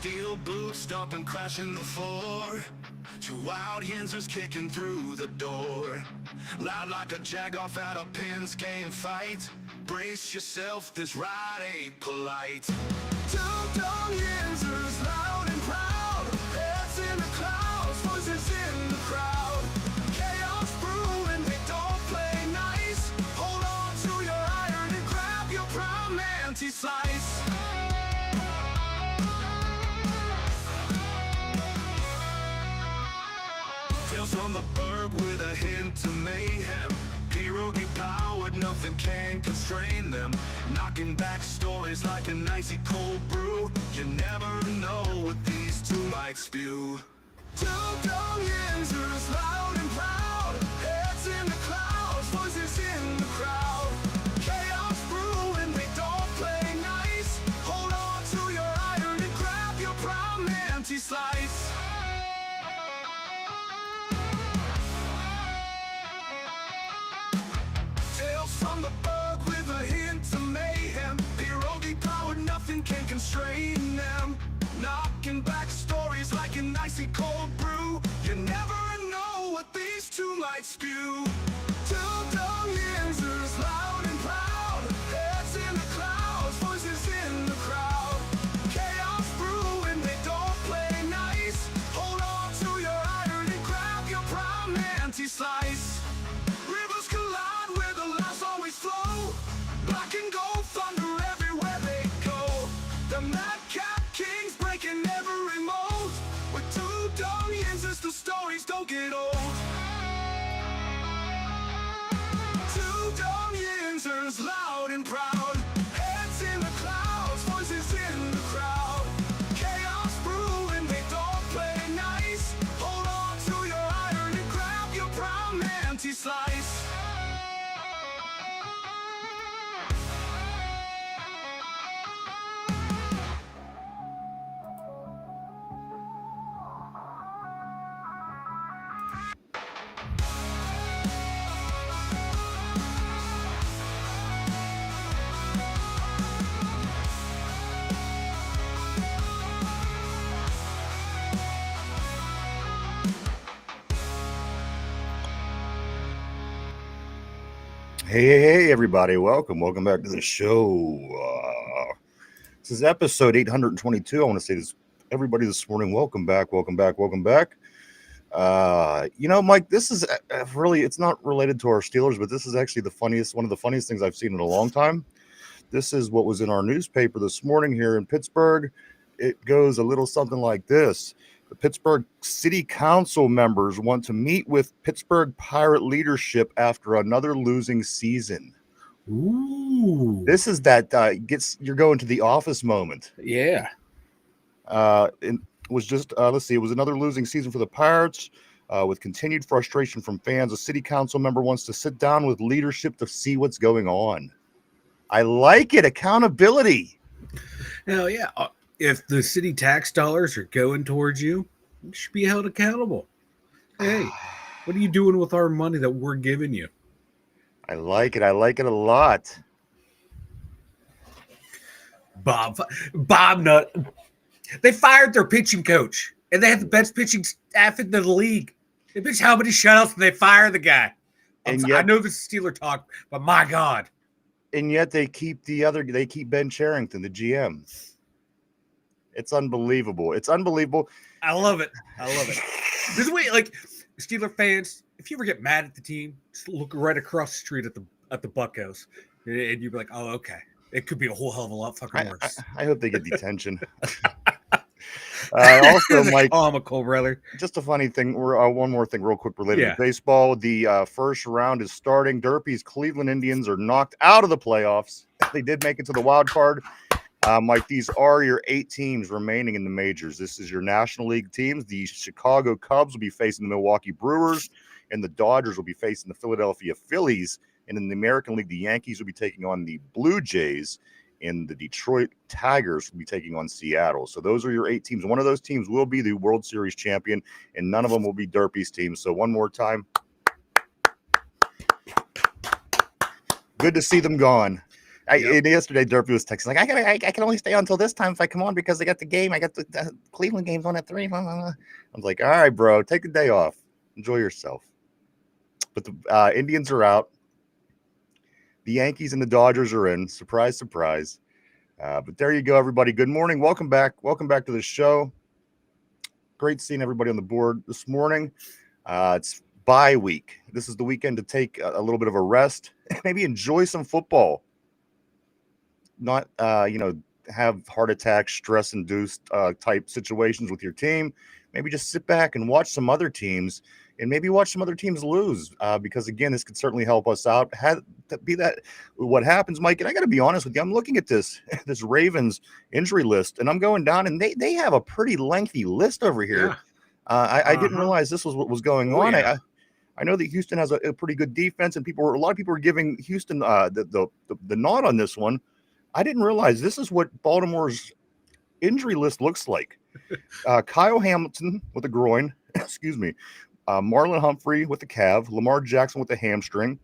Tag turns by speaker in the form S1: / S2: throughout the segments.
S1: Steel boots stomping, crashing the floor. Two wild Yinzers kicking through the door. Loud like a jag off at a pins game fight. Brace yourself, this ride ain't polite. Two dumb Yinzers, loud and proud. Heads in the clouds, voices in the crowd. Chaos brewing, they don't play nice. Hold on to your iron and grab your prime anti-slice. Tales from the burg with a hint of mayhem. Pierogi powered, nothing can constrain them. Knocking back stories like an icy cold brew. You never know what these two might spew. Two dumb Yinzers, loud and proud. Heads in the clouds, voices in the crowd. Chaos brewing, they don't play nice. Hold on to your iron and grab your prime anti-slice. From the bug with a hint of mayhem. Pierogi powered, nothing can constrain them. Knocking back stories like an icy cold brew. You never know what these two might spew. Two dumb Yinzers, loud and proud. Heads in the clouds, voices in the crowd. Chaos brewing, they don't play nice. Hold on to your iron and grab your prime anti-slice. Rivers collide where the laughs always flow. Black and gold thunder everywhere they go. The madcap kings breaking every mold. With two dumb Yinzers, the stories don't get old. Two dumb Yinzers, loud and proud. Heads in the clouds, voices in the crowd. Chaos brewing, they don't play nice. Hold on to your iron and grab your prime anti-slice.
S2: Hey, everybody. Welcome back to the show. This is episode 822. I want to say this, everybody, this morning. Welcome back. Mike, this is really, it's not related to our Steelers, but this is actually one of the funniest things I've seen in a long time. This is what was in our newspaper this morning here in Pittsburgh. It goes a little something like this. The Pittsburgh City Council members want to meet with Pittsburgh Pirate leadership after another losing season.
S3: Ooh.
S2: This is that you're going to the office moment.
S3: Yeah.
S2: It was just, it was another losing season for the Pirates. With continued frustration from fans, a city council member wants to sit down with leadership to see what's going on. I like it. Accountability.
S3: Hell yeah. If the city tax dollars are going towards you, you should be held accountable. Hey, what are you doing with our money that we're giving you?
S2: I like it. I like it a lot.
S3: Bob Nutt. They fired their pitching coach, and they had the best pitching staff in the league. They pitched how many shutouts did they fire the guy? I know this is Steeler talk, but my God.
S2: And yet they keep Ben Charrington, the GM. It's unbelievable.
S3: I love it. This is way, like, Steeler fans, if you ever get mad at the team, just look right across the street at the Buccos, and you'd be like, oh, okay. It could be a whole hell of a lot fucking worse.
S2: I hope they get detention. Also, Mike,
S3: comical, brother.
S2: Just a funny thing. One more thing real quick related to baseball. The first round is starting. Derpy's Cleveland Indians are knocked out of the playoffs. They did make it to the wild card. Mike, these are your 8 teams remaining in the majors. This is your National League teams. The Chicago Cubs will be facing the Milwaukee Brewers, and the Dodgers will be facing the Philadelphia Phillies. And in the American League, the Yankees will be taking on the Blue Jays, and the Detroit Tigers will be taking on Seattle. So those are your 8 teams. One of those teams will be the World Series champion, and none of them will be Derpy's teams. So one more time. Good to see them gone. Yesterday, Derpy was texting like, I can only stay on until this time if I come on because I got the game. I got the Cleveland games on at 3. I was like, all right, bro, take a day off, enjoy yourself. But the Indians are out. The Yankees and the Dodgers are in. Surprise, surprise. But there you go, everybody. Good morning. Welcome back. Welcome back to the show. Great seeing everybody on the board this morning. It's bye week. This is the weekend to take a little bit of a rest, maybe enjoy some football. Not, have heart attacks, stress-induced type situations with your team. Maybe just sit back and watch some other teams, and maybe watch some other teams lose, because, again, this could certainly help us out. Be that what happens, Mike, and I got to be honest with you, I'm looking at this Ravens injury list, and I'm going down, and they have a pretty lengthy list over here. Yeah. I didn't realize this was what was going on. Yeah. I know that Houston has a pretty good defense, and a lot of people were giving Houston the nod on this one. I didn't realize this is what Baltimore's injury list looks like. Kyle Hamilton with a groin, excuse me. Marlon Humphrey with the calf. Lamar Jackson with the hamstring.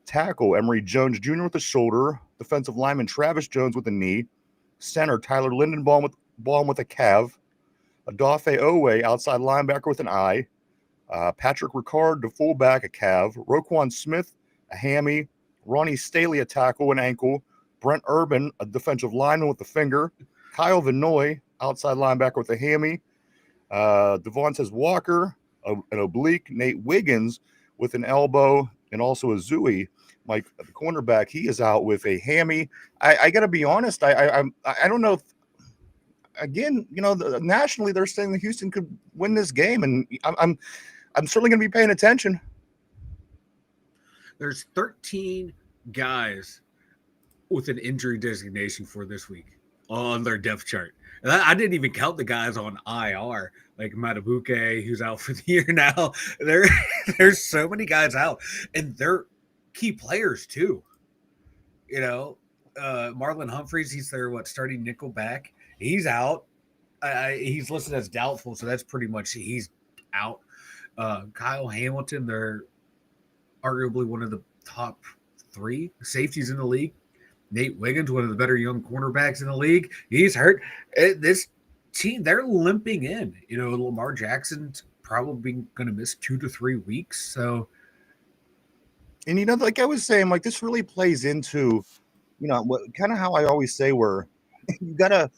S2: Tackle Emory Jones Jr. with the shoulder. Defensive lineman Travis Jones with the knee. Center Tyler Lindenbaum with a calf. Adafe Owe, outside linebacker with an eye. Patrick Ricard, the fullback, a calf. Roquan Smith, a hammy. Ronnie Staley, a tackle, an ankle. Brent Urban, a defensive lineman with a finger. Kyle Vinoy, outside linebacker with a hammy. Devontae Walker, an oblique. Nate Wiggins with an elbow, and also a Zooey. Mike, the cornerback, he is out with a hammy. I got to be honest. I don't know if, again, nationally they're saying that Houston could win this game, and I'm certainly going to be paying attention.
S3: There's 13 guys with an injury designation for this week on their depth chart. And I didn't even count the guys on IR, like Matabuke, who's out for the year now. There's so many guys out, and they're key players too. Marlon Humphreys, he's their starting nickel back. He's out. He's listed as doubtful, so that's pretty much he's out. Kyle Hamilton, they're arguably one of the top 3 safeties in the league. Nate Wiggins, one of the better young cornerbacks in the league, he's hurt. This team, they're limping in. Lamar Jackson's probably going to miss 2 to 3 weeks. So,
S2: and like I was saying, like this really plays into, kind of how I always say, where you gotta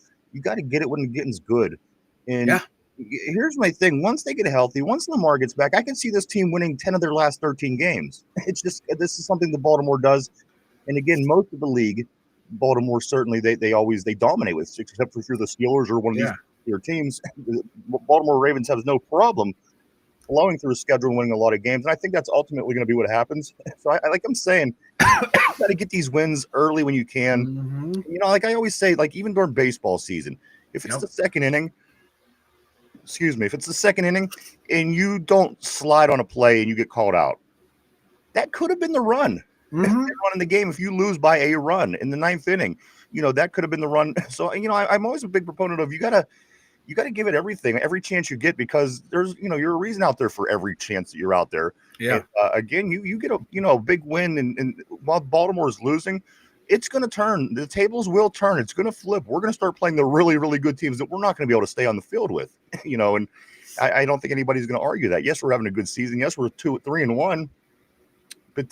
S2: get it when the getting's good. And here's my thing: once they get healthy, once Lamar gets back, I can see this team winning 10 of their last 13 games. It's just, this is something that Baltimore does. And again, most of the league, Baltimore certainly they dominate with, except for the Steelers or one of these teams. The Baltimore Ravens have no problem flowing through a schedule and winning a lot of games, and I think that's ultimately going to be what happens. So I'm saying, you got to get these wins early when you can. Mm-hmm. Like I always say, like even during baseball season, if it's the second inning, if it's the second inning and you don't slide on a play and you get called out, that could have been the run. Mm-hmm. Run in the game. If you lose by a run in the 9th inning, that could have been the run. So I'm always a big proponent of you gotta give it everything, every chance you get, because there's you're a reason out there for every chance that you're out there. Yeah. And, again, you get a big win, and while Baltimore is losing, it's going to turn. The tables will turn. It's going to flip. We're going to start playing the really, really good teams that we're not going to be able to stay on the field with. And I don't think anybody's going to argue that. Yes, we're having a good season. Yes, we're 2-3-1. But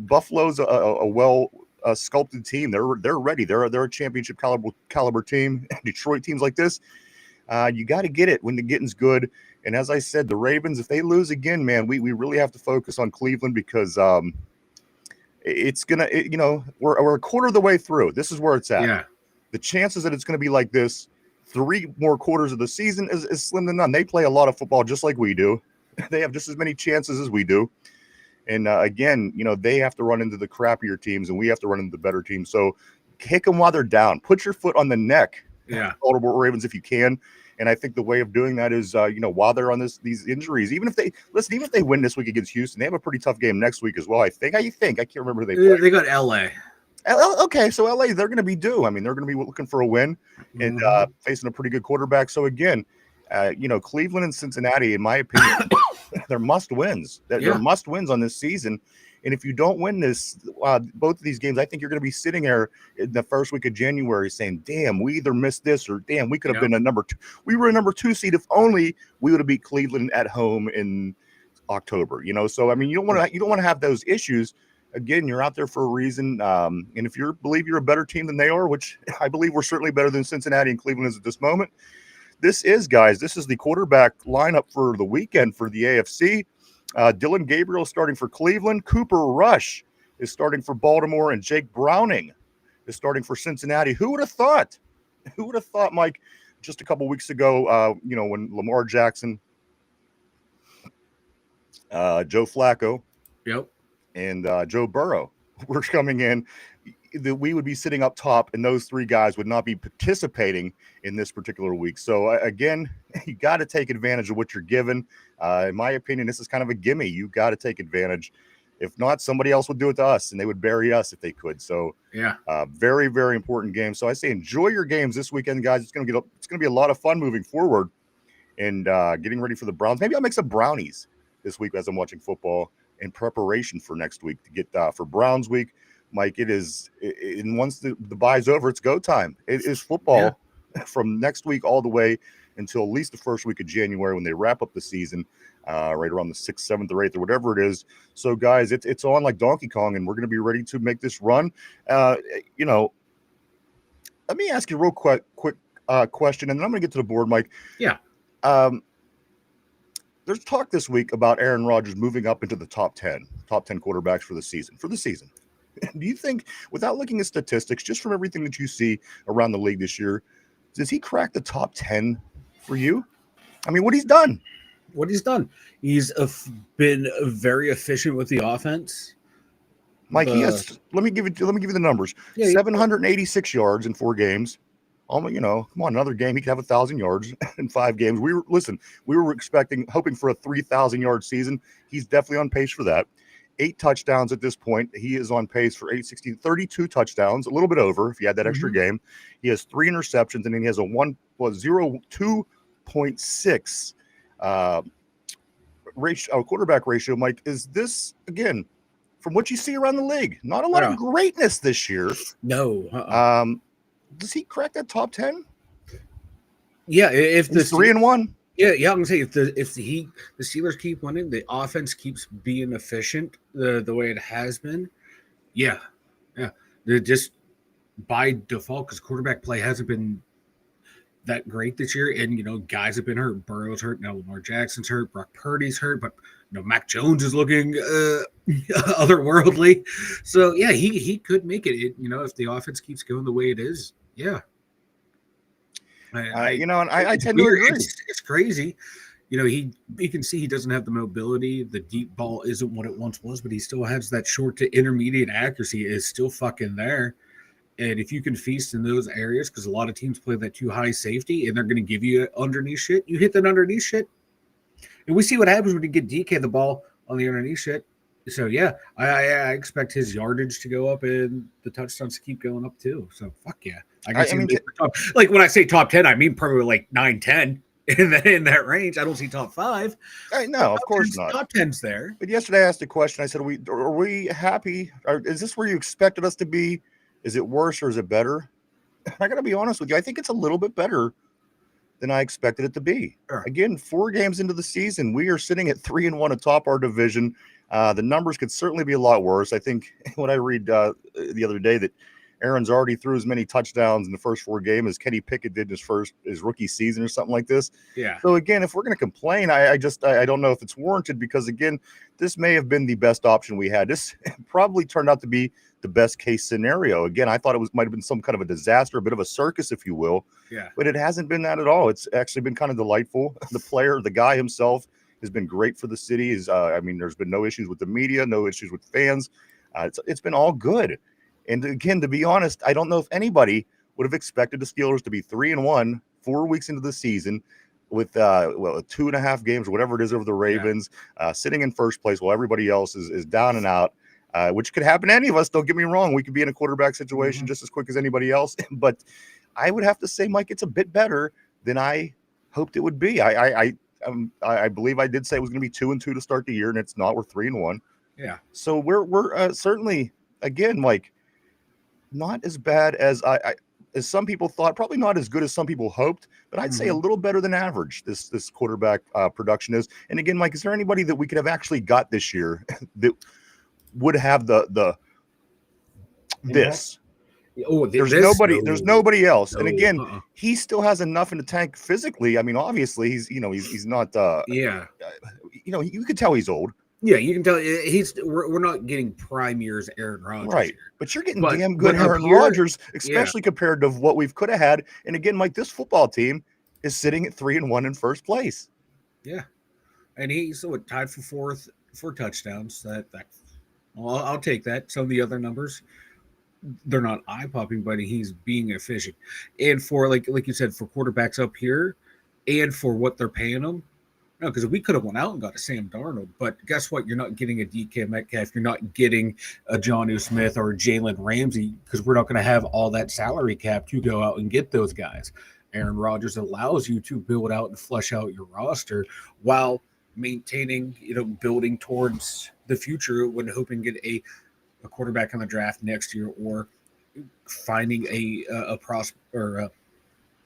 S2: Buffalo's a well sculpted team. They're ready. They're a championship caliber team. Detroit teams like this, you got to get it when the getting's good. And as I said, the Ravens, if they lose again, man, we really have to focus on Cleveland, because it's gonna. We're a quarter of the way through. This is where it's at. Yeah. The chances that it's going to be like this 3 more quarters of the season is slim to none. They play a lot of football just like we do. They have just as many chances as we do. And again, they have to run into the crappier teams, and we have to run into the better teams. So kick them while they're down. Put your foot on the neck, Baltimore Ravens, if you can. And I think the way of doing that is, while they're on these injuries, even if they win this week against Houston, they have a pretty tough game next week as well. I think. I can't remember who they play.
S3: They got LA.
S2: Okay, so LA, they're going to be due. I mean, they're going to be looking for a win and facing a pretty good quarterback. So again, Cleveland and Cincinnati, in my opinion, they're must wins. They're must wins on this season. And if you don't win this, both of these games, I think you're going to be sitting there in the first week of January saying, damn, we either missed this or damn, we could have been a number 2. We were a number 2 seed if only we would have beat Cleveland at home in October, So, I mean, you don't want to have those issues. Again, you're out there for a reason. And if you believe you're a better team than they are, which I believe we're certainly better than Cincinnati and Cleveland is at this moment. This is the quarterback lineup for the weekend for the AFC. Dylan Gabriel starting for Cleveland. Cooper Rush is starting for Baltimore, and Jake Browning is starting for Cincinnati. Who would have thought? Who would have thought, Mike, just a couple weeks ago, when Lamar Jackson, Joe Flacco, and Joe Burrow were coming in, that we would be sitting up top and those 3 guys would not be participating in this particular week. So again, you got to take advantage of what you're given. In my opinion, this is kind of a gimme. You got to take advantage. If not, somebody else would do it to us and they would bury us if they could. So very, very important game. So I say, enjoy your games this weekend, guys. It's going to be a lot of fun moving forward and getting ready for the Browns. Maybe I'll make some brownies this week as I'm watching football in preparation for next week to get for Browns week. Mike, it is, and once the bye's over, it's go time. It is football from next week all the way until at least the first week of January when they wrap up the season, right around the 6th, 7th, or 8th, or whatever it is. So, guys, it's on like Donkey Kong, and we're going to be ready to make this run. Let me ask you a real quick question, and then I'm going to get to the board, Mike.
S3: Yeah.
S2: There's talk this week about Aaron Rodgers moving up into the top 10 quarterbacks for the season. Do you think, without looking at statistics, just from everything that you see around the league this year, does he crack the top 10 for you? I mean, what he's done.
S3: He's been very efficient with the offense.
S2: Mike, he has. Let me give you the numbers. 786 yards in 4 games. Almost, come on, another game he could have 1,000 yards in 5 games. We were hoping for a 3,000-yard season. He's definitely on pace for that. 8 touchdowns at this point. He is on pace for 32 touchdowns, a little bit over if you had that extra game. He has 3 interceptions, and then he has a 2.6 quarterback ratio. Mike, is this, again, from what you see around the league, not a lot of greatness this year?
S3: No.
S2: Does he crack that top 10?
S3: Yeah, if the
S2: 3-1.
S3: Yeah, I'm gonna say if the Steelers keep winning, the offense keeps being efficient the way it has been. Yeah. They're just by default, because quarterback play hasn't been that great this year, and guys have been hurt. Burrow's hurt now. Lamar Jackson's hurt. Brock Purdy's hurt, but Mac Jones is looking otherworldly. So yeah, he could make it. If the offense keeps going the way it is. Yeah.
S2: I tend to agree.
S3: It's crazy. You can see he doesn't have the mobility. The deep ball isn't what it once was, but he still has that short to intermediate accuracy is still fucking there. And if you can feast in those areas, because a lot of teams play that too high safety and they're going to give you underneath shit, you hit that underneath shit. And we see what happens when you get DK the ball on the underneath shit. So, yeah, I expect his yardage to go up and the touchdowns to keep going up too. So, fuck yeah. I mean, like when I say top 10, I mean probably like 9, 10 in that range. I don't see top 5.
S2: No, of course not.
S3: Top 10's there.
S2: But yesterday I asked a question. I said, are we happy? Is this where you expected us to be? Is it worse or is it better? I got to be honest with you. I think it's a little bit better than I expected it to be. Sure. Again, 4 games into the season, we are sitting at 3-1 atop our division. The numbers could certainly be a lot worse. I think what I read the other day that Aaron's already threw as many touchdowns in the first 4 games as Kenny Pickett did in his rookie season or something like this.
S3: Yeah.
S2: So again, if we're going to complain, I don't know if it's warranted, because again, this may have been the best option we had. This probably turned out to be the best case scenario. Again, I thought it might have been some kind of a disaster, a bit of a circus, if you will.
S3: Yeah.
S2: But it hasn't been that at all. It's actually been kind of delightful. The guy himself has been great for the city. There's been no issues with the media, no issues with fans. It's been all good. And again, to be honest, I don't know if anybody would have expected the Steelers to be 3-1 4 weeks into the season with 2.5 games or whatever it is over the Ravens, sitting in first place while everybody else is down and out, which could happen to any of us. Don't get me wrong. We could be in a quarterback situation just as quick as anybody else. But I would have to say, Mike, it's a bit better than I hoped it would be. I believe I did say it was going to be 2-2 to start the year, and it's not. We're 3-1.
S3: Yeah.
S2: So we're certainly, again, like, not as bad as as some people thought, probably not as good as some people hoped, but I'd say a little better than average. This quarterback production is. And again, Mike, is there anybody that we could have actually got this year that would have the this?
S3: Oh,
S2: There's
S3: this?
S2: nobody.
S3: No.
S2: There's nobody else. And
S3: No.
S2: again, he still has enough in the tank physically. I mean, obviously, he's not.
S3: Yeah.
S2: You could tell he's old.
S3: Yeah, you can tell we're not getting prime years Aaron Rodgers
S2: Right.
S3: here.
S2: But you're getting damn good Aaron Rodgers, especially compared to what we could have had. And again, Mike, this football team is sitting at 3-1 in first place.
S3: Yeah. And he's tied for four touchdowns. Well, I'll take that. Some of the other numbers, they're not eye-popping, but he's being efficient. And for like you said, for quarterbacks up here and for what they're paying them, no, because we could have went out and got a Sam Darnold, but guess what? You're not getting a DK Metcalf. You're not getting a Jonnu Smith or a Jalen Ramsey because we're not going to have all that salary cap to go out and get those guys. Aaron Rodgers allows you to build out and flesh out your roster while maintaining, building towards the future when hoping to get a quarterback in the draft next year or finding a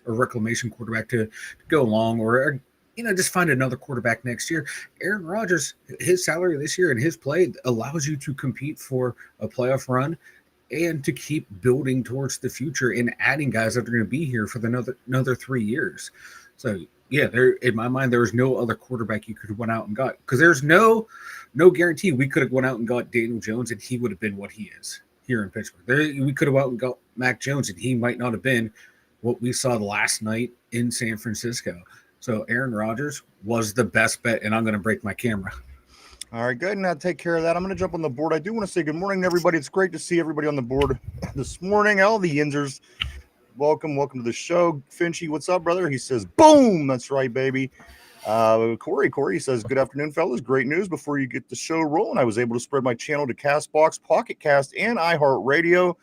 S3: reclamation quarterback to go along or just find another quarterback next year. Aaron Rodgers, his salary this year and his play allows you to compete for a playoff run and to keep building towards the future and adding guys that are going to be here for another 3 years. So, yeah, in my mind, there was no other quarterback you could have went out and got because there's no guarantee we could have went out and got Daniel Jones and he would have been what he is here in Pittsburgh. We could have went out and got Mac Jones and he might not have been what we saw last night in San Francisco. So Aaron Rodgers was the best bet, and I'm going to break my camera.
S2: All right, good. Now take care of that. I'm going to jump on the board. I do want to say good morning to everybody. It's great to see everybody on the board this morning. All the Yinzers, welcome to the show. Finchy, what's up, brother? He says, boom. That's right, baby. Corey says, good afternoon, fellas. Great news. Before you get the show rolling, I was able to spread my channel to CastBox, Pocket Cast, and iHeartRadio.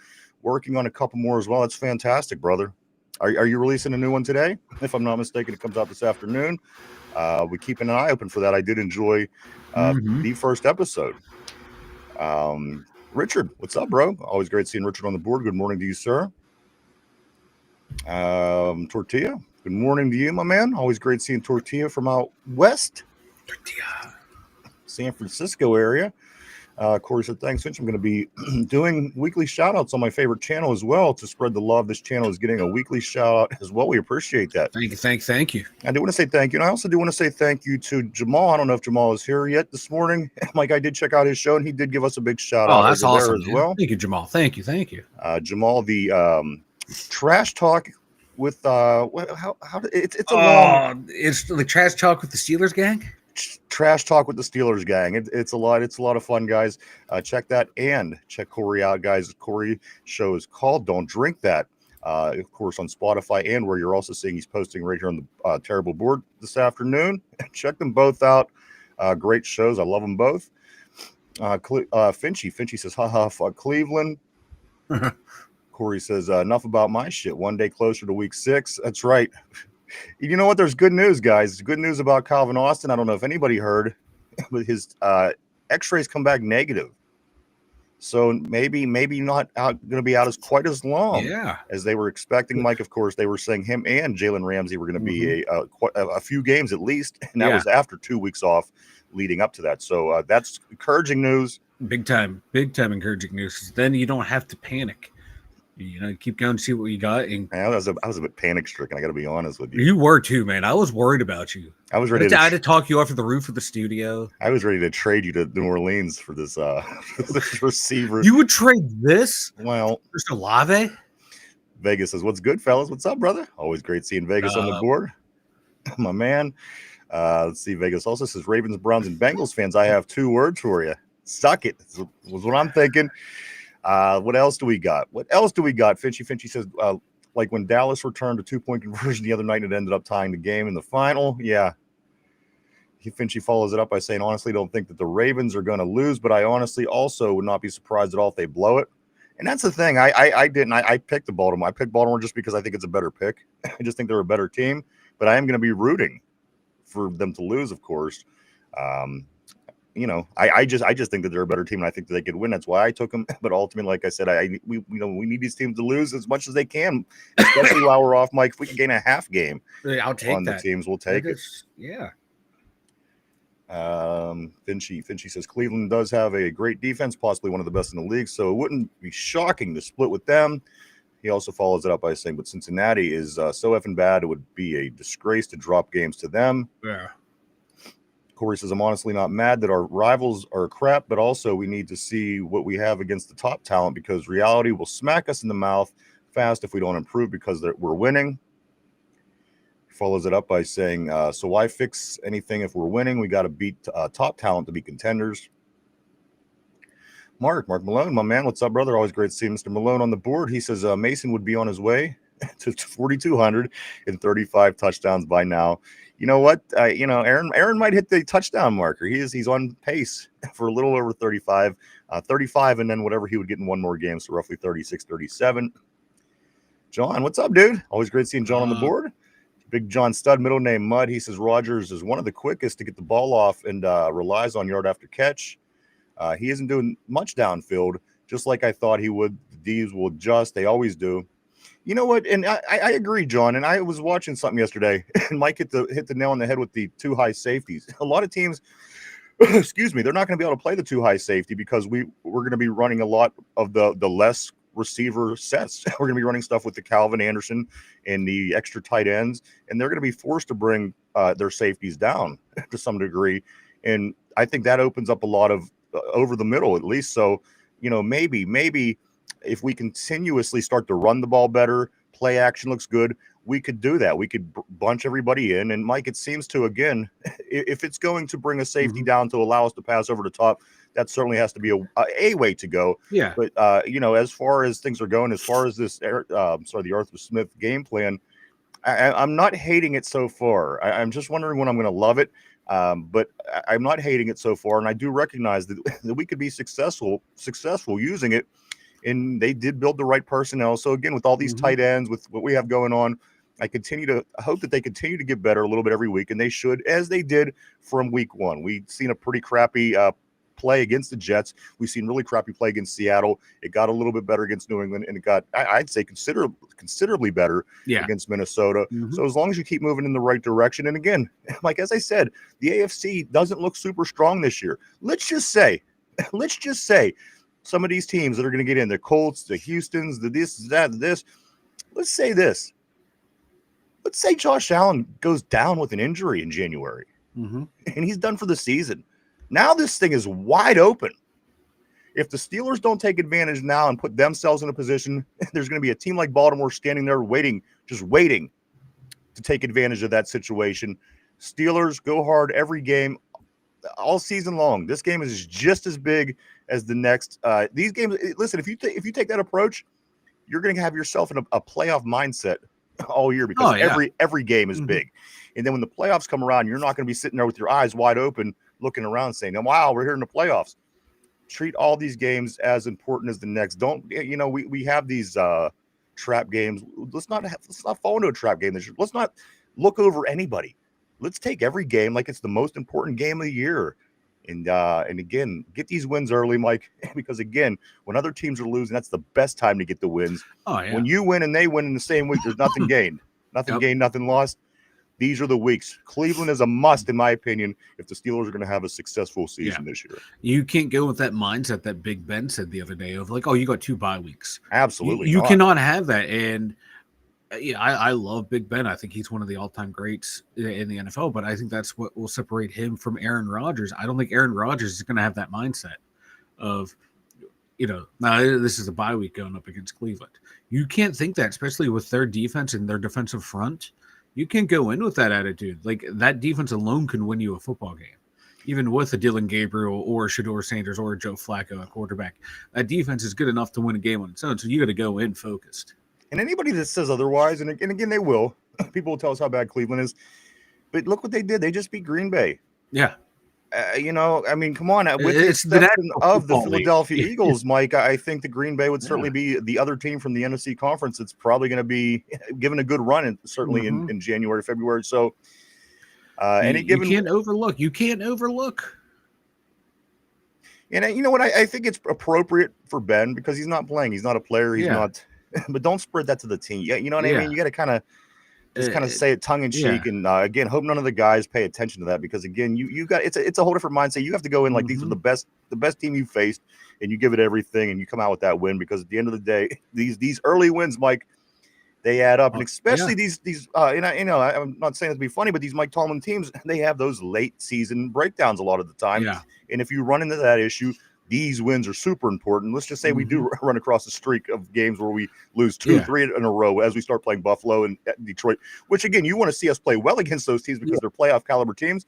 S2: Working on a couple more as well. That's fantastic, brother. Are you releasing a new one today? If I'm not mistaken, it comes out this afternoon. We're keeping an eye open for that. I did enjoy the first episode. Richard, what's up, bro? Always great seeing Richard on the board. Good morning to you, sir. Tortilla, good morning to you, my man. Always great seeing Tortilla from out west.
S3: Tortilla.
S2: San Francisco area. Corey said, thanks, Finch. I'm going to be doing weekly shout outs on my favorite channel as well to spread the love. This channel is getting a weekly shout out as well. We appreciate that.
S3: Thank you.
S2: I do want to say thank you. And I also do want to say thank you to Jamal. I don't know if Jamal is here yet this morning. Mike, I did check out his show and he did give us a big shout out.
S3: Oh, that's awesome
S2: there as well.
S3: Thank you, Jamal. Thank you.
S2: Jamal, the trash talk with it's a long.
S3: It's the trash talk with the Steelers gang.
S2: Trash talk with the Steelers gang. It's a lot of fun, guys. Check that and check Corey out, guys. Corey show is called Don't Drink That, of course, on Spotify, and where you're also seeing he's posting right here on the terrible board this afternoon. Check them both out. Great shows. I love them both. Finchy says, haha, fuck Cleveland. Corey says, enough about my shit. One day closer to week 6. That's right. You know what? There's good news, guys. Good news about Calvin Austin. I don't know if anybody heard, but his x-rays come back negative. So maybe not going to be out as quite as long as they were expecting. Mike, of course, they were saying him and Jalen Ramsey were going to be a few games at least. And that was after 2 weeks off leading up to that. So that's encouraging news.
S3: Big time encouraging news. Then you don't have to panic. Keep going, see what you got. And
S2: man, I was a bit panic stricken. I got to be honest with you.
S3: You were too, man. I was worried about you.
S2: I was ready.
S3: I had to talk you off of the roof of the studio.
S2: I was ready to trade you to New Orleans for this this receiver.
S3: You would trade this?
S2: Well,
S3: Mr. Olave?
S2: Vegas says, "What's good, fellas? What's up, brother? Always great seeing Vegas on the board, my man." Let's see. Vegas also says, "Ravens, Browns, and Bengals fans. I have 2 words for you. Suck it." Was what I'm thinking. What else do we got? Finchy says, like when Dallas returned a 2-point conversion the other night and it ended up tying the game in the final. Yeah. Finchy follows it up by saying, honestly, don't think that the Ravens are going to lose, but I honestly also would not be surprised at all if they blow it. And that's the thing. I picked the Baltimore. I picked Baltimore just because I think it's a better pick. I just think they're a better team, but I am going to be rooting for them to lose, of course. I just think that they're a better team, and I think that they could win. That's why I took them. But ultimately, like I said, we need these teams to lose as much as they can, especially while we're off, Mike. If we can gain a half game,
S3: I'll take
S2: on
S3: that.
S2: The teams, we'll take it.
S3: Yeah.
S2: Finchy says Cleveland does have a great defense, possibly one of the best in the league, so it wouldn't be shocking to split with them. He also follows it up by saying, but Cincinnati is so effing bad, it would be a disgrace to drop games to them.
S3: Yeah.
S2: Corey says, I'm honestly not mad that our rivals are crap, but also we need to see what we have against the top talent, because reality will smack us in the mouth fast if we don't improve, because we're winning. He follows it up by saying, so why fix anything if we're winning? We got to beat top talent to be contenders. Mark Malone, my man, what's up, brother? Always great to see Mr. Malone on the board. He says Mason would be on his way to 4,200 and 35 touchdowns by now. You know what? Aaron might hit the touchdown marker. He's on pace for a little over 35, and then whatever he would get in one more game, so roughly 36, 37. John, what's up, dude? Always great seeing John on the board. Big John Stud, middle name Mud. He says Rodgers is one of the quickest to get the ball off and relies on yard after catch. He isn't doing much downfield, just like I thought he would. The D's will adjust. They always do. You know what? And I agree, John. And I was watching something yesterday, and Mike hit the nail on the head with the two high safeties. A lot of teams, excuse me, they're not going to be able to play the two high safety because we're going to be running a lot of the less receiver sets. We're going to be running stuff with the Calvin Anderson and the extra tight ends, and they're going to be forced to bring their safeties down to some degree. And I think that opens up a lot of over the middle, at least. So, maybe if we continuously start to run the ball better, play action looks good, we could do that. We could bunch everybody in. And Mike, it seems to, again, if it's going to bring a safety down to allow us to pass over the top, that certainly has to be a way to go.
S3: Yeah.
S2: But, as far as things are going, as far as this, the Arthur Smith game plan, I'm not hating it so far. I'm just wondering when I'm going to love it. But I'm not hating it so far, and I do recognize that we could be successful using it, and they did build the right personnel. So again, with all these tight ends, with what we have going on, I hope that they continue to get better a little bit every week, and they should, as they did from week one. We've seen a pretty crappy play against the Jets. We've seen really crappy play against Seattle. It got a little bit better against New England, and it got, I'd say, considerably better against Minnesota. So as long as you keep moving in the right direction, and again, like as I said, the AFC doesn't look super strong this year. Let's just say some of these teams that are going to get in, the Colts, the Houstons, the this, that, this. Let's say this. Let's say Josh Allen goes down with an injury in January, and he's done for the season. Now this thing is wide open. If the Steelers don't take advantage now and put themselves in a position, there's going to be a team like Baltimore standing there just waiting to take advantage of that situation. Steelers, go hard every game, all season long. This game is just as big as the next. These games, listen, if you take that approach, you're going to have yourself in a playoff mindset all year, because every game is big. And then when the playoffs come around, you're not going to be sitting there with your eyes wide open looking around saying, wow, we're here in the playoffs. Treat all these games as important as the next. Don't, we have these trap games. Let's not fall into a trap game. Let's not look over anybody. Let's take every game like it's the most important game of the year. And again, get these wins early, Mike, because again, when other teams are losing, that's the best time to get the wins. When you win and they win in the same week, there's nothing gained. Nothing gained, nothing lost. These are the weeks. Cleveland is a must, in my opinion, if the Steelers are going to have a successful season this year.
S3: You can't go with that mindset that Big Ben said the other day of like, oh, you got 2 bye weeks.
S2: Absolutely.
S3: You cannot have that. And I love Big Ben. I think he's one of the all-time greats in the NFL, but I think that's what will separate him from Aaron Rodgers. I don't think Aaron Rodgers is going to have that mindset of, now this is a bye week going up against Cleveland. You can't think that, especially with their defense and their defensive front. You can't go in with that attitude. Like, that defense alone can win you a football game, even with a Dylan Gabriel or Shedeur Sanders or Joe Flacco at quarterback. That defense is good enough to win a game on its own, so you got to go in focused.
S2: And anybody that says otherwise, and again, they will. People will tell us how bad Cleveland is. But look what they did. They just beat Green Bay.
S3: Yeah.
S2: Come on. With the exception of the Philadelphia Eagles, Mike, I think the Green Bay would certainly be the other team from the NFC Conference that's probably going to be given a good run, certainly in January, February. So,
S3: you can't overlook.
S2: And you know what? I think it's appropriate for Ben because he's not playing. He's not a player. He's not. But don't spread that to the team. Yeah, you know what I mean. You got to kind of say it tongue in cheek, and again, hope none of the guys pay attention to that because again, you got it's a whole different mindset. You have to go in like these are the best team you faced, and you give it everything, and you come out with that win because at the end of the day, these early wins, Mike, they add up, and especially these and I'm not saying it to be funny, but these Mike Tomlin teams, they have those late season breakdowns a lot of the time, and if you run into that issue, these wins are super important. Let's just say we do run across a streak of games where we lose 2-3 in a row as we start playing Buffalo and Detroit, which again, you want to see us play well against those teams because they're playoff caliber teams.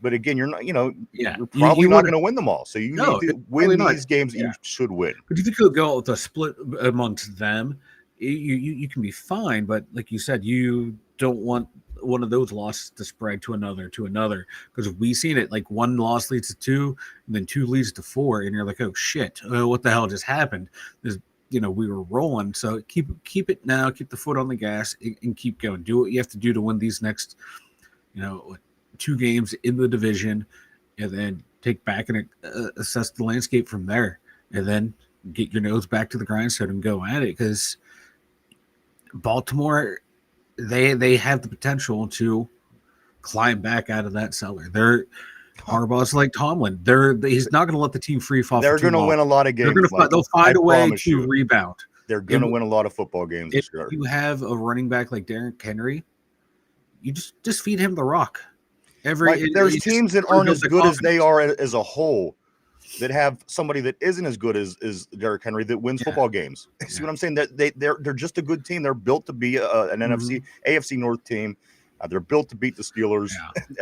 S2: But again, you're not, you're probably not going to win them all. So you need to win these games that you should win.
S3: But if you could go with a split amongst them, you can be fine. But like you said, you don't want one of those losses to spread to another, because we've seen it like one loss leads to 2 and then 2 leads to 4 and you're like, oh shit, what the hell just happened? We were rolling. So keep it now, keep the foot on the gas and keep going. Do what you have to do to win these next 2 games in the division, and then take back and assess the landscape from there, and then get your nose back to the grindstone and go at it, because Baltimore, they have the potential to climb back out of that cellar. Harbaugh's like Tomlin. He's not going to let the team free fall.
S2: They're going to win a lot of games.
S3: They'll find a way to rebound.
S2: They're going to win a lot of football games this year.
S3: If you have a running back like Derrick Henry, you just feed him the rock.
S2: There's teams that aren't as good as they are as a whole that have somebody that isn't as good as Derrick Henry that wins football games. See what I'm saying? That they're just a good team. They're built to be an AFC North team. They're built to beat the Steelers.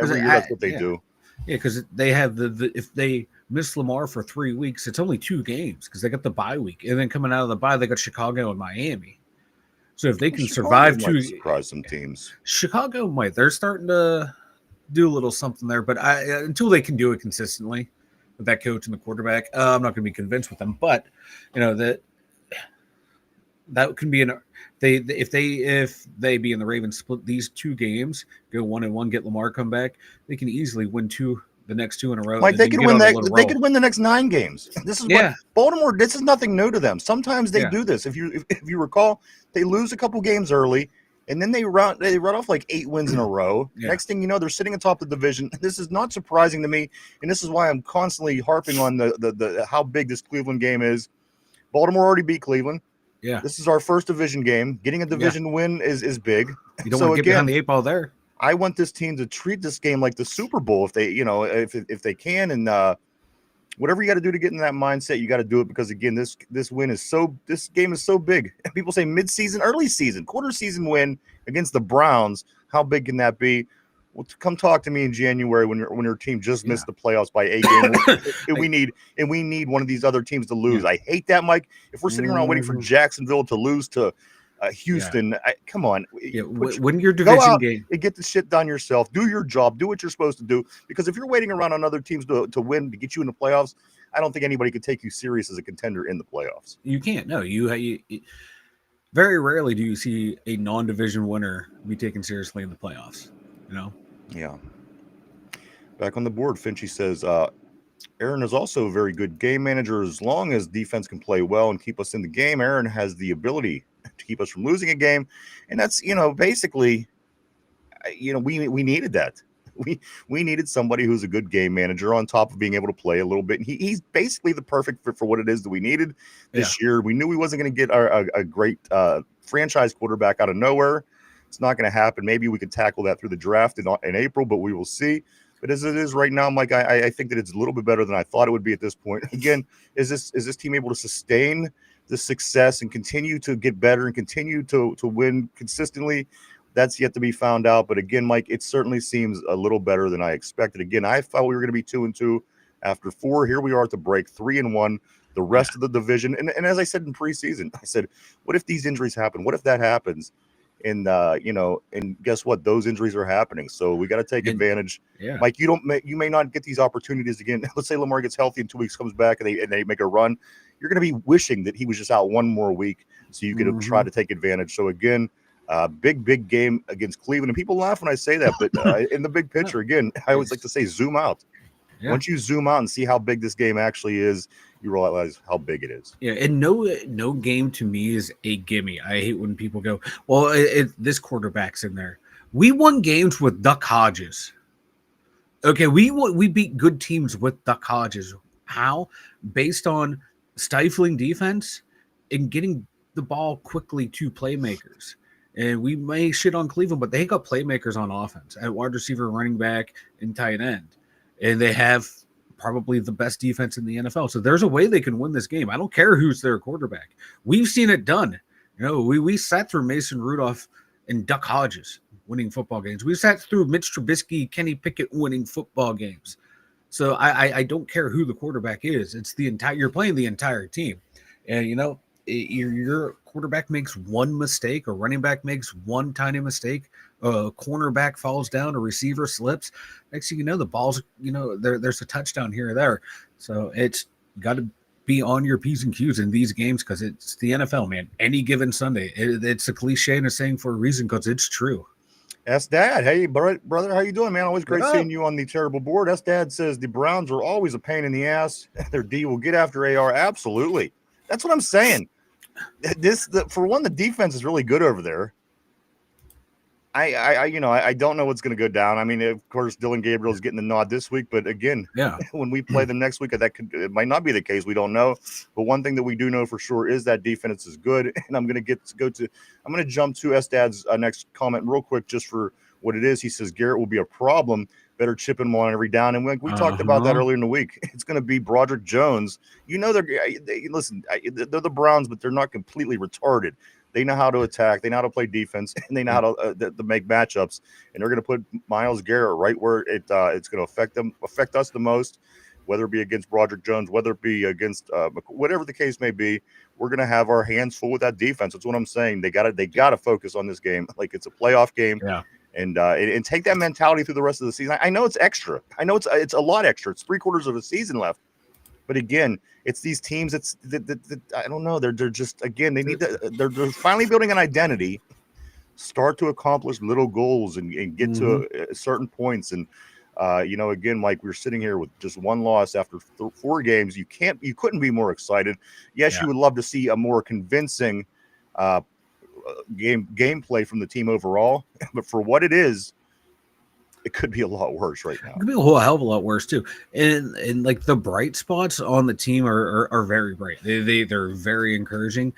S2: Every year, that's what they do.
S3: Yeah, because they have if they miss Lamar for 3 weeks, it's only 2 games because they got the bye week, and then coming out of the bye, they got Chicago and Miami. So if they can survive
S2: surprise some teams.
S3: Chicago might. They're starting to do a little something there, but until they can do it consistently with that coach and the quarterback, I'm not going to be convinced with them. But that can be if they be in the Ravens split these 2 games, go 1-1, get Lamar come back, they can easily win the next 2 in a row.
S2: Like they could win that. They could win the next 9 games. This is what Baltimore. This is nothing new to them. Sometimes they do this. If you recall, they lose a couple games early. And then they run off like 8 wins in a row. Next thing you know, they're sitting atop the division. This is not surprising to me, and this is why I'm constantly harping on the how big this Cleveland game is. Baltimore already beat Cleveland. Yeah, this is our first division game. Getting a division win is big.
S3: You don't want to get behind the 8 ball there.
S2: I want this team to treat this game like the Super Bowl if they if they can, and whatever you got to do to get in that mindset, you got to do it because again, this game is so big. People say mid-season, early season, quarter season win against the Browns. How big can that be? Well, come talk to me in January when your team just missed the playoffs by 8 games. we need one of these other teams to lose. I hate that, Mike. If we're sitting around waiting for Jacksonville to lose to Houston, come on.
S3: Win your division game
S2: and get the shit done yourself. Do your job. Do what you're supposed to do. Because if you're waiting around on other teams to win to get you in the playoffs, I don't think anybody could take you serious as a contender in the playoffs.
S3: You can't. No, you very rarely do you see a non-division winner be taken seriously in the playoffs.
S2: Yeah. Back on the board, Finchy says, Aaron is also a very good game manager. As long as defense can play well and keep us in the game, Aaron has the ability to keep us from losing a game. And that's, basically, we needed that. We needed somebody who's a good game manager on top of being able to play a little bit. And he's basically the perfect fit for what it is that we needed this year. We knew we wasn't going to get a great franchise quarterback out of nowhere. It's not going to happen. Maybe we could tackle that through the draft in April, but we will see. But as it is right now, Mike, I think that it's a little bit better than I thought it would be at this point. Again, is this team able to sustain the success and continue to get better and continue to win consistently? That's yet to be found out. But again, Mike, it certainly seems a little better than I expected. Again, I thought we were going to be 2-2 after 4. Here we are at the break, 3-1. The rest of the division, and as I said in preseason, I said, what if these injuries happen? What if that happens? And and guess what? Those injuries are happening. So we got to take advantage. Yeah. Mike, you may not get these opportunities again. Let's say Lamar gets healthy in 2 weeks, comes back, and they make a run. You're going to be wishing that he was just out one more week so you could try to take advantage. So again, big game against Cleveland. And people laugh when I say that, but in the big picture, again, I always like to say zoom out. Once you zoom out and see how big this game actually is, you realize how big it is.
S3: Yeah, and no game to me is a gimme. I hate when people go, well, this quarterback's in there. We won games with Duck Hodges. Okay, we beat good teams with Duck Hodges. How? Based on stifling defense and getting the ball quickly to playmakers. And we may shit on Cleveland, but they got playmakers on offense at wide receiver, running back, and tight end. And they have probably the best defense in the NFL. So there's a way they can win this game. I don't care who's their quarterback. We've seen it done. We sat through Mason Rudolph and Duck Hodges winning football games. We sat through Mitch Trubisky, Kenny Pickett winning football games. So I don't care who the quarterback is. It's you're playing the entire team. And your quarterback makes one mistake, a running back makes one tiny mistake, a cornerback falls down, a receiver slips. Next thing you know, the ball's, there's a touchdown here or there. So it's got to be on your P's and Q's in these games because it's the NFL, man. Any given Sunday. It's a cliche and a saying for a reason because it's true.
S2: S Dad, hey brother, how you doing, man? Always great seeing you on the terrible board. S Dad says the Browns are always a pain in the ass. Their D will get after AR. Absolutely, that's what I'm saying. For one, the defense is really good over there. I don't know what's going to go down. I mean, of course, Dylan Gabriel's getting the nod this week, but again, when we play them next week, it might not be the case. We don't know. But one thing that we do know for sure is that defense is good. And I'm going to jump to S Dad's next comment real quick, just for what it is. He says Garrett will be a problem. Better chip him on every down. And we talked about that earlier in the week. It's going to be Broderick Jones. Listen, they're the Browns, but they're not completely retarded. They know how to attack. They know how to play defense, and they know how to make matchups. And they're going to put Myles Garrett right where it's going to affect us the most, whether it be against Broderick Jones, whether it be against whatever the case may be. We're going to have our hands full with that defense. That's what I'm saying. They got to focus on this game like it's a playoff game.
S3: Yeah.
S2: And take that mentality through the rest of the season. I know it's extra. I know it's a lot extra. It's 3/4 of the season left. But again, it's these teams. I don't know. They're just, again, they're finally building an identity, start to accomplish little goals and get to certain points. And again, Mike, we're sitting here with just one loss after 4 games. You couldn't be more excited. Yes, you would love to see a more convincing gameplay from the team overall, but for what it is, it could be a lot worse right now.
S3: It could be a whole hell of a lot worse too. And like the bright spots on the team are very bright. They're very encouraging,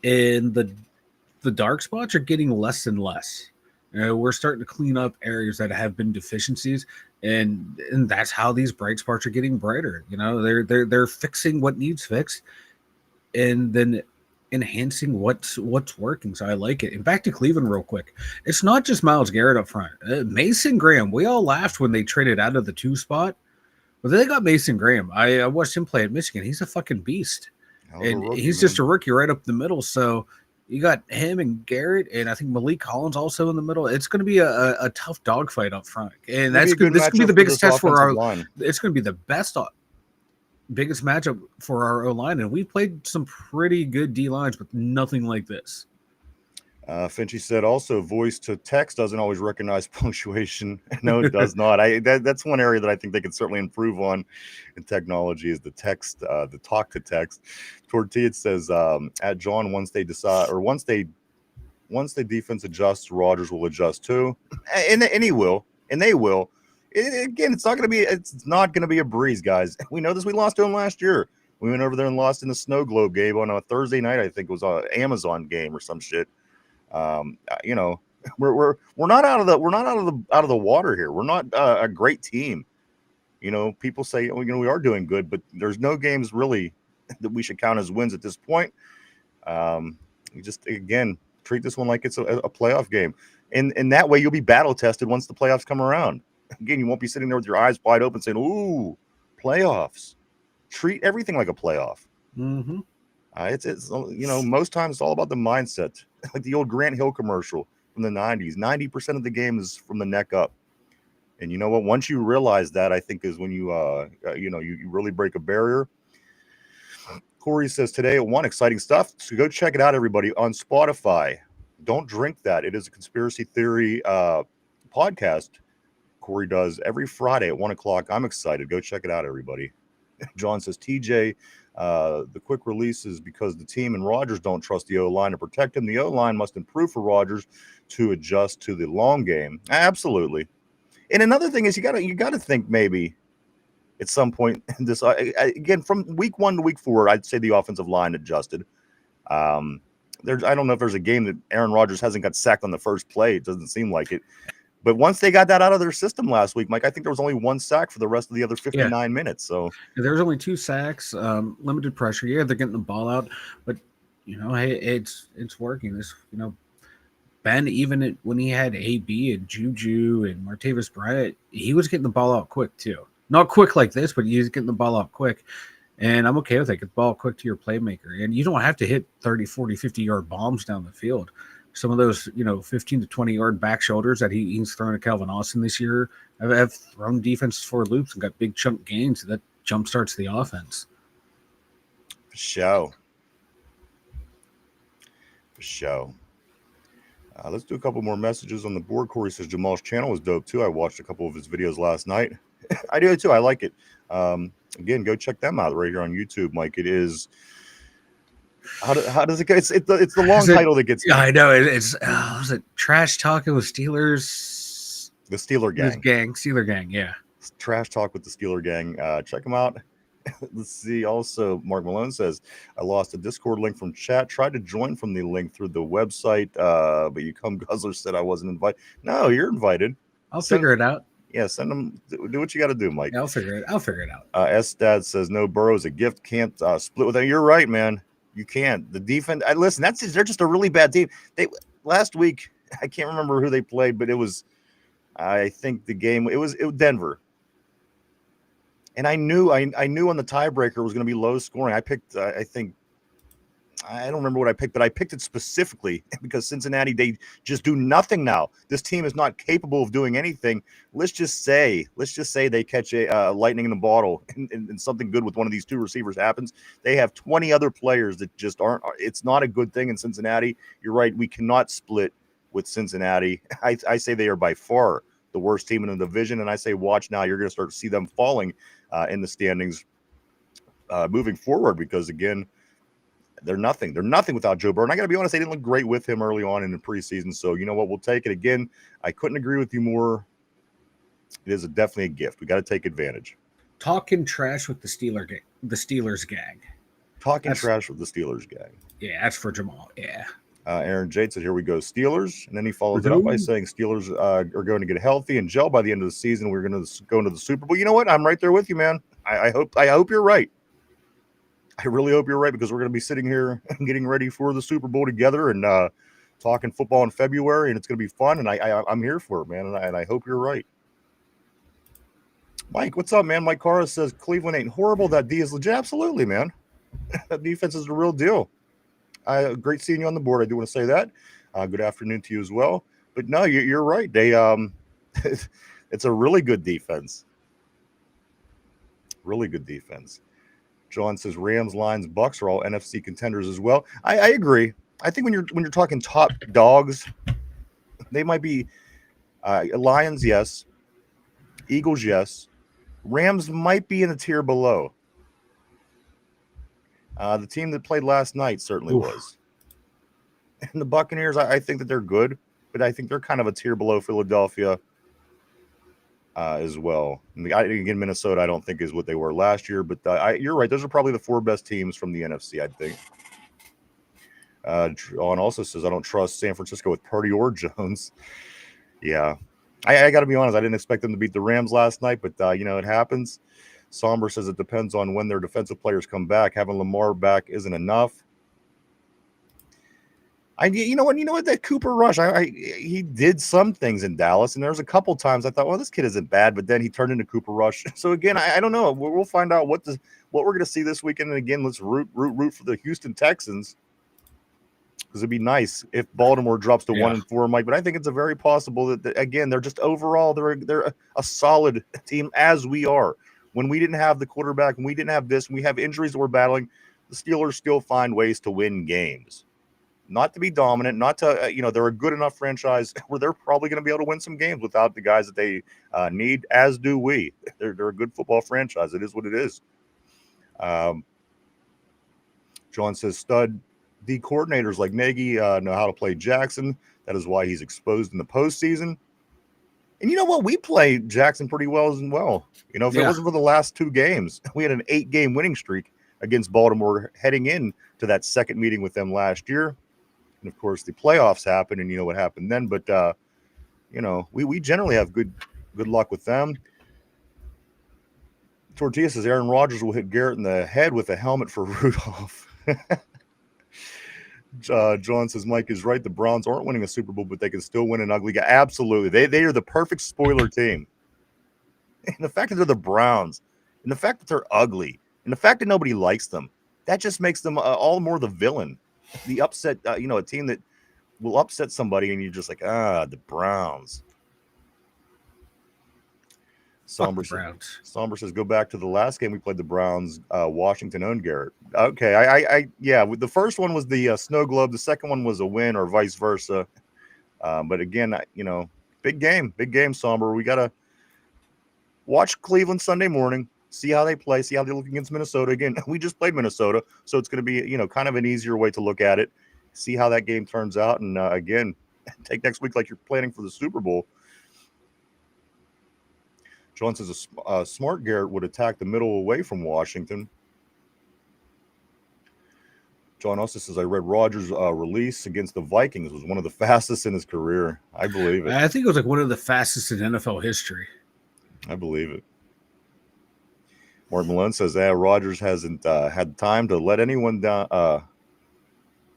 S3: and the dark spots are getting less and less. We're starting to clean up areas that have been deficiencies, and that's how these bright spots are getting brighter. They're fixing what needs fixed, and then enhancing what's working. So I like it. And back to Cleveland real quick. It's not just Myles Garrett up front. Mason Graham, we all laughed when they traded out of the 2 spot, but they got Mason Graham. I watched him play at Michigan. He's a fucking beast. And he's just a rookie right up the middle. So you got him and Garrett, and I think Malik Collins also in the middle. It's going to be a tough dogfight up front. And this could be the biggest test for our line. It's going to be the biggest matchup for our O-line, and we've played some pretty good D-lines, but nothing like this.
S2: Finchy said also voice to text doesn't always recognize punctuation. No, it does not. That's one area that I think they can certainly improve on in technology is the text, the talk to text. Tortilla says at John, once the defense adjusts, Rodgers will adjust too, and he will, and they will. Again, it's not going to be a breeze, guys. We know this. We lost to them last year. We went over there and lost in the snow globe game on a Thursday night. I think it was an Amazon game or some shit. We're not out of the water here. We're not a great team. People say we are doing good, but there's no games really that we should count as wins at this point. We just again treat this one like it's a playoff game, and that way you'll be battle tested once the playoffs come around. Again, you won't be sitting there with your eyes wide open saying, "Ooh, playoffs." Treat everything like a playoff.
S3: Mm-hmm.
S2: It's most times it's all about the mindset. Like the old Grant Hill commercial from the 90s. 90% of the game is from the neck up. And you know what? Once you realize that, I think is when you really break a barrier. Corey says today at 1 exciting stuff. So go check it out, everybody, on Spotify. Don't drink that. It is a conspiracy theory podcast. Corey does every Friday at 1 o'clock. I'm excited. Go check it out, everybody. John says, TJ, the quick release is because the team and Rodgers don't trust the O-line to protect him. The O-line must improve for Rodgers to adjust to the long game. Absolutely. And another thing is you gotta think maybe at some point in this again from week 1 to week 4, I'd say the offensive line adjusted. I don't know if there's a game that Aaron Rodgers hasn't got sacked on the first play. It doesn't seem like it. But once they got that out of their system last week, Mike, I think there was only 1 sack for the rest of the other 59 minutes. So
S4: there's only 2 sacks, limited pressure. Yeah, they're getting the ball out, but hey, it's working. This, Ben, even when he had AB and Juju and Martavis Bryant, he was getting the ball out quick too. Not quick like this, but he was getting the ball out quick. And I'm okay with that. Get the ball quick to your playmaker. And you don't have to hit 30, 40, 50-yard bombs down the field. Some of those, 15 to 20-yard back shoulders that he's thrown to Calvin Austin this year have thrown defenses for loops and got big chunk gains. That jump starts the offense.
S2: For sure. Let's do a couple more messages on the board. Corey says Jamal's channel is dope too. I watched a couple of his videos last night. I do too. I like it. Again, go check them out right here on YouTube, Mike. It is. How does it go? It's the long title that gets.
S4: Yeah, I know. It's was it Trash Talking with Steelers?
S2: The Steeler Gang.
S4: Steeler Gang. Yeah.
S2: It's Trash Talk with the Steeler Gang. Check them out. Let's see. Also, Mark Malone says, I lost a Discord link from chat. Tried to join from the link through the website, but you come guzzler said I wasn't invited. No, you're invited.
S4: I'll figure it out.
S2: Yeah, send them. Do what you got to do, Mike.
S4: Yeah, I'll figure it out.
S2: S-Dad says, no, Burrow's a gift. Can't split with them. You're right, man. You can't. The defense. Listen, they're just a really bad team. Last week, I can't remember who they played, but it was, I think the game, it was Denver. And I knew on the tiebreaker was going to be low scoring. I picked, I don't remember what I picked, but I picked it specifically because Cincinnati, they just do nothing now. This team is not capable of doing anything. Let's just say they catch a lightning in the bottle and something good with one of these 2 receivers happens. They have 20 other players that just aren't. It's not a good thing in Cincinnati. You're right. We cannot split with Cincinnati. I say they are by far the worst team in the division. And I say, watch now, you're going to start to see them falling in the standings moving forward because, again, they're nothing. They're nothing without Joe Burrow. And I got to be honest, they didn't look great with him early on in the preseason. So, you know what? We'll take it. Again, I couldn't agree with you more. It is definitely a gift. We got to take advantage.
S4: Talking trash with the Steelers gang.
S2: Trash with the Steelers gang.
S4: Yeah, that's for Jamal. Yeah.
S2: Aaron Jade said, here we go, Steelers. And then he follows it up by saying Steelers are going to get healthy and gel by the end of the season. We're going to go into the Super Bowl. You know what? I'm right there with you, man. I hope you're right. I really hope you're right because we're going to be sitting here getting ready for the Super Bowl together and talking football in February, and it's going to be fun. And I'm here for it, man. And I hope you're right. Mike, what's up, man? Mike Carr says Cleveland ain't horrible. That D is legit. Absolutely, man. That defense is the real deal. Great seeing you on the board. I do want to say that. Good afternoon to you as well. But no, you're right. They it's a really good defense. Really good defense. John says Rams, Lions, Bucks are all NFC contenders as well. I agree. I think when you're talking top dogs, they might be Lions, yes. Eagles, yes. Rams might be in the tier below. The team that played last night certainly was. And the Buccaneers, I think that they're good, but I think they're kind of a tier below Philadelphia as well. And again, Minnesota, I don't think is what they were last year, but you're right. Those are probably the 4 best teams from the NFC, I think. John also says, I don't trust San Francisco with Purdy or Jones. Yeah. I got to be honest. I didn't expect them to beat the Rams last night, but, it happens. Somber says it depends on when their defensive players come back. Having Lamar back isn't enough. You know what? That Cooper Rush, he did some things in Dallas, and there's a couple times I thought, well, this kid isn't bad, but then he turned into Cooper Rush. So again, I don't know. We'll find out what we're going to see this weekend. And again, let's root for the Houston Texans because it'd be nice if Baltimore drops to 1-4, Mike. But I think it's a very possible that again they're just overall they're a solid team as we are. When we didn't have the quarterback, and we didn't have this, and we have injuries that we're battling, the Steelers still find ways to win games. not to be dominant, not to, they're a good enough franchise where they're probably going to be able to win some games without the guys that they need, as do we. They're a good football franchise. It is what it is. John says stud D coordinators like Nagy know how to play Jackson. That is why he's exposed in the postseason. And you know what? We play Jackson pretty well as well. If it wasn't for the last 2 games, we had an 8-game winning streak against Baltimore heading in to that second meeting with them last year. And of course, the playoffs happened, and you know what happened then. But we generally have good luck with them. Tortilla says Aaron Rodgers will hit Garrett in the head with a helmet for Rudolph. John says Mike is right. The Browns aren't winning a Super Bowl, but they can still win an ugly game. Absolutely. They are the perfect spoiler team. And the fact that they're the Browns, and the fact that they're ugly, and the fact that nobody likes them, that just makes them all the more the villain. The upset, a team that will upset somebody, and you're just like, the Browns. Somber says, go back to the last game we played the Browns. Washington owned Garrett. Okay, the first one was the snow globe. The second one was a win or vice versa. But again, big game, Somber. We got to watch Cleveland Sunday morning, see how they play, see how they look against Minnesota. Again, we just played Minnesota, so it's going to be, kind of an easier way to look at it, see how that game turns out. And again, take next week like you're planning for the Super Bowl. John says a smart Garrett would attack the middle away from Washington. John also says, I read Rodgers' release against the Vikings was one of the fastest in his career. I believe it.
S4: I think it was like one of the fastest in NFL history.
S2: I believe it. Mark Malone says, Rodgers hasn't had time to let anyone down.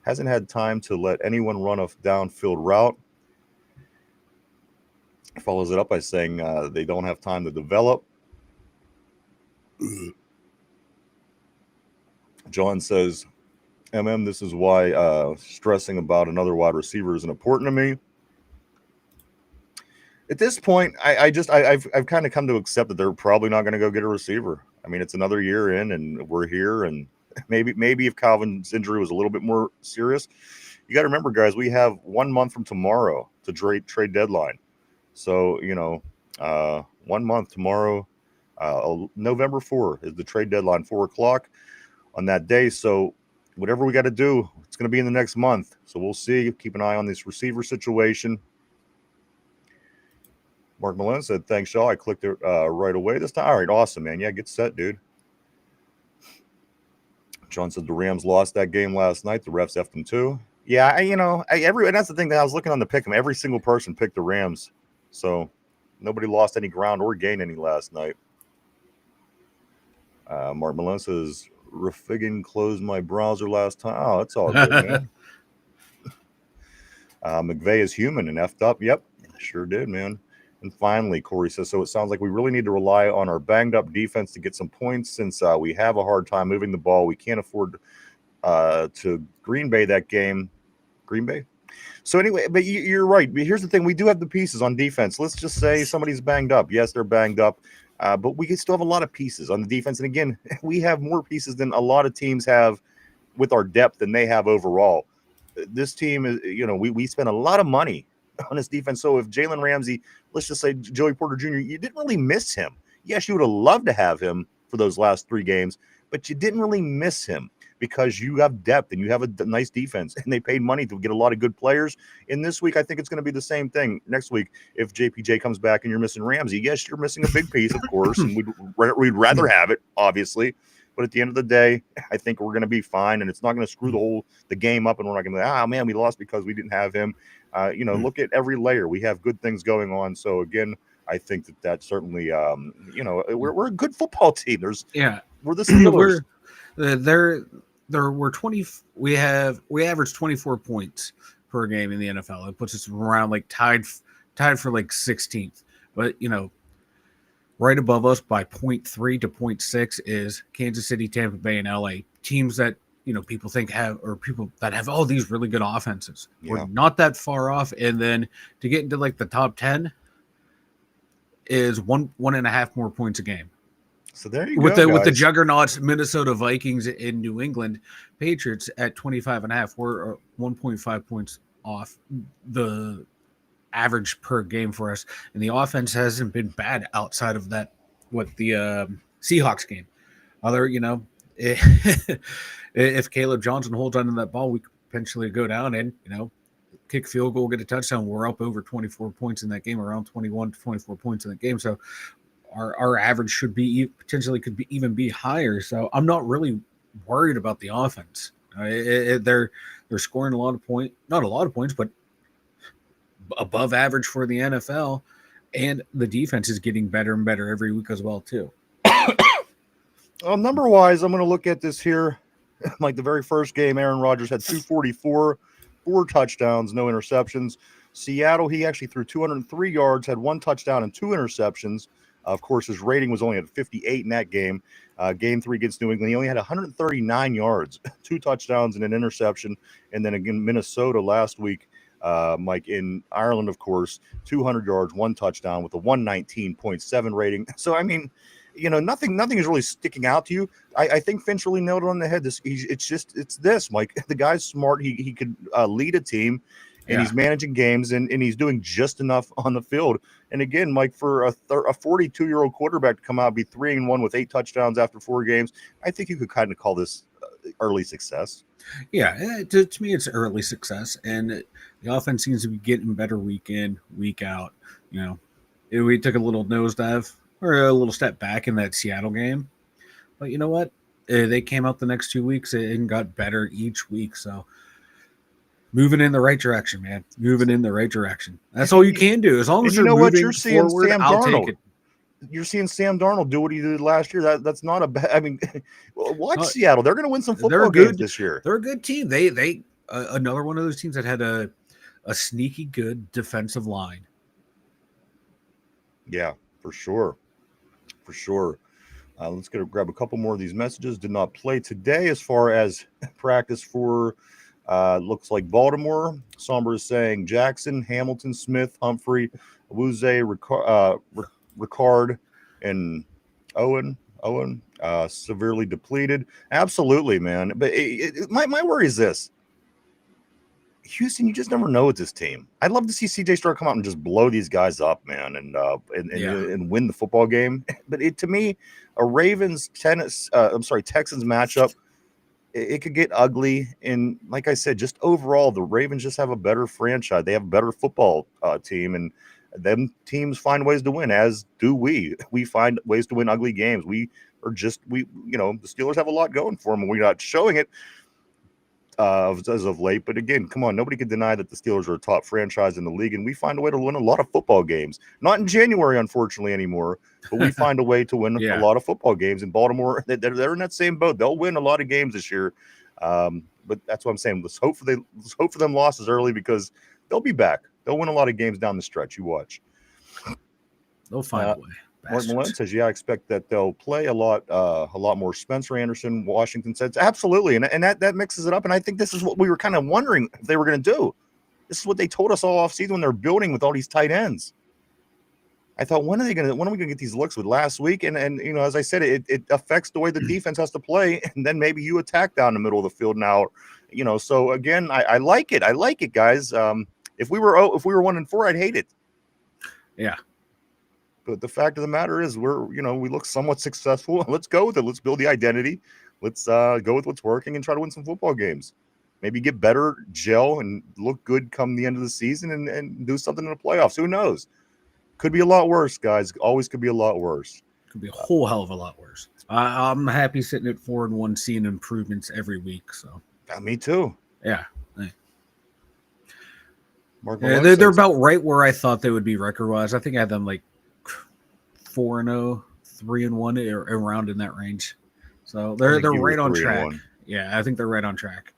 S2: Hasn't had time to let anyone run a downfield route. Follows it up by saying they don't have time to develop. John says, this is why stressing about another wide receiver isn't important to me. At this point, I've kind of come to accept that they're probably not going to go get a receiver. I mean, it's another year in, and we're here, and maybe if Calvin's injury was a little bit more serious, you got to remember, guys, we have 1 month from tomorrow to trade deadline. So, 1 month tomorrow, November 4 is the trade deadline, 4:00 on that day. So whatever we got to do, it's going to be in the next month. So we'll see. Keep an eye on this receiver situation. Mark Malone said, thanks, Shaw. I clicked it right away this time. All right, awesome, man. Yeah, get set, dude. John said the Rams lost that game last night. The refs effed them too. Yeah, and that's the thing that I was looking on the pick 'em. Every single person picked the Rams. So nobody lost any ground or gained any last night. Mark Malone says, Rafigan closed my browser last time. Oh, it's all good, man. McVay is human and effed up. Yep, sure did, man. And finally, Corey says, so it sounds like we really need to rely on our banged up defense to get some points since we have a hard time moving the ball. We can't afford to Green Bay that game. Green Bay? So anyway, but you're right. But here's the thing. We do have the pieces on defense. Let's just say somebody's banged up. Yes, they're banged up. But we can still have a lot of pieces on the defense. And again, we have more pieces than a lot of teams have with our depth than they have overall. This team is, we spent a lot of money on this defense. So if Jalen Ramsey, let's just say Joey Porter Jr., you didn't really miss him. Yes, you would have loved to have him for those last 3 games, but you didn't really miss him because you have depth and you have a nice defense, and they paid money to get a lot of good players. And this week, I think it's going to be the same thing. Next week, if JPJ comes back and you're missing Ramsey, yes, you're missing a big piece, of course, and we'd rather have it, obviously. But at the end of the day, I think we're going to be fine, and it's not going to screw the game up, and we're not going to be like, man, we lost because we didn't have him. Look at every layer. We have good things going on. So, again, I think that certainly, we're a good football team. We're the Steelers.
S4: We're 20. We average 24 points per game in the NFL. It puts us around like tied for like 16th. But right above us by 0.3 to 0.6 is Kansas City, Tampa Bay, and LA, teams that people think have all these really good offenses. Yeah. We're not that far off, and then to get into like the top 10 is one and a half more points a game.
S2: So there you
S4: with
S2: go,
S4: with the
S2: guys.
S4: juggernauts, Minnesota Vikings and New England Patriots at 25.5. We're 1.5 points off the average per game for us, and the offense hasn't been bad outside of that. What the Seahawks game, if Caleb Johnson holds on to that ball, we could potentially go down and kick field goal, get a touchdown. We're up over 24 points in that game, around 21 to 24 points in that game. So our average should be potentially could be even be higher. So I'm not really worried about the offense. They're scoring a lot of points, not a lot of points, but above average for the NFL, and the defense is getting better and better every week as well too.
S2: Number wise, I'm going to look at this here. Like the very first game, Aaron Rodgers had 244, 4 touchdowns, no interceptions. Seattle, he actually threw 203 yards, had 1 touchdown and 2 interceptions. Of course, his rating was only at 58 in that game. Game 3 against New England, he only had 139 yards, 2 touchdowns and an interception. And then again, Minnesota last week, Mike, in Ireland, of course, 200 yards, 1 touchdown with a 119.7 rating. So, I mean, nothing is really sticking out to you. I think Finch really nailed it on the head. It's this, Mike. The guy's smart. He could lead a team, and he's managing games, and he's doing just enough on the field. And again, Mike, for a 42-year-old quarterback to come out and be 3-1 with 8 touchdowns after 4 games, I think you could kind of call this early success.
S4: Yeah, to me, it's early success, and the offense seems to be getting better week in, week out. We took a little nosedive or a little step back in that Seattle game, but you know what? They came out the next 2 weeks and got better each week. So moving in the right direction, man. Moving in the right direction. That's all you can do. As long as you're moving
S2: you're seeing
S4: forward,
S2: Sam
S4: I'll
S2: Darnold.
S4: take it.
S2: You're seeing Sam Darnold do what he did last year. That's not a bad. I mean, watch Seattle. They're going to win some football games this year.
S4: They're a good team. They another one of those teams that had a sneaky good defensive line.
S2: Yeah, for sure. For sure. Let's grab a couple more of these messages. Did not play today as far as practice for looks like Baltimore. Somber is saying Jackson, Hamilton, Smith, Humphrey, Awuzie, Ricard, and Owen severely depleted. Absolutely, man. But my worry is this. Houston, you just never know with this team. I'd love to see CJ Stroud come out and just blow these guys up, man, and win the football game. But to me, a Texans matchup, it could get ugly. And like I said, just overall, the Ravens just have a better franchise. They have a better football team, and them teams find ways to win, as do we. We find ways to win ugly games. The Steelers have a lot going for them, and we're not showing it as of late. But again, come on, nobody can deny that the Steelers are a top franchise in the league, and we find a way to win a lot of football games. Not in January, unfortunately, anymore, but we find a way to win a lot of football games. In Baltimore, they're in that same boat. They'll win a lot of games this year. But that's what I'm saying. Let's hope for them losses early, because they'll be back. They'll win a lot of games down the stretch. You watch.
S4: They'll find a way.
S2: Mark Malone says, I expect that they'll play a lot more Spencer Anderson. Washington says, absolutely. And that mixes it up. And I think this is what we were kind of wondering if they were going to do. This is what they told us all offseason when they're building with all these tight ends. I thought, when are we going to get these looks with last week? And as I said, it affects the way the defense has to play. And then maybe you attack down the middle of the field now, so again, I like it. I like it, guys. If we were 1-4, I'd hate it.
S4: Yeah.
S2: But the fact of the matter is, we look somewhat successful. Let's go with it. Let's build the identity. Let's go with what's working and try to win some football games. Maybe get better, gel, and look good come the end of the season, and do something in the playoffs. Who knows? Could be a lot worse, guys. Always could be a lot worse.
S4: Could be a whole hell of a lot worse. I'm happy sitting at 4-1, seeing improvements every week. So
S2: me too.
S4: Yeah.
S2: Mark
S4: they're about right where I thought they would be record-wise. I think I had them like 4-0, 3-1, or around in that range. So they're right on track. Yeah, I think they're right on track.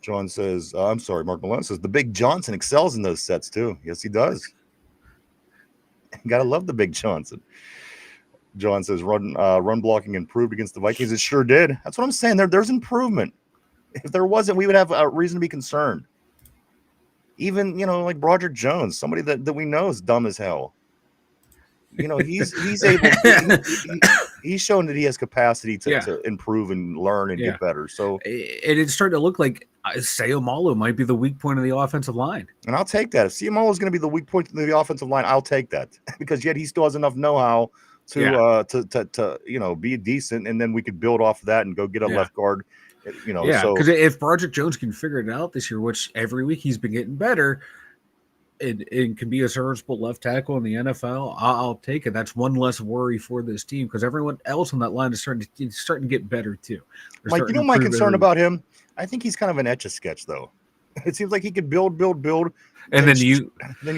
S2: John says, Mark Malone says, the Big Johnson excels in those sets too. Yes, he does. Gotta love the Big Johnson. John says, run blocking improved against the Vikings. It sure did. That's what I'm saying. There's improvement. If there wasn't, we would have a reason to be concerned. Even, like Broderick Jones, somebody that we know is dumb as hell. he's able. He's shown that he has capacity to improve and learn and get better. So
S4: it's starting to look like Sayomalo might be the weak point of the offensive line.
S2: And I'll take that. If Sayomalo is going to be the weak point of the offensive line, I'll take that because yet he still has enough know-how to be decent, and then we could build off of that and go get a left guard.
S4: Because if Broderick Jones can figure it out this year, which every week he's been getting better, it can be a serviceable left tackle in the NFL. I'll take it. That's one less worry for this team because everyone else on that line is starting to get better too.
S2: Mike, my concern about him, I think he's kind of an etch-a-sketch though. It seems like he could build,
S4: and then you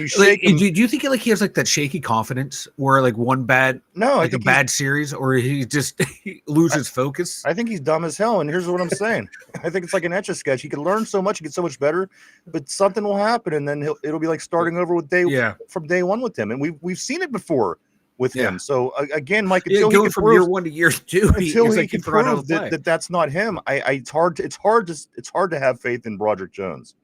S2: shake him.
S4: Do you think he has like that shaky confidence where like one bad a bad series or he just loses focus?
S2: I think he's dumb as hell, and here's what I'm saying. I think it's like an etch-a-sketch. He can learn so much, he gets so much better, but something will happen, and then it'll be like starting over from day one with him, and we've seen it before with him. So again, Mike, until
S4: going from year 1 to year 2,
S2: until he can prove that's not him, it's hard to have faith in Broderick Jones.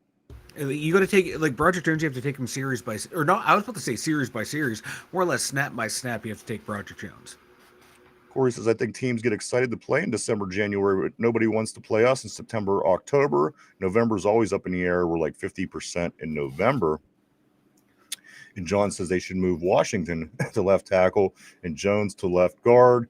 S4: You got to take like Broderick Jones. You have to take him series by or not. I was about to say series by series, more or less snap by snap. You have to take Broderick Jones.
S2: Corey says, I think teams get excited to play in December, January, but nobody wants to play us in September, October. November is always up in the air. We're like 50% in November. And John says they should move Washington to left tackle and Jones to left guard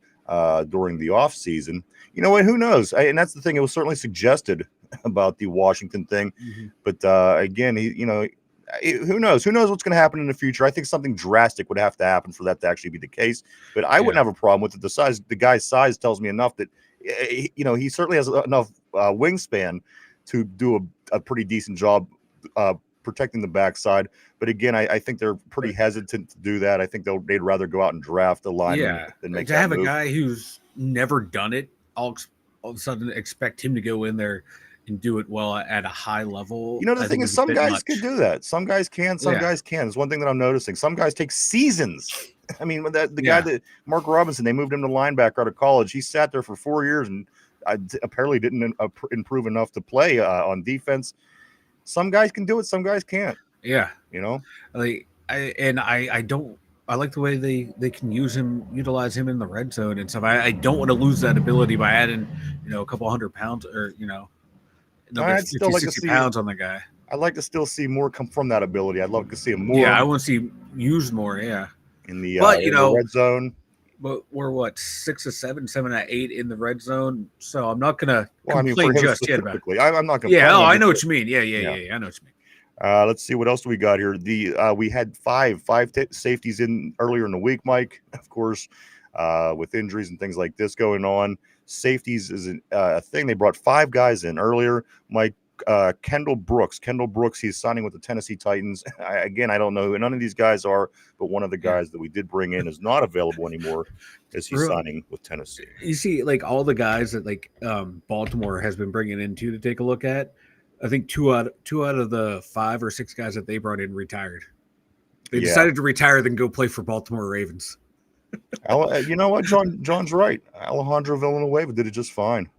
S2: during the offseason. You know what? Who knows? And that's the thing. It was certainly suggested about the Washington thing. Mm-hmm. But again, who knows? Who knows what's going to happen in the future? I think something drastic would have to happen for that to actually be the case. But I wouldn't have a problem with it. The guy's size tells me enough that, he certainly has enough wingspan to do a pretty decent job protecting the backside. But again, I think they're pretty hesitant to do that. I think they'd rather go out and draft a lineman than make
S4: to
S2: that
S4: have
S2: move.
S4: A guy who's never done it. All of a sudden expect him to go in there and do it well at a high level.
S2: The thing is, some guys can do that. Some guys can, some guys can. It's one thing that I'm noticing. Some guys take seasons. I mean, the guy that Mark Robinson, they moved him to linebacker out of college. He sat there for 4 years and apparently didn't improve enough to play on defense. Some guys can do it. Some guys can't.
S4: Yeah. I like the way they can utilize him in the red zone and stuff. I don't want to lose that ability by adding, a couple 100 pounds or,
S2: I'd still like
S4: 60 pounds on the guy.
S2: I'd like to still see more come from that ability. I'd love to see him more.
S4: Yeah, I want to see used more. Yeah.
S2: In the red zone.
S4: But we're 6 or 7, 7 or 8 in the red zone. So I'm not gonna complain just yet about it.
S2: I'm not
S4: complaining. Yeah, I know what you mean. Yeah. I know what you mean.
S2: Let's see what else do we got here. We had five safeties in earlier in the week, Mike. Of course, with injuries and things like this going on, safeties is a thing. They brought 5 guys in earlier. Mike, Kendall Brooks, he's signing with the Tennessee Titans. I don't know who none of these guys are, but one of the guys that we did bring in is not available anymore as he's signing with Tennessee.
S4: You see, like all the guys that Baltimore has been bringing in to take a look at. I think two out of the 5 or 6 guys that they brought in retired. They decided to retire, then go play for Baltimore Ravens.
S2: You know what? John's right. Alejandro Villanueva did it just fine.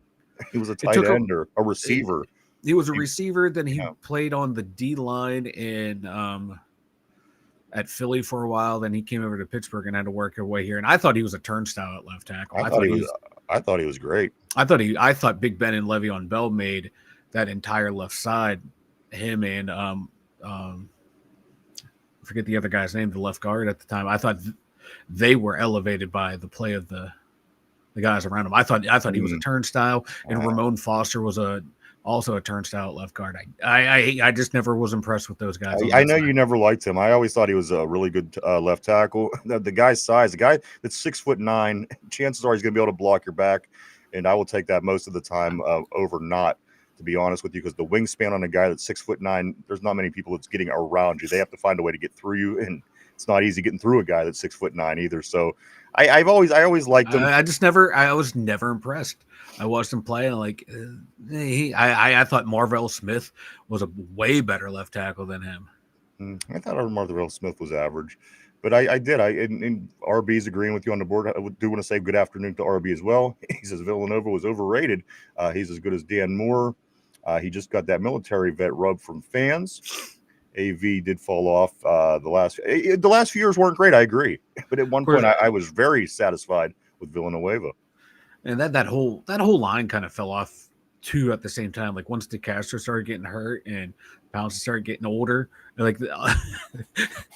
S2: He was a tight end or a receiver.
S4: He was a receiver. Then he played on the D line at Philly for a while. Then he came over to Pittsburgh and had to work his way here. And I thought he was a turnstile at left tackle.
S2: I thought he was great.
S4: I thought Big Ben and Le'Veon Bell made that entire left side. Him and I forget the other guy's name, the left guard at the time. I thought they were elevated by the play of the guys around him. I thought he was a turnstile, and Ramon Foster was also a turnstile at left guard. I just never was impressed with those guys.
S2: I know you never liked him. I always thought he was a really good left tackle. The guy's size, the guy that's 6'9", chances are he's going to be able to block your back, and I will take that most of the time over not. To be honest with you, because the wingspan on a guy that's 6'9", there's not many people that's getting around you. They have to find a way to get through you, and it's not easy getting through a guy that's 6'9" either. So I always liked him.
S4: I was never impressed. I watched him play and I thought Marvell Smith was a way better left tackle than him.
S2: I thought Marvell Smith was average, but I did. And RB's agreeing with you on the board. I do want to say good afternoon to RB as well. He says Villanova was overrated. He's as good as Dan Moore. He just got that military vet rub from fans. AV did fall off the last few years weren't great. I agree, but at one point I was very satisfied with Villanueva.
S4: And that whole line kind of fell off too at the same time. Like once DeCastro started getting hurt and Pounce started getting older, like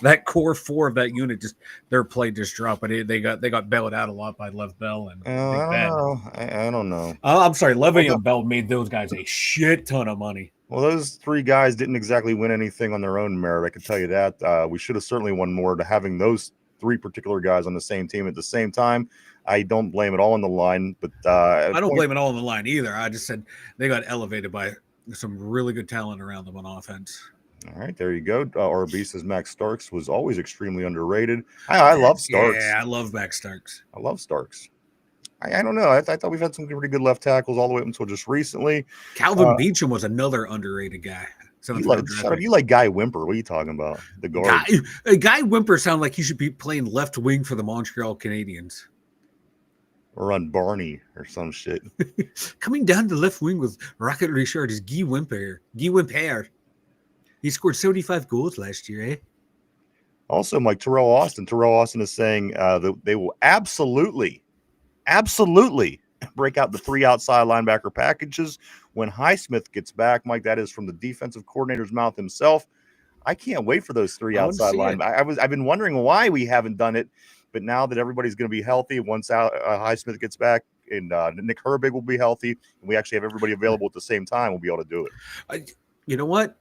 S4: that core four of that unit, just their play just dropped. But they got bailed out a lot by Lev Bell and Big Ben.
S2: I don't know.
S4: I'm sorry, Levy and Bell made those guys a shit ton of money.
S2: Well, those three guys didn't exactly win anything on their own merit. I can tell you that. We should have certainly won more to having those three particular guys on the same team at the same time. I don't blame it all on the line, but
S4: I don't blame it all on the line either. I just said they got elevated by some really good talent around them on offense.
S2: All right, there you go. RB says Max Starks was always extremely underrated. I love Starks.
S4: Yeah, I love Max Starks.
S2: I love Starks. I don't know. I thought we've had some pretty good left tackles all the way up until just recently.
S4: Calvin Beecham was another underrated guy.
S2: You like Guy Wimper. What are you talking about? The guard.
S4: Guy Wimper sounded like he should be playing left wing for the Montreal Canadiens.
S2: Or on Barney or some shit.
S4: Coming down the left wing with Rocket Richard is Guy Wimper. Guy Wimper. He scored 75 goals last year, eh?
S2: Also, Mike, Terrell Austin. Terrell Austin is saying that they will absolutely break out the three outside linebacker packages when Highsmith gets back. Mike, that is from the defensive coordinator's mouth himself. I can't wait for those three outside linebackers. I've been wondering why we haven't done it, but now that everybody's going to be healthy, once Highsmith gets back and Nick Herbig will be healthy, and we actually have everybody available at the same time, we'll be able to do it.
S4: You know what?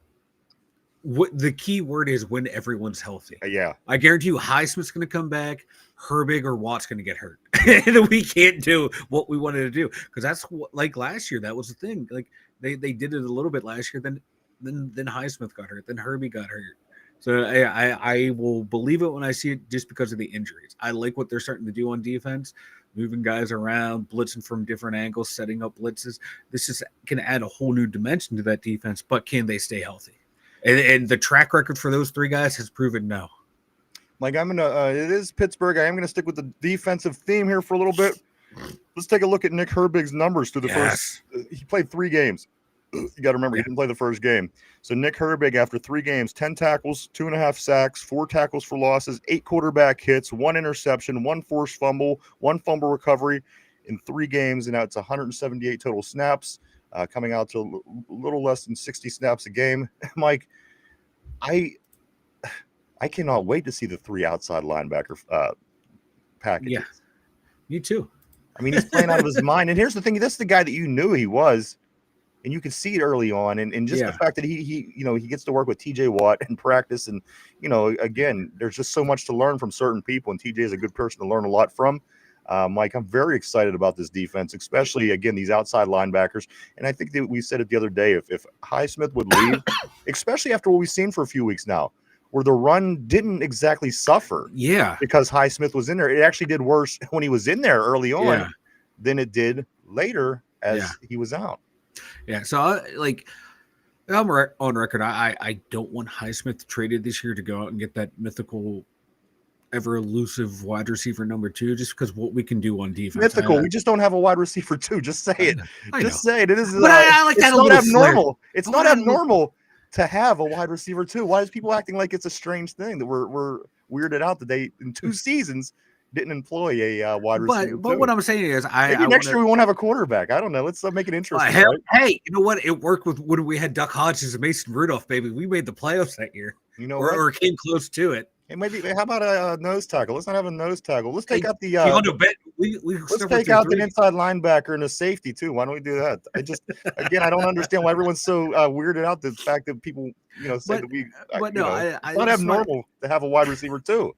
S4: What the key word is when everyone's healthy.
S2: Yeah.
S4: I guarantee you Highsmith's going to come back, Herbig or Watt's going to get hurt. And we can't do what we wanted to do because that's what, like last year, that was the thing. Like they did it a little bit last year, then Highsmith got hurt, then Herbig got hurt. So I will believe it when I see it just because of the injuries. I like what they're starting to do on defense, moving guys around, blitzing from different angles, setting up blitzes. This is can add a whole new dimension to that defense, but can they stay healthy? And the track record for those three guys has proven no.
S2: Like I'm gonna, it is Pittsburgh. I am gonna stick with the defensive theme here for a little bit. Let's take a look at Nick Herbig's numbers through the first. He played 3 games. You got to remember, he didn't play the first game. So Nick Herbig, after 3 games, 10 tackles, 2.5 sacks, 4 tackles for losses, 8 quarterback hits, 1 interception, 1 forced fumble, 1 fumble recovery in 3 games, and now it's 178 total snaps. Coming out to a little less than 60 snaps a game. Mike, I cannot wait to see the 3 outside linebacker packages.
S4: Yeah, me too.
S2: I mean, he's playing out of his mind. And here's the thing: this is the guy that you knew he was, and you could see it early on. And just the fact that he gets to work with TJ Watt in practice, and again, there's just so much to learn from certain people, and TJ is a good person to learn a lot from. Mike, I'm very excited about this defense, especially, again, these outside linebackers. And I think that we said it the other day, if Highsmith would leave, especially after what we've seen for a few weeks now, where the run didn't exactly suffer because Highsmith was in there. It actually did worse when he was in there early on than it did later as he was out.
S4: Yeah, so, I'm on record. I don't want Highsmith traded this year to go out and get that mythical ever elusive wide receiver number 2, just because what we can do on defense.
S2: Mythical. We just don't have a wide receiver 2. Just say it. Just say it. It is.
S4: But I like that.
S2: It's not abnormal. It's not abnormal to have a wide receiver 2. Why is people acting like it's a strange thing that we're weirded out that they in 2 seasons didn't employ a wide receiver?
S4: But what I'm saying is,
S2: maybe next year we won't have a quarterback. I don't know. Let's make it interesting.
S4: Right?
S2: Hey,
S4: you know what? It worked with when we had Duck Hodges and Mason Rudolph. Baby, we made the playoffs that year. Or came close to it.
S2: Hey, maybe how about a nose tackle? Let's not have a nose tackle. Let's take out the let's take out the inside linebacker and a safety too. Why don't we do that? I don't understand why everyone's so weirded out the fact that people say that we. It's not abnormal to have a wide receiver too.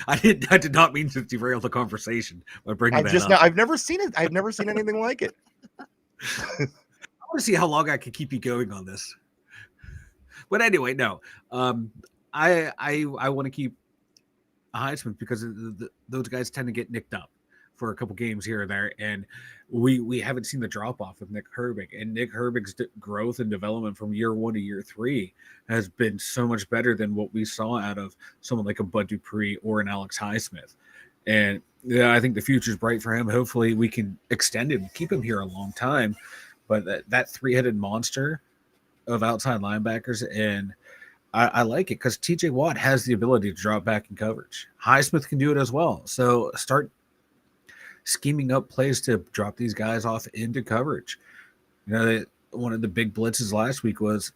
S4: I did not mean to derail the conversation by bringing that up.
S2: I've never seen it. I've never seen anything like it.
S4: I want to see how long I can keep you going on this. But anyway, no. I want to keep Highsmith because those guys tend to get nicked up for a couple games here and there, and we haven't seen the drop off with Nick Herbig. And Nick Herbig's growth and development from year 1 to year 3 has been so much better than what we saw out of someone like a Bud Dupree or an Alex Highsmith. And I think the future's bright for him. Hopefully, we can extend him, keep him here a long time. But that 3-headed monster of outside linebackers and I like it because TJ Watt has the ability to drop back in coverage. Highsmith can do it as well. So start scheming up plays to drop these guys off into coverage. One of the big blitzes last week was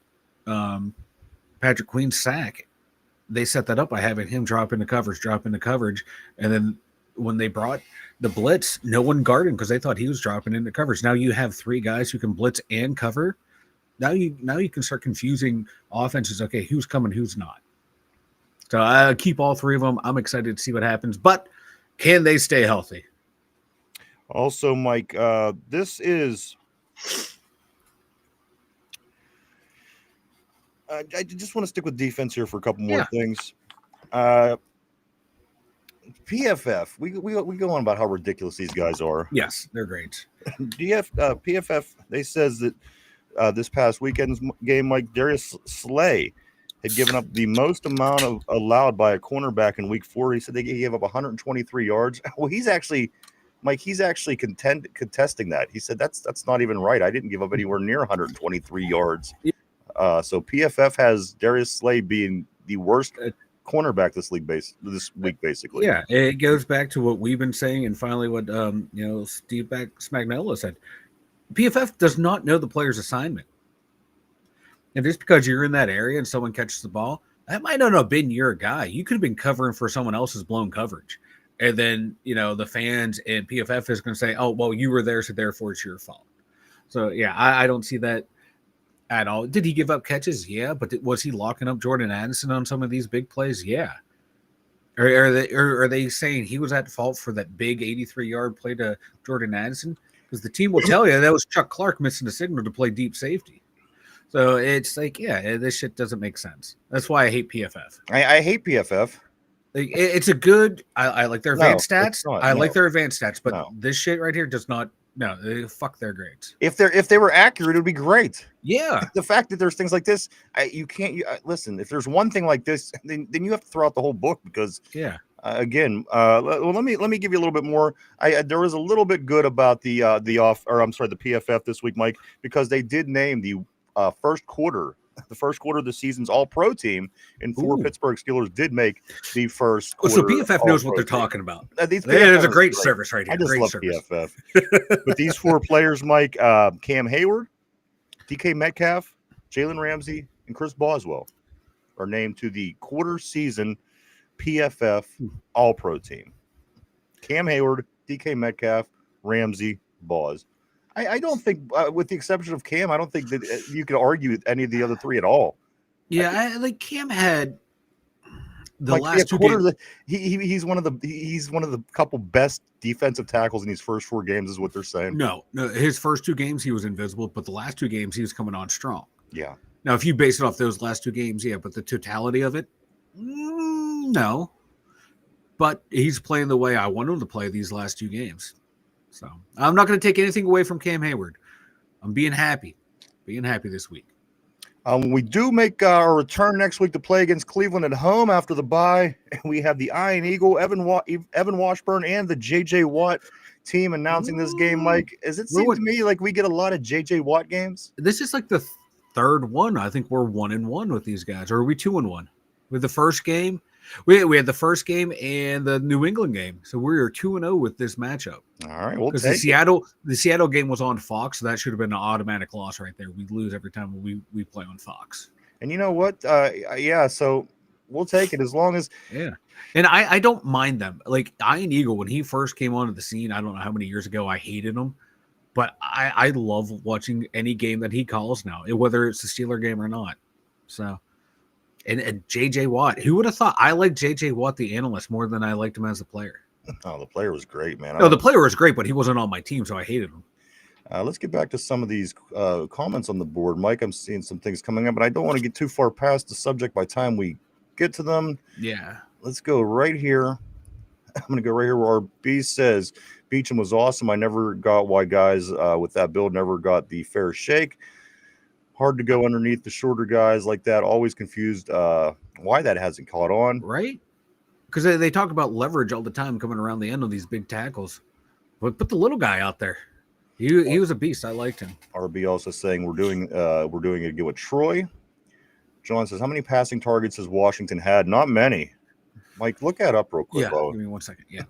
S4: Patrick Queen's sack. They set that up by having him drop into coverage. And then when they brought the blitz, no one guarded him because they thought he was dropping into coverage. Now you have 3 guys who can blitz and cover. Now you can start confusing offenses. Okay, who's coming, who's not. So I keep all 3 of them. I'm excited to see what happens. But can they stay healthy?
S2: Also, Mike, this is. I just want to stick with defense here for a couple more things. PFF, we go on about how ridiculous these guys are.
S4: Yes, they're great.
S2: PFF, they says that this past weekend's game, Mike, Darius Slay had given up the most amount of allowed by a cornerback in week 4. He said they gave up 123 yards. Well, he's actually contesting that. He said that's not even right. I didn't give up anywhere near 123 yards. So PFF has Darius Slay being the worst cornerback this week, basically.
S4: Yeah, it goes back to what we've been saying, and finally what Steve Spagnuolo said. PFF does not know the player's assignment, and just because you're in that area and someone catches the ball, that might not have been your guy. You could have been covering for someone else's blown coverage, and then the fans and PFF is going to say, "Oh, well, you were there, so therefore it's your fault." So yeah, I don't see that at all. Did he give up catches? Yeah, but was he locking up Jordan Addison on some of these big plays? Yeah. Or are they saying he was at fault for that big 83-yard play to Jordan Addison? Because the team will tell you that was Chuck Clark missing the signal to play deep safety. So it's like, this shit doesn't make sense. That's why I hate PFF.
S2: I hate PFF.
S4: It's a good. I like their advanced stats. I like their advanced stats, but this shit right here does not. No, fuck their grades.
S2: If they were accurate, it would be great.
S4: Yeah.
S2: The fact that there's things like this, you can't listen. If there's one thing like this, then you have to throw out the whole book because let me give you a little bit more. There was a little bit good about the PFF this week, Mike, because they did name the first quarter of the season's All-Pro team, and 4 Pittsburgh Steelers did make the first quarter.
S4: So PFF knows what they're talking about.
S2: It's
S4: a great service right here.
S2: I just
S4: great
S2: love
S4: service.
S2: PFF. But these 4 players, Mike, Cam Hayward, DK Metcalf, Jalen Ramsey, and Chris Boswell are named to the quarter season PFF All-Pro team. Cam Hayward, DK Metcalf, Ramsey, Boz. I don't think, with the exception of Cam, I don't think that you could argue with any of the other 3 at all.
S4: Yeah, I think Cam had the last 2 games.
S2: He's one of the couple best defensive tackles in these first 4 games, is what they're saying.
S4: No, his first 2 games he was invisible, but the last 2 games he was coming on strong.
S2: Yeah.
S4: Now, if you base it off those last 2 games, but the totality of it, no. But he's playing the way I want him to play these last 2 games. So I'm not going to take anything away from Cam Hayward. I'm being happy this week.
S2: We do make our return next week to play against Cleveland at home after the bye. We have the Iron Eagle, Evan Washburn, and the J.J. Watt team announcing this game, Mike. As it seems to me like we get a lot of J.J. Watt games.
S4: This is like the 3rd one. I think we're 1-1 with these guys. Or are we 2-1? With the first game? We had the first game and the New England game. So we're 2-0 with this matchup.
S2: All right. Well,
S4: because the Seattle game was on Fox, so that should have been an automatic loss right there. We lose every time we play on Fox.
S2: And you know what? So we'll take it as long as
S4: And I don't mind them. Like Iron Eagle, when he first came onto the scene, I don't know how many years ago, I hated him. But I love watching any game that he calls now, whether it's a Steeler game or not. So And J.J. Watt. Who would have thought? I like J.J. Watt, the analyst, more than I liked him as a player.
S2: Oh, the player was great, man.
S4: No, the player was great, but he wasn't on my team, so I hated him.
S2: Let's get back to some of these comments on the board. Mike, I'm seeing some things coming up, but I don't want to get too far past the subject by the time we get to them.
S4: Yeah.
S2: Let's go right here. I'm going to go right here where our B says, Beecham was awesome. I never got why guys with that build never got the fair shake. Hard to go underneath the shorter guys like that. Always confused why that hasn't caught on.
S4: Right? Because they talk about leverage all the time coming around the end of these big tackles. But put the little guy out there. He was a beast. I liked him.
S2: RB also saying we're doing it again with Troy. John says, how many passing targets has Washington had? Not many. Mike, look that up real quick.
S4: Yeah, give me 1 second. Yeah.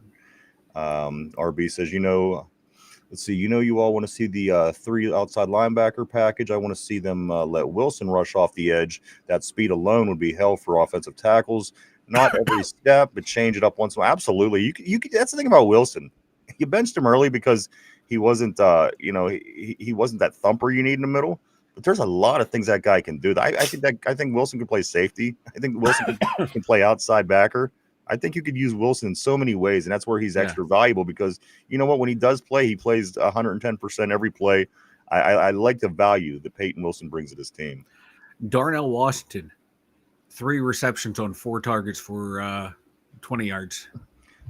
S2: RB says, let's see, you all want to see the 3 outside linebacker package. I want to see them let Wilson rush off the edge. That speed alone would be hell for offensive tackles. Not every step, but change it up once in a while. Absolutely. You could, that's the thing about Wilson. You benched him early because he wasn't, he wasn't that thumper you need in the middle. But there's a lot of things that guy can do. I think Wilson can play safety. I think Wilson can play outside backer. I think you could use Wilson in so many ways, and that's where he's extra valuable because you know what? When he does play, he plays 110% every play. I like the value that Peyton Wilson brings to this team.
S4: Darnell Washington, 3 receptions on 4 targets for 20 yards.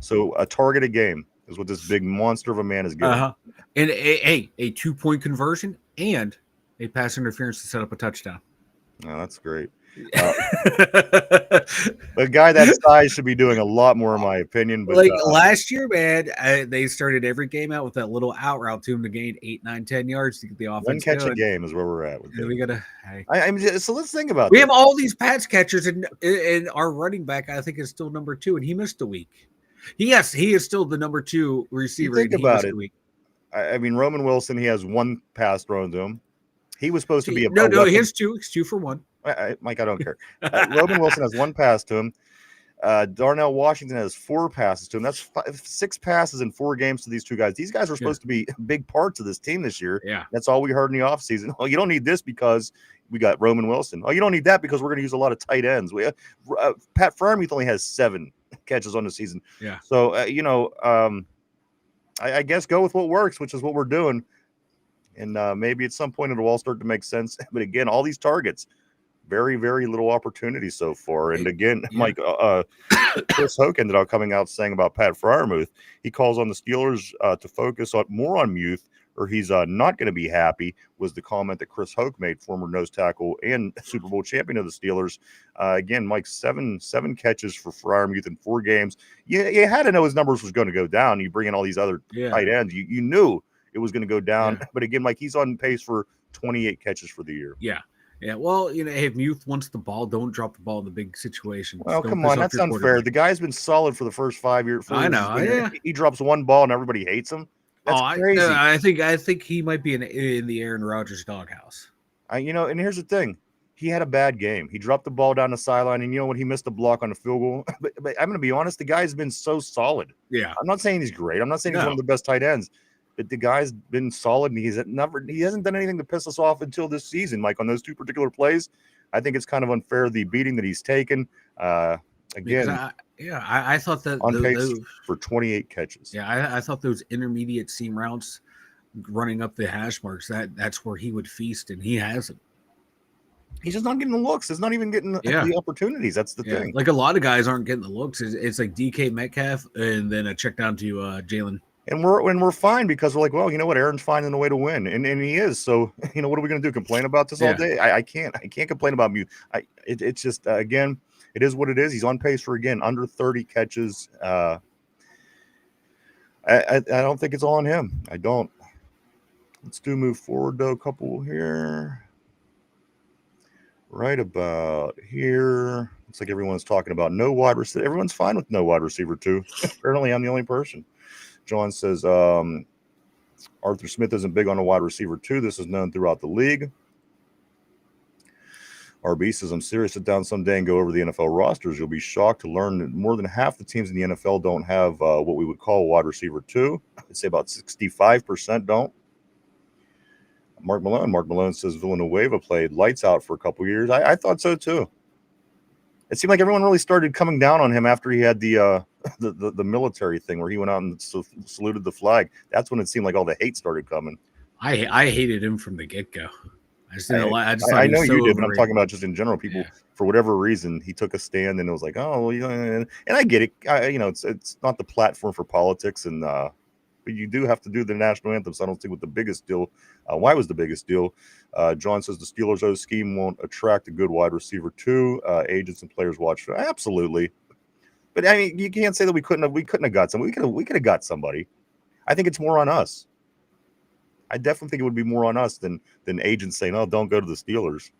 S2: So a target a game is what this big monster of a man is getting.
S4: And a 2-point conversion and a pass interference to set up a touchdown.
S2: Oh, that's great. A guy that size should be doing a lot more, in my opinion. But
S4: like last year, man, they started every game out with that little out route to him to gain 8, 9, 10 yards to get the offense.
S2: One catch
S4: going.
S2: a game is where we're at. With
S4: we gotta. Hey.
S2: So let's think about.
S4: We have all these pass catchers, and our running back, I think, is still number 2, and he missed a week. Yes, he is still the number 2 receiver.
S2: Think about it. I mean, Roman Wilson, he has 1 pass thrown to him. He was supposed to be
S4: no. He has 2. It's 2 for 1.
S2: Mike, I don't care. Roman Wilson has 1 pass to him. Darnell Washington has 4 passes to him. That's 6 passes in 4 games to these 2 guys. These guys are supposed to be big parts of this team this year.
S4: Yeah.
S2: That's all we heard in the offseason. Oh, you don't need this because we got Roman Wilson. Oh, you don't need that because we're going to use a lot of tight ends. Pat Freiermuth only has 7 catches on the season.
S4: Yeah.
S2: So, I guess go with what works, which is what we're doing. And maybe at some point it'll all start to make sense. But again, all these targets, very, very little opportunity so far. And again, Mike, Chris Hoke ended up coming out saying about Pat Freiermuth, he calls on the Steelers to focus more on Muth, or he's not going to be happy, was the comment that Chris Hoke made, former nose tackle and Super Bowl champion of the Steelers. Again, Mike, seven catches for Freiermuth in 4 games. You had to know his numbers was going to go down. You bring in all these other tight ends. You knew it was going to go down. But again, Mike, he's on pace for 28 catches for the year.
S4: Yeah. Yeah, well, if Muth wants the ball, don't drop the ball in the big situation.
S2: Well, come on, that's unfair. The guy's been solid for the first 5 years.
S4: I know. Yeah.
S2: He drops 1 ball and everybody hates him. That's crazy.
S4: I think he might be in the Aaron Rodgers doghouse.
S2: And here's the thing. He had a bad game. He dropped the ball down the sideline, and when he missed a block on the field goal. But I'm going to be honest, the guy's been so solid.
S4: Yeah.
S2: I'm not saying he's great. I'm not saying he's one of the best tight ends. But the guy's been solid, and he hasn't done anything to piss us off until this season, Mike, on those 2 particular plays. I think it's kind of unfair, the beating that he's taken. Again,
S4: I thought that
S2: on pace for 28 catches.
S4: Yeah, I thought those intermediate seam routes running up the hash marks, that's where he would feast, and he hasn't.
S2: He's just not getting the looks. He's not even getting the opportunities. That's the thing.
S4: Like a lot of guys aren't getting the looks. It's like DK Metcalf and then a check down to Jalen.
S2: And we're fine because we're like, well, you know what? Aaron's finding a way to win, and he is. So, what are we going to do? Complain about this all day? I can't complain about Muth. It's just again, it is what it is. He's on pace for under 30 catches. I don't think it's all on him. I don't. Let's move forward though. A couple here. Right about here. Looks like everyone's talking about no wide receiver. Everyone's fine with no wide receiver too. Apparently, I'm the only person. John says Arthur Smith isn't big on a wide receiver too. This is known throughout the league. RB says, I'm serious. Sit down someday and go over the NFL rosters. You'll be shocked to learn that more than half the teams in the NFL don't have what we would call a wide receiver two. I'd say about 65% don't. Mark Malone says Villanueva played lights out for a couple years. I thought so too. It seemed like everyone really started coming down on him after he had the military thing where he went out and saluted the flag. That's when it seemed like all the hate started coming.
S4: I hated him from the get-go.
S2: I know you did, but I'm talking about just in general. People, for whatever reason, he took a stand and it was like, oh, well, and I get it. It's not the platform for politics, and but you do have to do the national anthem. So I don't see what the biggest deal. Why was the biggest deal? John says the Steelers' O scheme won't attract a good wide receiver too. Agents and players watch. Absolutely, but I mean, you can't say that we couldn't have got somebody. We could have got somebody. I think it's more on us. I definitely think it would be more on us than agents saying, "Oh, don't go to the Steelers."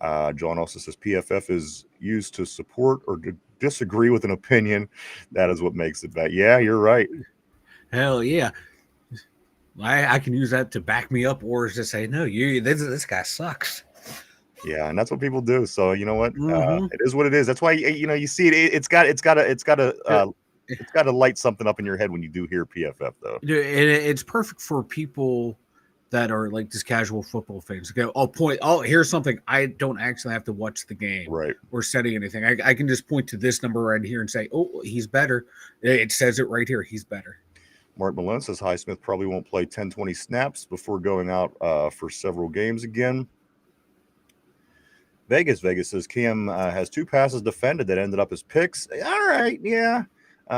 S2: John also says PFF is used to support or to disagree with an opinion. That is what makes it bad. Yeah, you're right.
S4: Hell yeah. I can use that to back me up or just say, no, this guy sucks.
S2: Yeah, and that's what people do. So you know what?
S4: Mm-hmm.
S2: It is what it is. That's why you see it. It's got to light something up in your head when you do hear PFF though.
S4: It's perfect for people that are like just casual football fans. Go, here's something. I don't actually have to watch the game,
S2: Right?
S4: Or study anything. I can just point to this number right here and say, oh, he's better. It says it right here. He's better.
S2: Mark Malone says Highsmith probably won't play 10-20 snaps before going out for several games again. Vegas says Cam has 2 passes defended that ended up as picks. All right, yeah.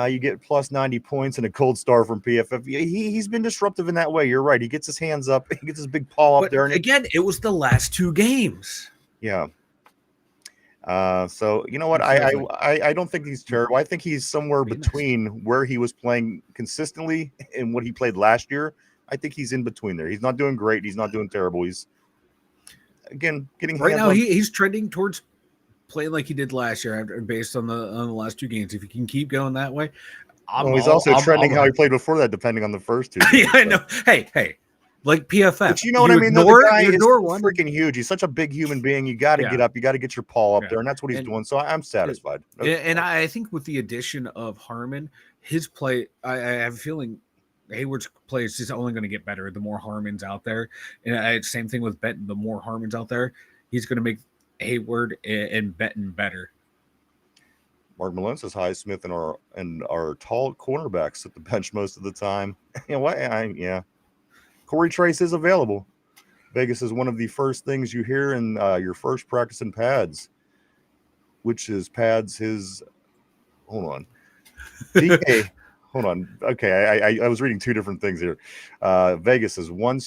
S2: You get plus 90 points and a cold star from PFF. He's been disruptive in that way. You're right. He gets his hands up. He gets his big paw up there. And
S4: again, it was the last 2 games.
S2: Yeah. So you know what? I don't think he's terrible. I think he's somewhere between where he was playing consistently and what he played last year. I think he's in between there. He's not doing great. He's not doing terrible. He's again getting
S4: right now. He's trending towards playing like he did last year, based on the last 2 games. If he can keep going that way,
S2: he's also trending how he played before that, depending on the first 2 games.
S4: Yeah, I know. Hey. Like PFF.
S2: But you know what I mean? The guy is freaking huge. He's such a big human being. You got to get up. You got to get your paw up there. And that's what he's doing. So I'm satisfied.
S4: And I think with the addition of Harmon, his play, I have a feeling Hayward's play is just only going to get better the more Harmon's out there. And same thing with Benton. The more Harmon's out there, he's going to make Hayward and Benton better.
S2: Mark Malone says Highsmith and our tall cornerbacks at the bench most of the time. You know what? Yeah. Corey Trace is available. Vegas is one of the first things you hear in your first practice in pads, which is pads his. Hold on. DK. Hold on. Okay, I was reading 2 different things here. Vegas is one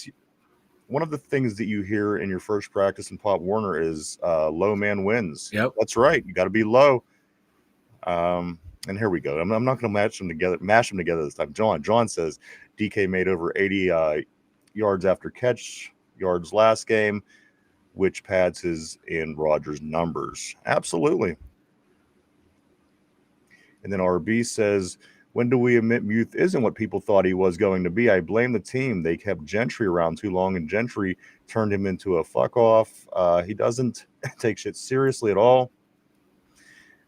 S2: of the things that you hear in your first practice in Pop Warner is low man wins.
S4: Yep.
S2: That's right. You got to be low. And here we go. I'm not going to mash them together this time. John says DK made over 80 yards after catch yards last game, which pads his and Rodgers' numbers. Absolutely. And then RB says, when do we admit Muth isn't what people thought he was going to be? I blame the team. They kept Gentry around too long, and Gentry turned him into a fuck off. He doesn't take shit seriously at all.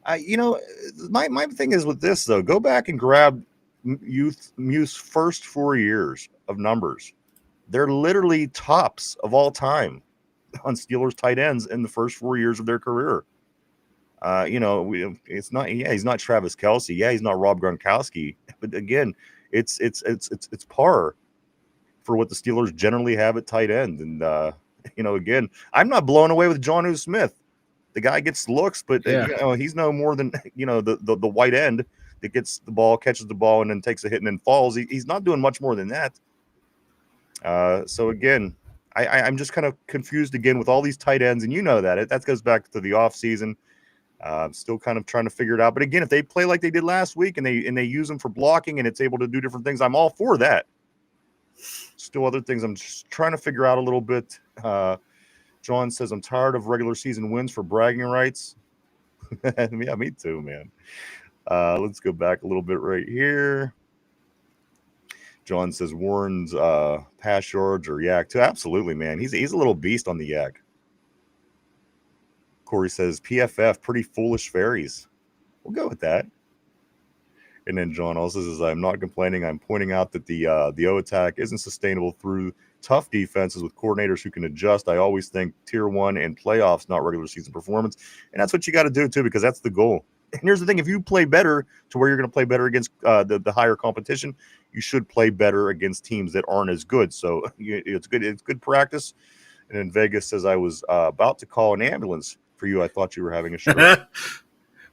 S2: My thing is with this, though, go back and grab Muth's first 4 years of numbers. They're literally tops of all time on Steelers tight ends in the first 4 years of their career. It's not. Yeah, he's not Travis Kelce. Yeah, he's not Rob Gronkowski. But again, it's par for what the Steelers generally have at tight end. And again, I'm not blown away with Jonnu Smith. The guy gets looks, but he's no more than the white end that gets the ball, catches the ball, and then takes a hit and then falls. He's not doing much more than that. So again, I'm just kind of confused again with all these tight ends, and that goes back to the offseason. Still kind of trying to figure it out. But again, if they play like they did last week and they use them for blocking and it's able to do different things, I'm all for that. Still other things I'm just trying to figure out a little bit. John says, I'm tired of regular season wins for bragging rights. Yeah, me too, man. Let's go back a little bit right here. John says Warren's pass yards or yak too. Absolutely, man. He's a little beast on the yak. Corey says PFF, pretty foolish fairies. We'll go with that. And then John also says, I'm not complaining. I'm pointing out that the O attack isn't sustainable through tough defenses with coordinators who can adjust. I always think tier 1 and playoffs, not regular season performance. And that's what you got to do too, because that's the goal. And here's the thing. If you play better to where you're going to play better against the higher competition, you should play better against teams that aren't as good. So it's good. It's good practice. And then Vegas says, I was about to call an ambulance for you. I thought you were having a stroke.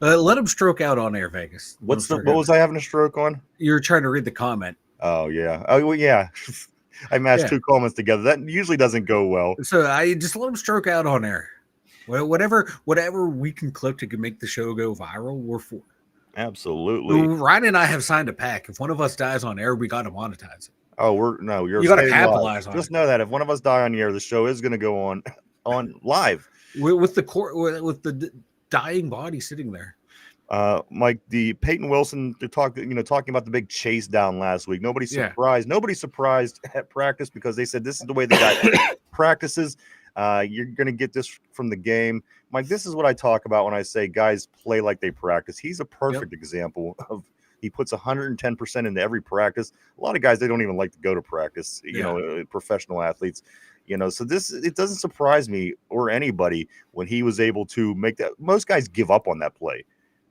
S4: Let him stroke out on air, Vegas.
S2: What was I having a stroke on?
S4: You're trying to read the comment.
S2: Oh, yeah. Oh, well, yeah. I mashed 2 comments together. That usually doesn't go well.
S4: So I just let him stroke out on air. Well, whatever we can clip to make the show go viral, we're for.
S2: Absolutely.
S4: Ryan and I have signed a pact. If one of us dies on air, we got to monetize it.
S2: Oh, you
S4: got to capitalize on it.
S2: Just know that if one of us die on the air, the show is going to go on live.
S4: with the dying body sitting there.
S2: Mike, the Peyton Wilson, they're talking about the big chase down last week. Nobody's surprised. Nobody's surprised at practice because they said this is the way the guy practices. You're going to get this from the game. Mike, this is what I talk about when I say guys play like they practice. He's a perfect example of he puts 110% into every practice. A lot of guys, they don't even like to go to practice, professional athletes. So it doesn't surprise me or anybody when he was able to make that. Most guys give up on that play.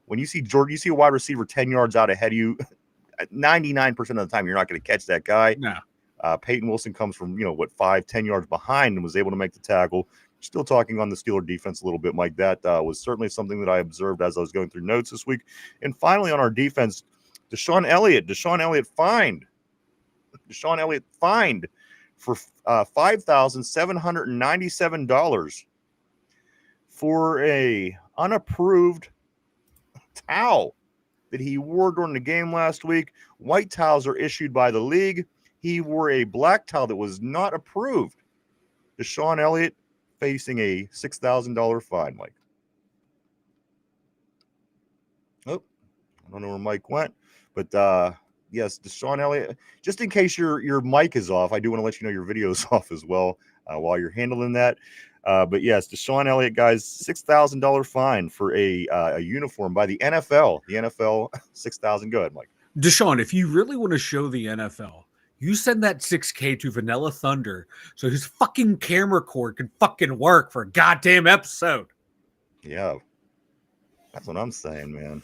S2: When you see Jordan, you see a wide receiver 10 yards out ahead of you, 99% of the time, you're not going to catch that guy.
S4: No.
S2: Peyton Wilson comes from, 5-10 yards behind and was able to make the tackle. Still talking on the Steeler defense a little bit, Mike. That was certainly something that I observed as I was going through notes this week. And finally, on our defense, Deshaun Elliott fined for $5,797 for a unapproved towel that he wore during the game last week. White towels are issued by the league. He wore a black towel that was not approved. Deshaun Elliott facing a $6,000 fine, Mike. Oh, I don't know where Mike went, but yes, Deshaun Elliott. Just in case your mic is off, I do want to let you know your video is off as well while you're handling that. But yes, Deshaun Elliott, guys, $6,000 fine for a uniform by the NFL. The NFL, $6,000. Go ahead, Mike.
S4: Deshaun, if you really want to show the NFL, you send that $6K to Vanilla Thunder so his fucking camera cord can fucking work for a goddamn episode.
S2: Yeah, that's what I'm saying, man.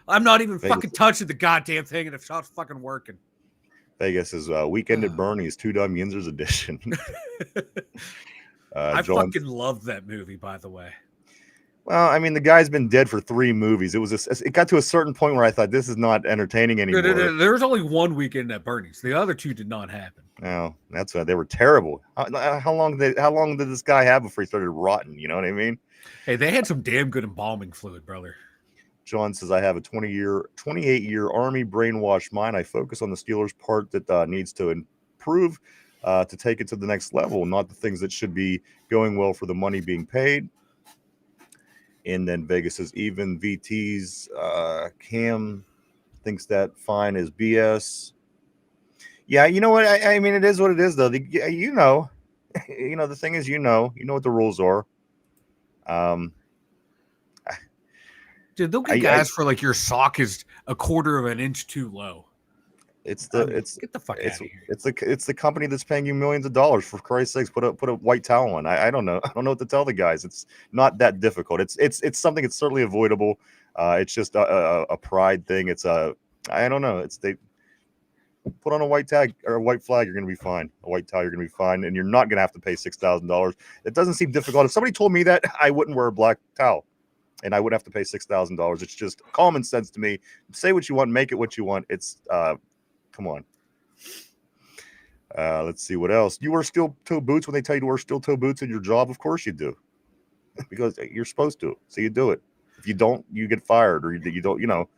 S4: I'm not even fucking touching the goddamn thing, and it's not fucking working.
S2: Vegas is Weekend at Bernie's Two Dumb Yinzers edition.
S4: I fucking love that movie, by the way.
S2: Well, I mean, the guy's been dead for 3 movies. It got to a certain point where I thought this is not entertaining anymore.
S4: There was only one Weekend at Bernie's. The other 2 did not happen.
S2: No, that's why they were terrible. How long did this guy have before he started rotting? You know what I mean?
S4: Hey, they had some damn good embalming fluid, brother.
S2: John says, I have a 28-year Army brainwashed mind. I focus on the Steelers' part that needs to improve to take it to the next level, not the things that should be going well for the money being paid. And then Vegas says, even VT's Cam thinks that fine is BS. Yeah, you know what? I mean, it is what it is, though. The thing is, you know what the rules are.
S4: Dude, they'll get guys for like your sock is a quarter of an inch too low.
S2: Get the fuck out of here. It's the company that's paying you millions of dollars. For Christ's sakes, put a white towel on. I don't know. I don't know what to tell the guys. It's not that difficult. It's something that's certainly avoidable. It's just a pride thing. I don't know. They put on a white tag or a white flag, you're going to be fine. A white towel, you're going to be fine, and you're not going to have to pay $6,000. It doesn't seem difficult. If somebody told me that, I wouldn't wear a black towel. And I would have to pay $6,000. It's just common sense to me. Say what you want, make it what you want. It's come on. Let's see what else. You wear steel-toe boots when they tell you to wear steel-toe boots in your job? Of course you do, because you're supposed to. So you do it. If you don't, you get fired, or you don't.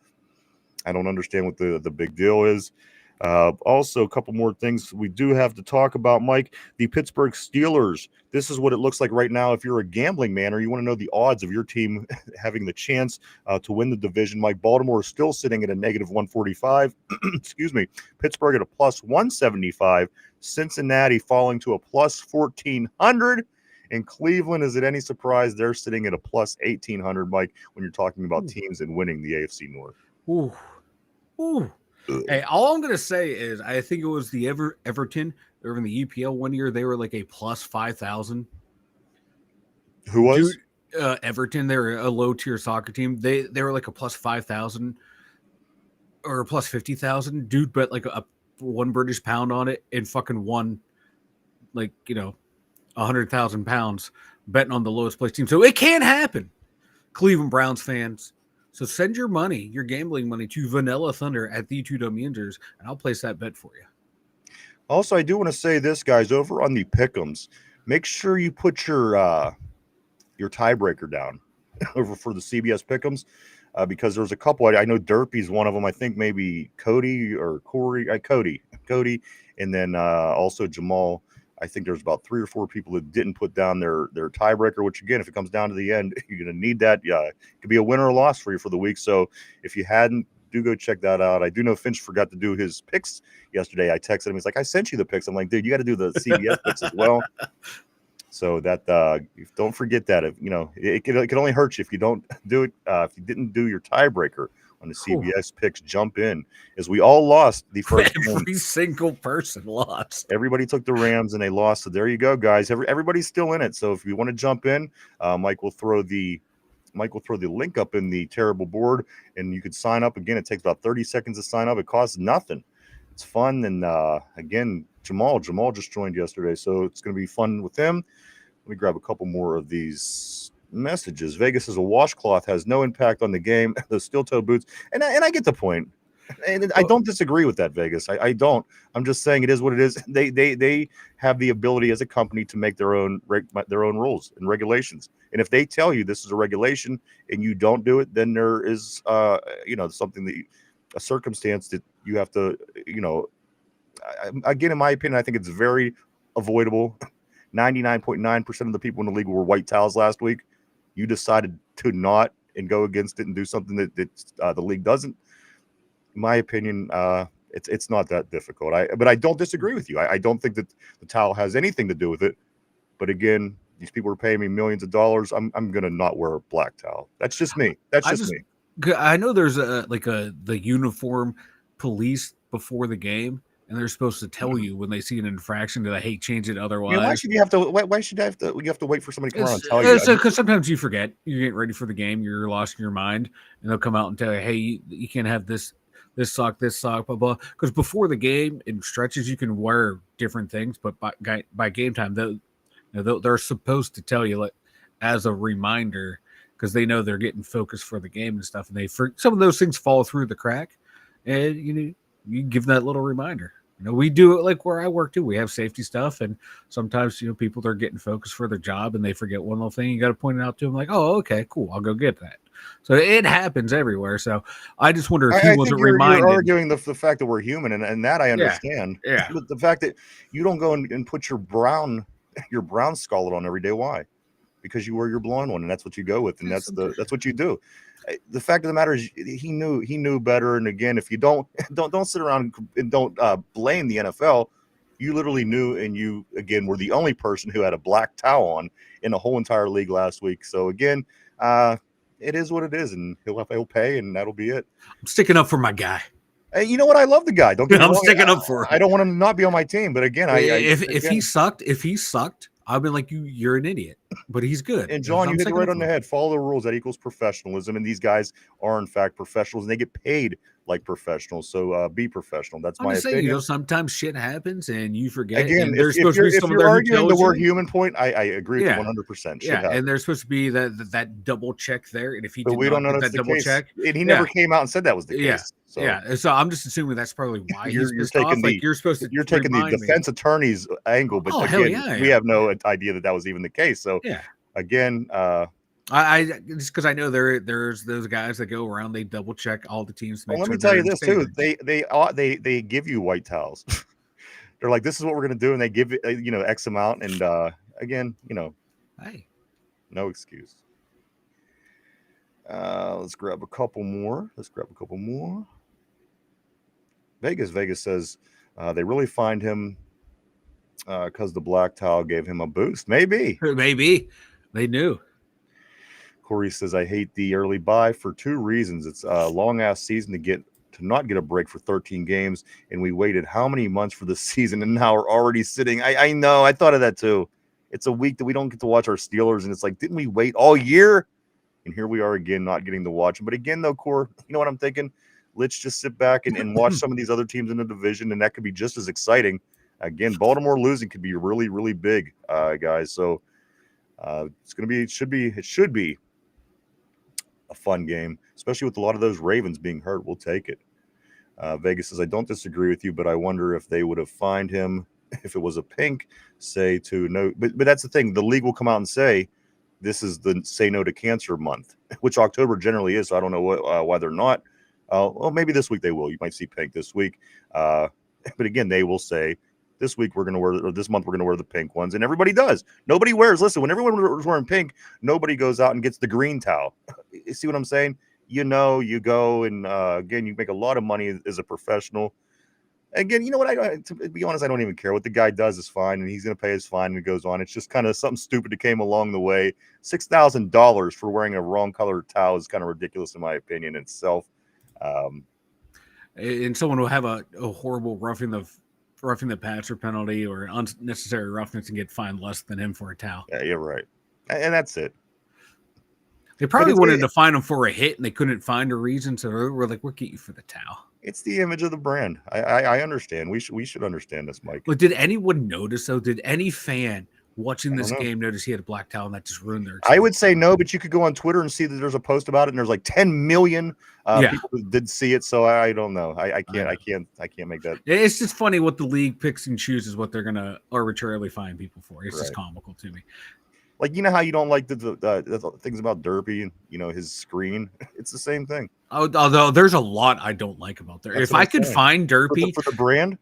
S2: I don't understand what the big deal is. Also, a couple more things we do have to talk about, Mike. The Pittsburgh Steelers. This is what it looks like right now. If you're a gambling man or you want to know the odds of your team having the chance to win the division, Mike, Baltimore is still sitting at a -145. Excuse me. Pittsburgh at a +175. Cincinnati falling to a +1,400. And Cleveland, is it any surprise they're sitting at a +1,800, Mike, when you're talking about teams and winning the AFC North?
S4: Ooh. Hey, all I'm gonna say is I think it was the Everton. They were in the EPL one year. They were like a +5,000.
S2: Who was?
S4: Dude, Everton. They were a low tier soccer team. They were like a +5,000 or a +50,000. Dude bet like a 1 British pound on it and fucking won like 100,000 pounds betting on the lowest place team. So it can happen, Cleveland Browns fans. So send your money, your gambling money, to Vanilla Thunder at the Two Dumb Yinzers, and I'll place that bet for you.
S2: Also, I do want to say this, guys, over on the Pick'ems, make sure you put your tiebreaker down over for the CBS Pick'ems, because there's a couple. I know Derpy's one of them. I think maybe Cody or Corey, Cody, and then also Jamal I think there's about 3 or 4 people that didn't put down their tiebreaker, which again, if it comes down to the end, you're going to need that. Yeah, it could be a win or a loss for you for the week. So if you hadn't, do go check that out. I do know Finch forgot to do his picks yesterday. I texted him. He's like, I sent you the picks. I'm like, dude, you got to do the CBS picks as well. So that don't forget that. If it can only hurt you if you don't do it. If you didn't do your tiebreaker on the CBS picks, jump in, as we all lost the first
S4: Every single person lost.
S2: Everybody took the Rams and they lost. So there you go, guys. Everybody's still in it. So if you want to jump in, Mike will throw the link up in the terrible board, and you could sign up. Again, it takes about 30 seconds to sign up. It costs nothing. It's fun. And again, Jamal just joined yesterday, so it's going to be fun with him. Let me grab a couple more of these messages. Vegas as a washcloth has no impact on the game. Those steel-toe boots, and I get the point. And I don't disagree with that, Vegas. I don't. I'm just saying it is what it is. They have the ability as a company to make their own rules and regulations. And if they tell you this is a regulation and you don't do it, then there is something a circumstance that you have to, again, in my opinion, I think it's very avoidable. 99.9% of the people in the league were white towels last week. You decided to not and go against it and do something that the league doesn't. In my opinion, it's not that difficult. But I don't disagree with you. I don't think that the towel has anything to do with it. But again, these people are paying me millions of dollars. I'm gonna not wear a black towel. That's just me. Me.
S4: I know there's the uniform police before the game, and they're supposed to tell you when they see an infraction that, hey, change it otherwise.
S2: Why should you have to? Why should I have to? You have to wait for somebody to come around and tell you.
S4: Because sometimes you forget. You're getting ready for the game. You're lost in your mind, and they'll come out and tell you, hey, you can't have this sock, blah, blah. Because before the game, in stretches, you can wear different things, but by game time, they're supposed to tell you, like, as a reminder, because they know they're getting focused for the game and stuff, and some of those things fall through the crack, and you give that little reminder. We do it like where I work too. We have safety stuff, and sometimes people they're getting focused for their job and they forget one little thing. You got to point it out to them, like, oh, okay, cool, I'll go get that. So it happens everywhere. So I just wonder if he wasn't reminded.
S2: You're arguing the fact that we're human, and that I understand.
S4: Yeah.
S2: But the fact that you don't go and put your brown scarlet on every day. Why? Because you wear your blonde one, and that's what you go with, and that's what you do. The fact of the matter is, he knew better. And again, if you don't sit around and don't blame the NFL. You literally knew, and you again were the only person who had a black towel on in the whole entire league last week. So again, it is what it is, and he'll pay, and that'll be it.
S4: I'm sticking up for my guy.
S2: Hey, you know what? I love the guy. Don't get me wrong.
S4: Sticking up for him.
S2: I don't want him to not be on my team, but again,
S4: if he sucked, I've been like, you're an idiot, but he's good.
S2: And John, you hit it right on the head. Follow the rules. That equals professionalism. And these guys are, in fact, professionals, and they get paid like professionals. So be professional. That's my opinion.
S4: Saying, sometimes shit happens and you forget.
S2: Again, if you're arguing the word human point, I agree with you 100%.
S4: Yeah, and there's supposed to be that double check there. And if he
S2: we don't know that double check, and he never came out and said that was the case.
S4: So I'm just assuming that's probably why
S2: you're taking the defense attorney's angle, but we have no idea that was even the case. So again,
S4: I just because I know there's those guys that go around, they double check all the teams.
S2: Well, let me tell you this too: they give you white towels. They're like, this is what we're gonna do, and they give it X amount. And again,
S4: hey,
S2: no excuse. Let's grab a couple more. Vegas says they really find him because the black towel gave him a boost. Maybe
S4: they knew.
S2: Corey says, I hate the early bye for 2 reasons. It's a long ass season to not get a break for 13 games, and we waited how many months for the season, and now we're already sitting. I know, I thought of that too. It's a week that we don't get to watch our Steelers, and it's like, didn't we wait all year? And here we are again, not getting to watch them. But again, though, Core, you know what I'm thinking? Let's just sit back and watch some of these other teams in the division, and that could be just as exciting. Again, Baltimore losing could be really, really big, guys. So it should be a fun game, especially with a lot of those Ravens being hurt. We'll take it. Vegas says, I don't disagree with you, but I wonder if they would have fined him if it was a pink, say to no. But that's the thing. The league will come out and say, this is the say no to cancer month, which October generally is. So I don't know why they're not. Well, maybe this week they will. You might see pink this week. But again, they will say This week we're going to wear, or this month we're going to wear the pink ones, and everybody does. Nobody wears. Listen, when everyone was wearing pink, nobody goes out and gets the green towel. You see what I'm saying? You go and again, you make a lot of money as a professional. Again, you know what? To be honest, I don't even care what the guy does is fine, and he's going to pay his fine and it goes on. It's just kind of something stupid that came along the way. $6,000 for wearing a wrong colored towel is kind of ridiculous in my opinion itself.
S4: And someone will have a horrible roughing the passer penalty or unnecessary roughness and get fined less than him for a towel.
S2: Yeah, you're right. And that's it.
S4: They probably wanted to fine him for a hit and they couldn't find a reason. So we're like, we'll get you for the towel.
S2: It's the image of the brand. I understand. We should understand this, Mike.
S4: But did anyone notice, though? Did any fan watching this game notice he had a black towel and that just ruined their experience?
S2: I would say no, but you could go on Twitter and see that there's a post about it, and there's like 10 million people who did see it. So I don't know. I can't make that.
S4: It's just funny what the league picks and chooses what they're gonna arbitrarily fine people for. It's just comical to me.
S2: Like, you know how you don't like the things about Derpy and his screen? It's the same thing.
S4: Although there's a lot I don't like about there. If I could find Derpy
S2: for the brand,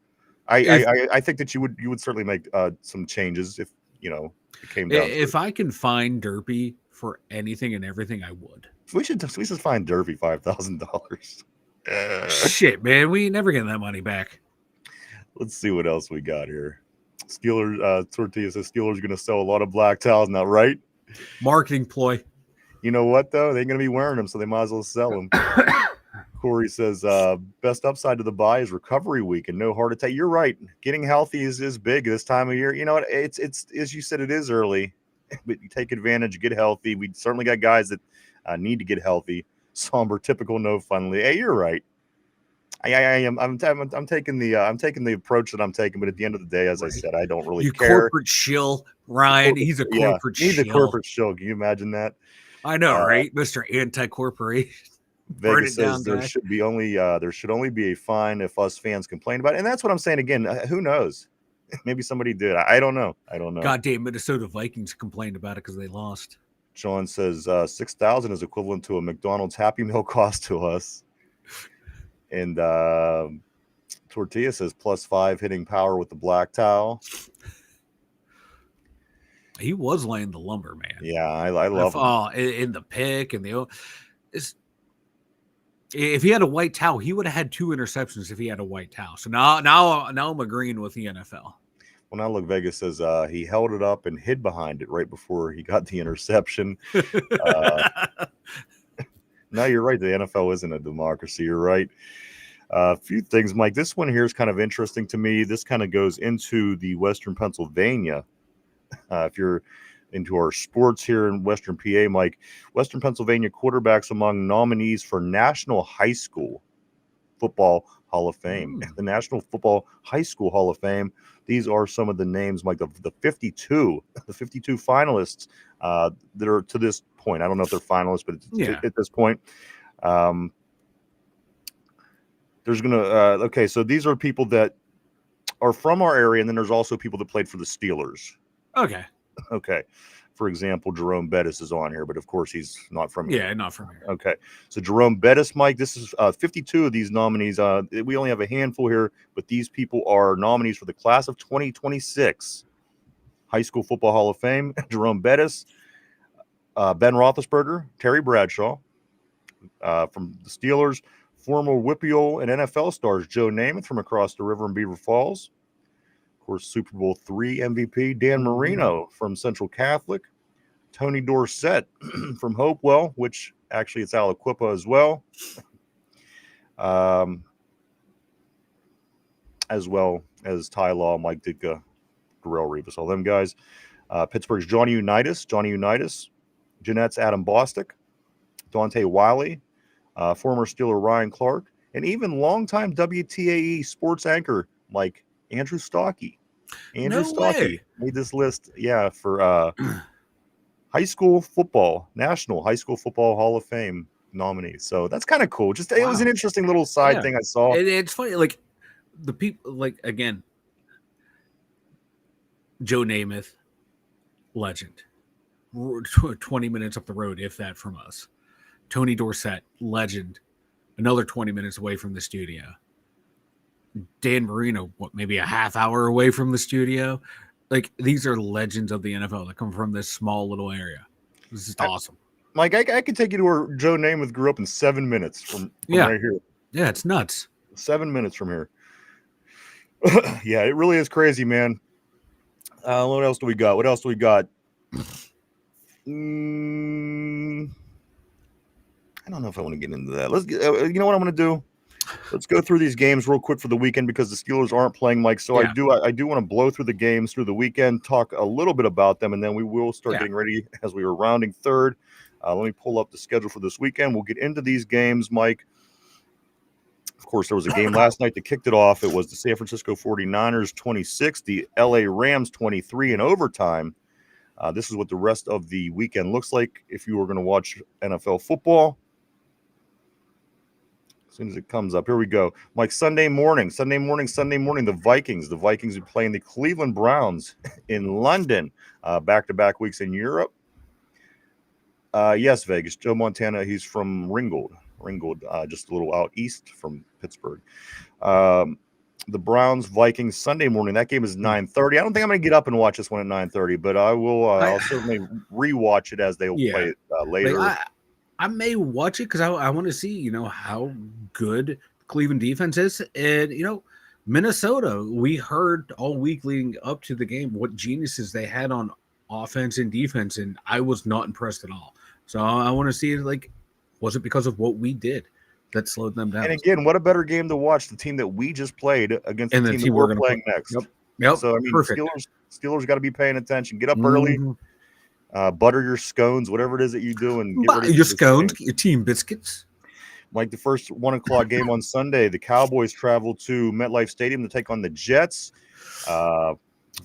S2: I think that you would certainly make some changes if it came down.
S4: If I can find Derpy for anything and everything, I would.
S2: We should find Derpy $5,000.
S4: Shit, man, we ain't never getting that money back.
S2: Let's see what else we got here. Steelers, Tortilla says Steelers are going to sell a lot of black towels now, right?
S4: Marketing ploy.
S2: You know what, though? They ain't going to be wearing them, so they might as well sell them. Corey says, best upside to the buy is recovery week and no heart attack. You're right. Getting healthy is big this time of year. You know what? It's as you said, it is early, but you take advantage, get healthy. We certainly got guys that need to get healthy. Somber, typical, no fun. Hey, you're right. I'm taking the approach that I'm taking, but at the end of the day, as I said, I don't really care.
S4: Corporate shill, Ryan. He's a corporate shill.
S2: He's a corporate shill. Can you imagine that?
S4: I know, right, Mr. Anti-Corporation.
S2: Vegas says there should only be a fine if us fans complain about it, and that's what I'm saying. Again, who knows? Maybe somebody did. I don't know.
S4: Goddamn Minnesota Vikings complained about it because they lost.
S2: Sean says 6,000 is equivalent to a McDonald's Happy Meal cost to us. And Tortilla says +5 hitting power with the black towel.
S4: He was laying the lumber, man.
S2: Yeah, I love him.
S4: In the pick and if he had a white towel, he would have had 2 interceptions if he had a white towel. So now I'm agreeing with the NFL.
S2: Well, now look, Vegas says he held it up and hid behind it right before he got the interception. No, you're right. The NFL isn't a democracy. You're right. A few things, Mike. This one here is kind of interesting to me. This kind of goes into the Western Pennsylvania. If you're into our sports here in Western PA, Mike, Western Pennsylvania quarterbacks among nominees for National High School Football Hall of Fame. The National Football High School Hall of Fame. These are some of the names, Mike, the 52 finalists that are to this point. I don't know if they're finalists, but at this point, there's gonna so these are people that are from our area, and then there's also people that played for the Steelers. Okay. For example, Jerome Bettis is on here, but of course he's not from here.
S4: Yeah, not from here.
S2: Okay. So Jerome Bettis, Mike, this is 52 of these nominees. We only have a handful here, but these people are nominees for the class of 2026 High School Football Hall of Fame. Jerome Bettis, Ben Roethlisberger, Terry Bradshaw from the Steelers, former WPIAL and NFL stars Joe Namath from across the river in Beaver Falls. Of course, Super Bowl III MVP Dan Marino from Central Catholic, Tony Dorsett from Hopewell, which actually it's Aliquippa as well, as well as Ty Law, Mike Ditka, Darrell Rivas, all them guys. Pittsburgh's Johnny Unitas, Jeanette's Adam Bostic, Dante Wiley, former Steeler Ryan Clark, and even longtime WTAE sports anchor Mike Andrew Stockey. Stockey made this list, for high school football, National High School Football Hall of Fame nominees. So that's kind of cool. It was an interesting little side thing I saw.
S4: It's funny, like the people, like again, Joe Namath, legend, 20 minutes up the road, if that, from us. Tony Dorsett, legend, another 20 minutes away from the studio. Dan Marino, maybe a half hour away from the studio. Like, these are legends of the NFL that come from this small little area. This is awesome.
S2: Mike, I could take you to where Joe Namath grew up in 7 minutes from right here.
S4: Yeah, it's nuts.
S2: 7 minutes from here. Yeah, it really is crazy, man. What else do we got? I don't know if I want to get into that. Let's get, you know what I'm going to do? Let's go through these games real quick for the weekend because the Steelers aren't playing, Mike. So I do want to blow through the games through the weekend, talk a little bit about them, and then we will start getting ready as we were rounding third. Let me pull up the schedule for this weekend. We'll get into these games, Mike. Of course, there was a game last night that kicked it off. It was the San Francisco 49ers 26, the LA Rams 23 in overtime. This is what the rest of the weekend looks like if you were going to watch NFL football. As soon as it comes up, here we go. Mike, Sunday morning, the Vikings. The Vikings are playing the Cleveland Browns in London, back-to-back weeks in Europe. Yes, Vegas. Joe Montana, he's from Ringgold, just a little out east from Pittsburgh. The Browns, Vikings, Sunday morning. That game is 9:30. I don't think I'm going to get up and watch this one at 9:30, but I will. I'll certainly rewatch it as they will play it later.
S4: Like, I may watch it because I want to see, how good Cleveland defense is. And, Minnesota, we heard all week leading up to the game what geniuses they had on offense and defense, and I was not impressed at all. So I want to see, was it because of what we did that slowed them down?
S2: And again, what a better game to watch, the team that we just played against the team that we're playing next.
S4: Yep.
S2: So, I mean,
S4: perfect.
S2: Steelers got to be paying attention. Get up early. Butter your scones, whatever it is that you do, and get ready
S4: your scones, your team biscuits.
S2: Like the first 1 o'clock game on Sunday, the Cowboys travel to MetLife Stadium to take on the Jets.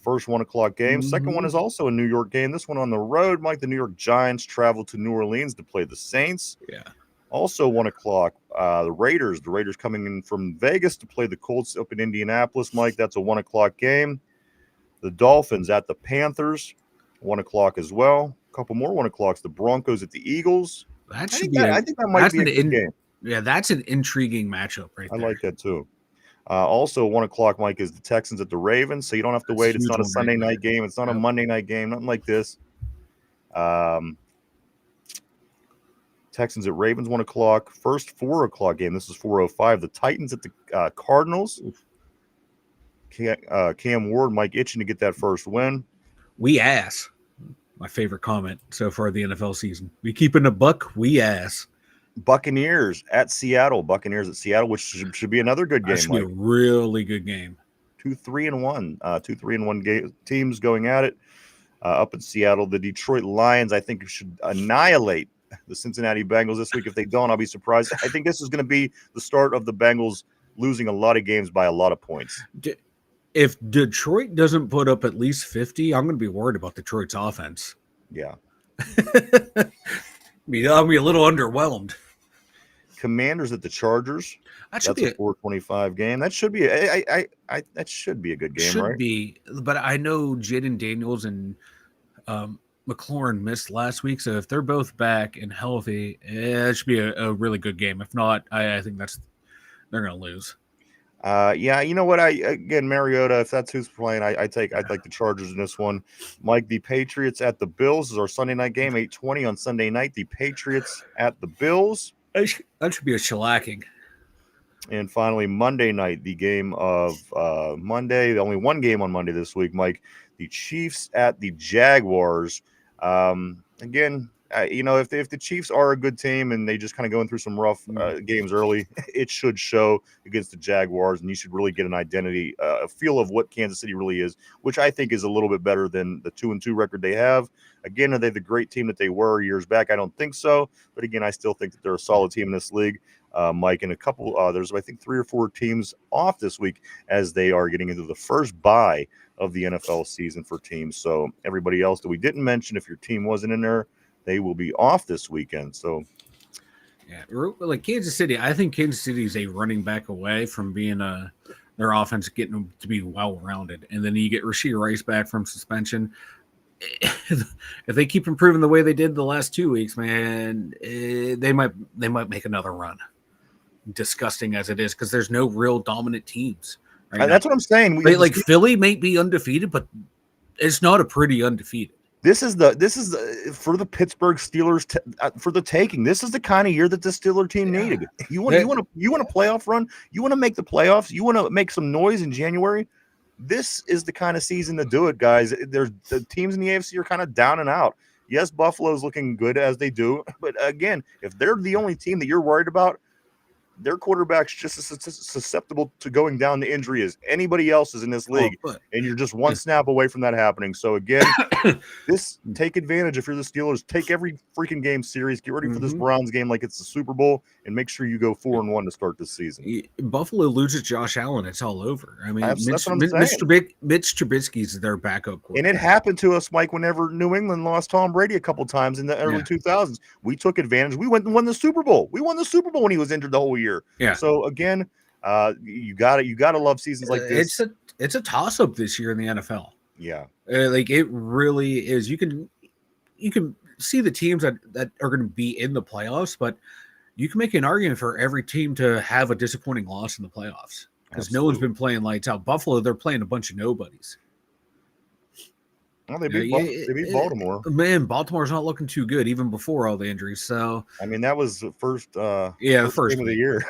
S2: First 1 o'clock game. Second one is also a New York game. This one on the road, Mike. The New York Giants travel to New Orleans to play the Saints.
S4: Yeah.
S2: Also 1 o'clock, the Raiders coming in from Vegas to play the Colts up in Indianapolis, Mike. That's a 1 o'clock game. The Dolphins at the Panthers. 1 o'clock as well. A couple more 1 o'clocks. The Broncos at the Eagles.
S4: I
S2: think that might be a good game.
S4: Yeah, that's an intriguing matchup right there.
S2: I like that too. Also 1 o'clock, Mike, is the Texans at the Ravens. So you don't have to wait. It's not a Sunday night game. It's not a Monday night game. Nothing like this. Texans at Ravens 1 o'clock. First 4 o'clock game. This is 4:05. The Titans at the Cardinals. Cam Ward, Mike, itching to get that first win.
S4: We ass. My favorite comment so far the NFL season. We keeping a buck. We ass.
S2: Buccaneers at Seattle. Which should be another good game.
S4: That should be a really good game.
S2: 2-3-1. 2-3-1 teams going at it up in Seattle. The Detroit Lions, I think, should annihilate the Cincinnati Bengals this week. If they don't, I'll be surprised. I think this is going to be the start of the Bengals losing a lot of games by a lot of points.
S4: If Detroit doesn't put up at least 50, I'm going to be worried about Detroit's offense.
S2: Yeah.
S4: I'll be a little underwhelmed.
S2: Commanders at the Chargers. That's a 4:25 game. That should be that should be a good game, right?
S4: Should be, but I know Jaden Daniels and McLaurin missed last week, so if they're both back and healthy, it should be a really good game. If not, I think they're going to lose.
S2: Yeah, you know what? Mariota, if that's who's playing, I'd like the Chargers in this one. Mike, the Patriots at the Bills is our Sunday night game, 8:20 on Sunday night. The Patriots at the Bills.
S4: That should be a shellacking.
S2: And finally, Monday night, the game of Monday. The only one game on Monday this week, Mike. The Chiefs at the Jaguars. Again, if the Chiefs are a good team and they just kind of going through some rough games early, it should show against the Jaguars, and you should really get an identity, a feel of what Kansas City really is, which I think is a little bit better than the 2-2 record they have. Again, are they the great team that they were years back? I don't think so. But again, I still think that they're a solid team in this league. Mike, and a couple, there's I think 3 or 4 teams off this week as they are getting into the first bye of the NFL season for teams. So everybody else that we didn't mention, if your team wasn't in there, they will be off this weekend. So,
S4: yeah, like Kansas City, I think Kansas City is a running back away from being their offense getting them to be well-rounded. And then you get Rashee Rice back from suspension. If they keep improving the way they did the last 2 weeks, man, they might make another run. disgusting as it is because there's no real dominant teams.
S2: Right that's what I'm saying.
S4: Like Philly may be undefeated, but it's not a pretty undefeated.
S2: This is the for the Pittsburgh Steelers for the taking. This is the kind of year that the Steeler team needed. You want a playoff run. You want to make the playoffs. You want to make some noise in January. This is the kind of season to do it, guys. There's the teams in the AFC are kind of down and out. Yes, Buffalo's looking good as they do, but again, if they're the only team that you're worried about, their quarterback's just as susceptible to going down to injury as anybody else is in this league, and you're just one snap away from that happening. So again, take advantage. If you're the Steelers, take every freaking game serious. Get ready for this Browns game like it's the Super Bowl, and make sure you go 4-1 to start this season.
S4: Buffalo loses Josh Allen, it's all over. I mean,
S2: that's what I'm saying.
S4: Mitch Trubisky's their backup quarterback.
S2: And it happened to us, Mike, whenever New England lost Tom Brady a couple times in the early 2000s. We took advantage. We went and won the Super Bowl. We won the Super Bowl when he was injured the whole year.
S4: Yeah.
S2: So again, you gotta love seasons like this.
S4: It's a toss up this year in the NFL.
S2: Yeah.
S4: Like it really is. You can see the teams that are going to be in the playoffs, but you can make an argument for every team to have a disappointing loss in the playoffs because no one's been playing lights out. Buffalo, they're playing a bunch of nobodies.
S2: Well, they beat Baltimore.
S4: Man, Baltimore's not looking too good even before all the injuries. So
S2: I mean, that was the first
S4: the first
S2: game of the year.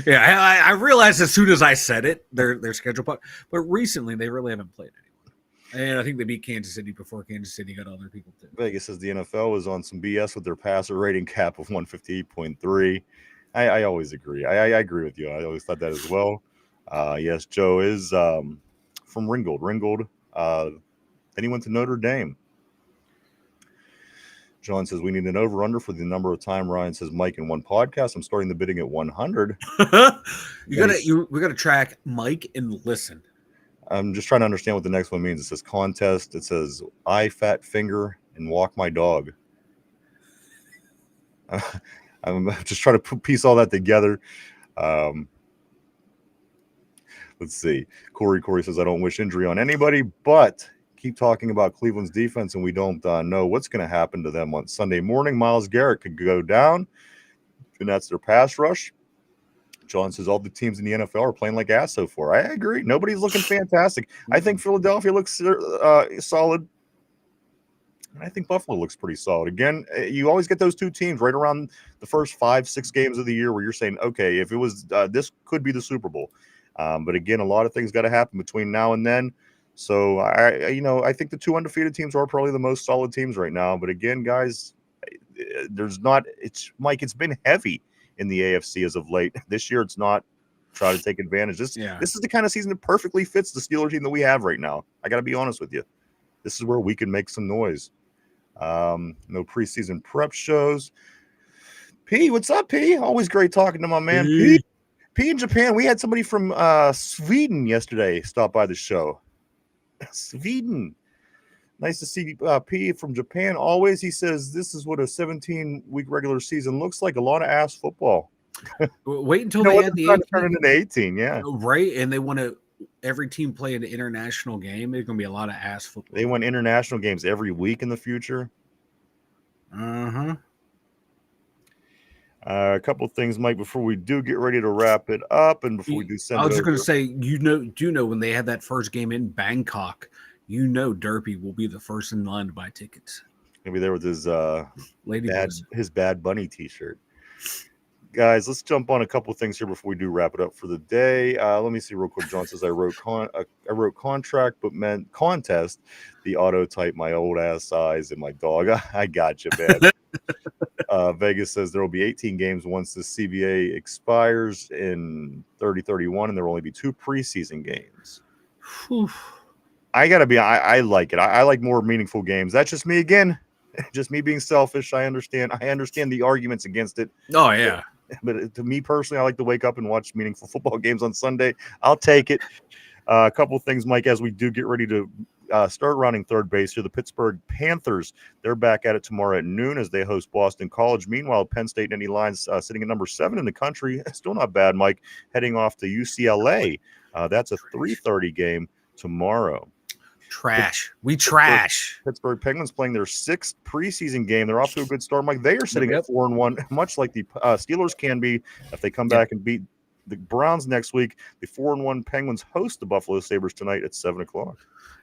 S4: I realized as soon as I said it, their schedule, but recently they really haven't played anyone. And I think they beat Kansas City before Kansas City got other people too.
S2: Vegas says the NFL was on some BS with their passer rating cap of 158.3. I always agree. I agree with you. I always thought that as well. Yes, Joe is from Ringgold. Then he went to Notre Dame. John says we need an over-under for the number of time Ryan says Mike in one podcast. I'm starting the bidding at 100.
S4: We gotta track Mike and listen.
S2: I'm just trying to understand what the next one means. It says contest. It says I fat finger and walk my dog. I'm just trying to piece all that together. Let's see. Corey says I don't wish injury on anybody, but keep talking about Cleveland's defense, and we don't know what's going to happen to them on Sunday morning. Myles Garrett could go down, and that's their pass rush. John says all the teams in the NFL are playing like ass so far. I agree. Nobody's looking fantastic. I think Philadelphia looks solid. And I think Buffalo looks pretty solid. Again, you always get those two teams right around the first 5-6 games of the year where you're saying, okay, if it was this could be the Super Bowl. But again, a lot of things got to happen between now and then. So I think the two undefeated teams are probably the most solid teams right now. But again, guys, it's been heavy in the AFC as of late. This year, it's not. Try to take advantage. This is the kind of season that perfectly fits the Steelers team that we have right now. I got to be honest with you. This is where we can make some noise. No preseason prep shows. P, what's up, P? Always great talking to my man, P. P in Japan. We had somebody from Sweden yesterday stop by the show. Sweden. Nice to see P from Japan. Always, he says, this is what a 17-week regular season looks like. A lot of ass football.
S4: Wait until they add the 18.
S2: Turn into 18, yeah.
S4: Right, and they want to every team play an international game. There's going to be a lot of ass football.
S2: They want international games every week in the future.
S4: Uh-huh.
S2: A couple things, Mike, before we do get ready to wrap it up, and before we do send
S4: I was just going to say, do you know when they had that first game in Bangkok, Derpy will be the first in line to buy tickets.
S2: He'll be there with his
S4: his
S2: Bad Bunny t-shirt. Guys, let's jump on a couple of things here before we do wrap it up for the day. Let me see real quick. John says I wrote contract, but meant contest. The auto type my old ass size and my dog. I got you, man. Vegas says there will be 18 games once the CBA expires in 30-31, and there will only be 2 preseason games.
S4: Whew.
S2: I like it. I like more meaningful games. That's just me again. Just me being selfish. I understand the arguments against it.
S4: Oh yeah.
S2: But to me personally, I like to wake up and watch meaningful football games on Sunday. I'll take it. A couple of things, Mike, as we do get ready to start rounding third base here. The Pittsburgh Panthers, they're back at it tomorrow at noon as they host Boston College. Meanwhile, Penn State and Nittany Lions sitting at number 7 in the country. Still not bad, Mike, heading off to UCLA. That's a 3:30 game tomorrow.
S3: Trash. We trash.
S2: Pittsburgh Penguins playing their 6th preseason game. They're off to a good start, Mike. They are sitting at 4-1, much like the Steelers can be if they come back and beat the Browns next week. The 4-1 Penguins host the Buffalo Sabres tonight at 7:00.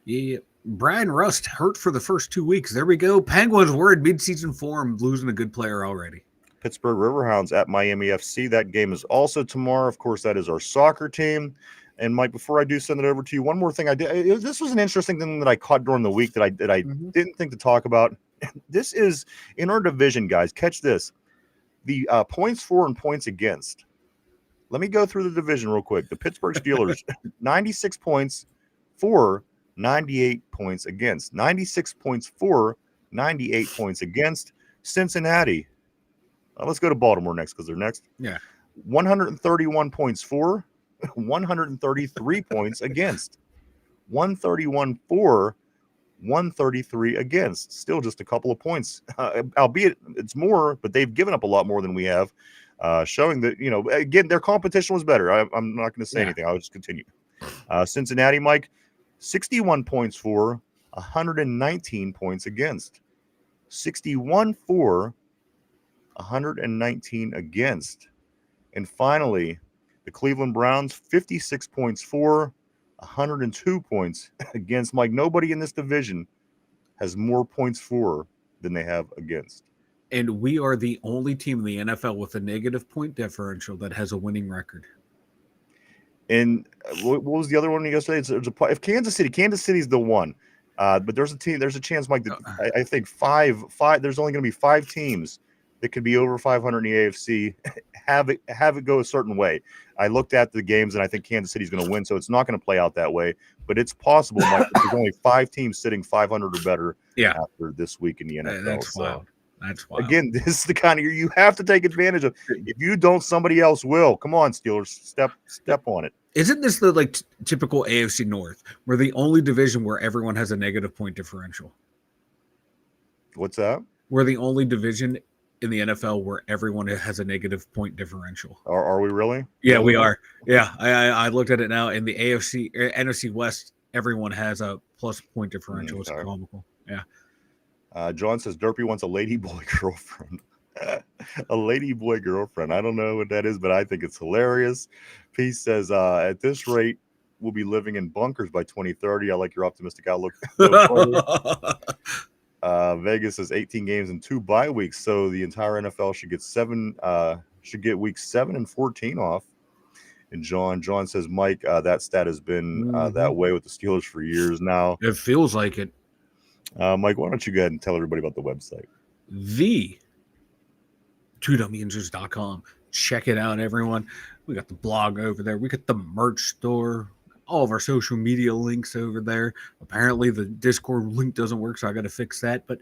S4: Yeah, Brian Rust hurt for the first 2 weeks. There we go. Penguins were in midseason form, losing a good player already.
S2: Pittsburgh Riverhounds at Miami FC. That game is also tomorrow. Of course, that is our soccer team. And Mike, before I do send it over to you, one more thing I did. This was an interesting thing that I caught during the week that I didn't think to talk about. This is in our division, guys. Catch this: the points for and points against. Let me go through the division real quick. The Pittsburgh Steelers, 96 points for, 98 points against. 96 points for, 98 points against. Cincinnati. Let's go to Baltimore next because they're next.
S4: Yeah.
S2: 131 points for, 133 points against. 131 for, 133 against. Still just a couple of points, albeit it's more, but they've given up a lot more than we have, showing that, again, their competition was better. I'm not going to say anything. I'll just continue. Cincinnati, Mike, 61 points for, 119 points against. 61 for, 119 against. And finally, the Cleveland Browns, 56 points for, 102 points against. Mike, nobody in this division has more points for than they have against.
S4: And we are the only team in the NFL with a negative point differential that has a winning record.
S2: And what was the other one you guys say? If Kansas City's the one. But there's a chance, Mike, that I think five, there's only going to be 5 teams that could be over 500 in the AFC, have it go a certain way. I looked at the games, and I think Kansas City's going to win, so it's not going to play out that way. But it's possible, Mike, that there's only 5 teams sitting 500 or better after this week in the NFL.
S4: That's wild. That's wild.
S2: Again, this is the kind of year you have to take advantage of. If you don't, somebody else will. Come on, Steelers, step on it.
S4: Isn't this the typical AFC North? We're the only division where everyone has a negative point differential.
S2: What's that?
S4: We're the only division in the NFL where everyone has a negative point differential.
S2: Are we really?
S4: Yeah, we are. Yeah, I looked at it now. In the NFC West, everyone has a plus point differential. It's comical. Yeah.
S2: John says Derpy wants a ladyboy girlfriend. A ladyboy girlfriend. I don't know what that is, but I think it's hilarious. Peace says, at this rate, we'll be living in bunkers by 2030. I like your optimistic outlook. Vegas says 18 games and 2 bye weeks, so the entire NFL should get weeks 7 and 14 off. And John says, Mike, that stat has been that way with the Steelers for years now.
S4: It feels like it.
S2: Mike, why don't you go ahead and tell everybody about the website?
S4: The twodumbyinjers.com. Check it out, everyone. We got the blog over there. We got the merch store. All of our social media links over there. Apparently the Discord link doesn't work, so I got to fix that. But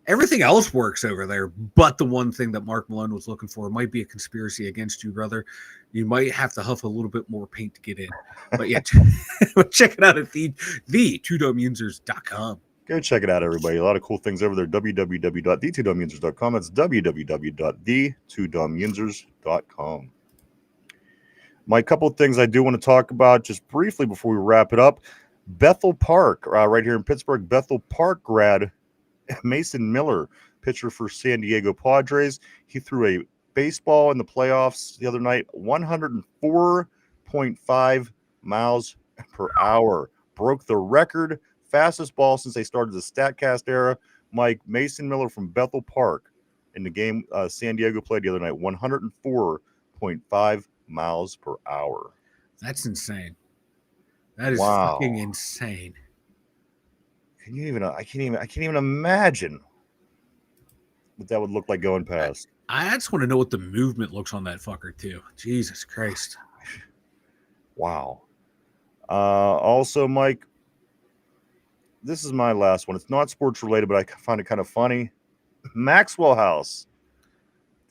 S4: everything else works over there. But the one thing that Mark Malone was looking for might be a conspiracy against you, brother. You might have to huff a little bit more paint to get in. But yeah, check it out at the twodumbyinjers.com.
S2: Go check it out, everybody. A lot of cool things over there. www.the2dumbyinzers.com. That's www.the2dumbyinzers.com. My couple of things I do want to talk about just briefly before we wrap it up. Bethel Park, right here in Pittsburgh. Bethel Park grad Mason Miller, pitcher for San Diego Padres. He threw a baseball in the playoffs the other night, 104.5 miles per hour. Broke the record. Fastest ball since they started the StatCast era. Mike, Mason Miller from Bethel Park in the game San Diego played the other night, 104.5 miles per hour.
S4: That's insane. That is fucking insane.
S2: Can you even? I can't even imagine what that would look like going past.
S4: I just want to know what the movement looks on that fucker too. Jesus Christ.
S2: Wow. Also, Mike, this is my last one. It's not sports related, but I find it kind of funny. Maxwell House.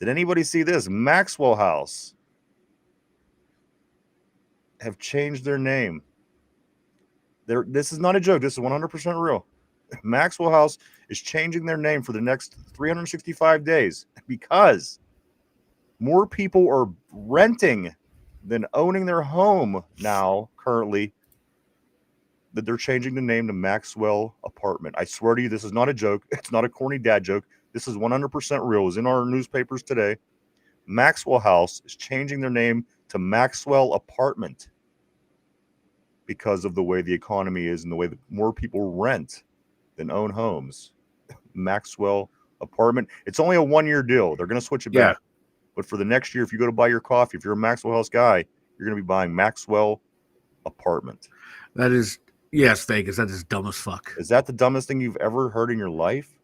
S2: Did anybody see this? Maxwell House have changed their name. This is not a joke. This is 100% real. Maxwell House is changing their name for the next 365 days because more people are renting than owning their home now currently that they're changing the name to Maxwell Apartment. I swear to you, this is not a joke. It's not a corny dad joke. This is 100% real. It was in our newspapers today. Maxwell House is changing their name to Maxwell Apartment because of the way the economy is and the way that more people rent than own homes. Maxwell Apartment. It's only a 1-year deal. They're going to switch it back. But for the next year, if you go to buy your coffee, if you're a Maxwell House guy, you're going to be buying Maxwell Apartment.
S4: That is, yes, Vegas. That is dumb as fuck.
S2: Is that the dumbest thing you've ever heard in your life?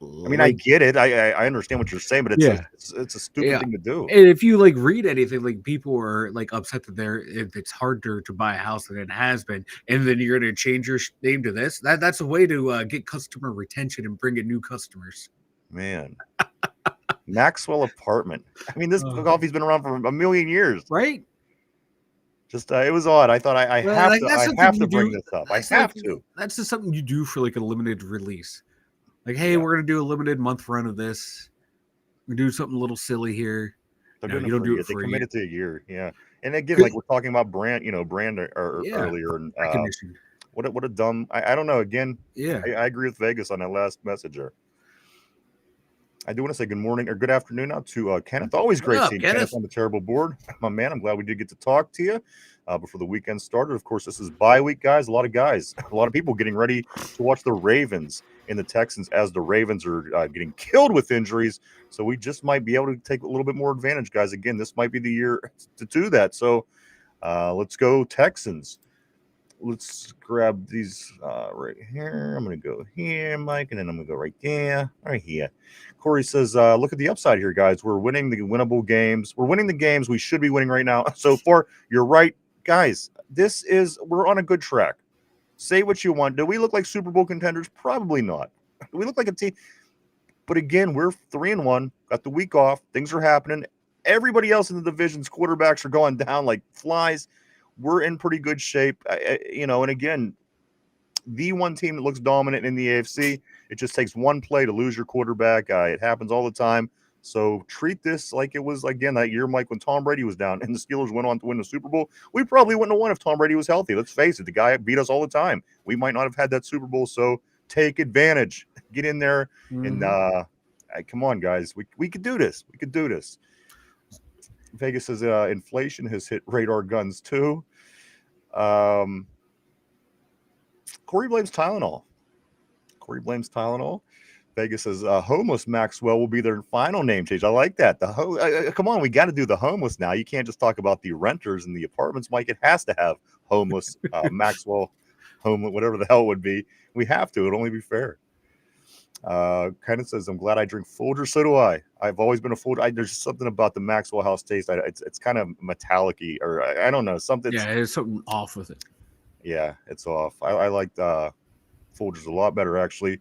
S2: I mean, I get it. I understand what you're saying, but it's a stupid thing to do.
S4: And if you read anything, people are upset that it's harder to buy a house than it has been, and then you're going to change your name to this. That's a way to get customer retention and bring in new customers.
S2: Man, Maxwell Apartment. I mean, this coffee's been around for a million years,
S4: right?
S2: Just it was odd. I thought I have to bring this up. I have to.
S4: That's just something you do for a limited release. Hey, we're gonna do a limited month run of this. We do something a little silly here.
S2: You don't do it for a year. They committed to a year, yeah. And again, we're talking about brand earlier. And what a dumb. I don't know. Again, I agree with Vegas on that last messenger. I do want to say good morning or good afternoon now to Kenneth. Always great seeing Kenneth on the terrible board. My man, I'm glad we did get to talk to you before the weekend started. Of course, this is bye week, guys. A lot of people getting ready to watch the Ravens and the Texans as the Ravens are getting killed with injuries. So we just might be able to take a little bit more advantage, guys. Again, this might be the year to do that. So let's go Texans. Let's grab these right here. I'm going to go here, Mike, and then I'm going to go right there, right here. Corey says, look at the upside here, guys. We're winning the winnable games. We're winning the games we should be winning right now. So far, you're right, guys. We're on a good track. Say what you want. Do we look like Super Bowl contenders? Probably not. Do we look like a team? But again, we're 3-1. Got the week off. Things are happening. Everybody else in the division's quarterbacks are going down like flies. We're in pretty good shape, and again, the one team that looks dominant in the AFC, it just takes one play to lose your quarterback. It happens all the time. So treat this like it was, again, that year, Mike, when Tom Brady was down and the Steelers went on to win the Super Bowl. We probably wouldn't have won if Tom Brady was healthy. Let's face it, the guy beat us all the time. We might not have had that Super Bowl, so take advantage. Get in there, and come on, guys. We could do this. We could do this. Vegas says inflation has hit radar guns too. Corey blames Tylenol. Vegas says homeless Maxwell will be their final name change. I like that. Come on, we got to do the homeless now. You can't just talk about the renters and the apartments, Mike. It has to have homeless Maxwell, homeless, whatever the hell it would be. We have to. It'll only be fair. Kind of says, I'm glad I drink Folgers. So do I. I've always been a Folger. There's something about the Maxwell House taste. It's kind of metallic-y, or I don't know, something.
S4: Yeah, there's something off with it.
S2: Yeah, it's off. I like Folgers a lot better, actually.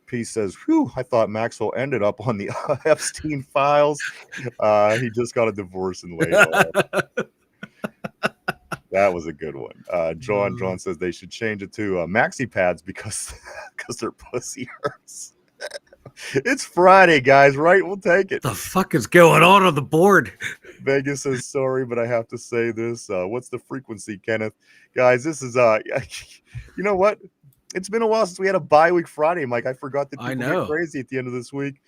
S2: P says, whew, I thought Maxwell ended up on the Epstein files. He just got a divorce and laid off. That was a good one. John says they should change it to maxi pads because their pussy hurts. It's Friday, guys, right? We'll take it.
S4: The fuck is going on the board?
S2: Vegas says, sorry, but I have to say this. What's the frequency, Kenneth? Guys, this is, you know what? It's been a while since we had a bye week Friday, Mike. I forgot that people get crazy at the end of this week.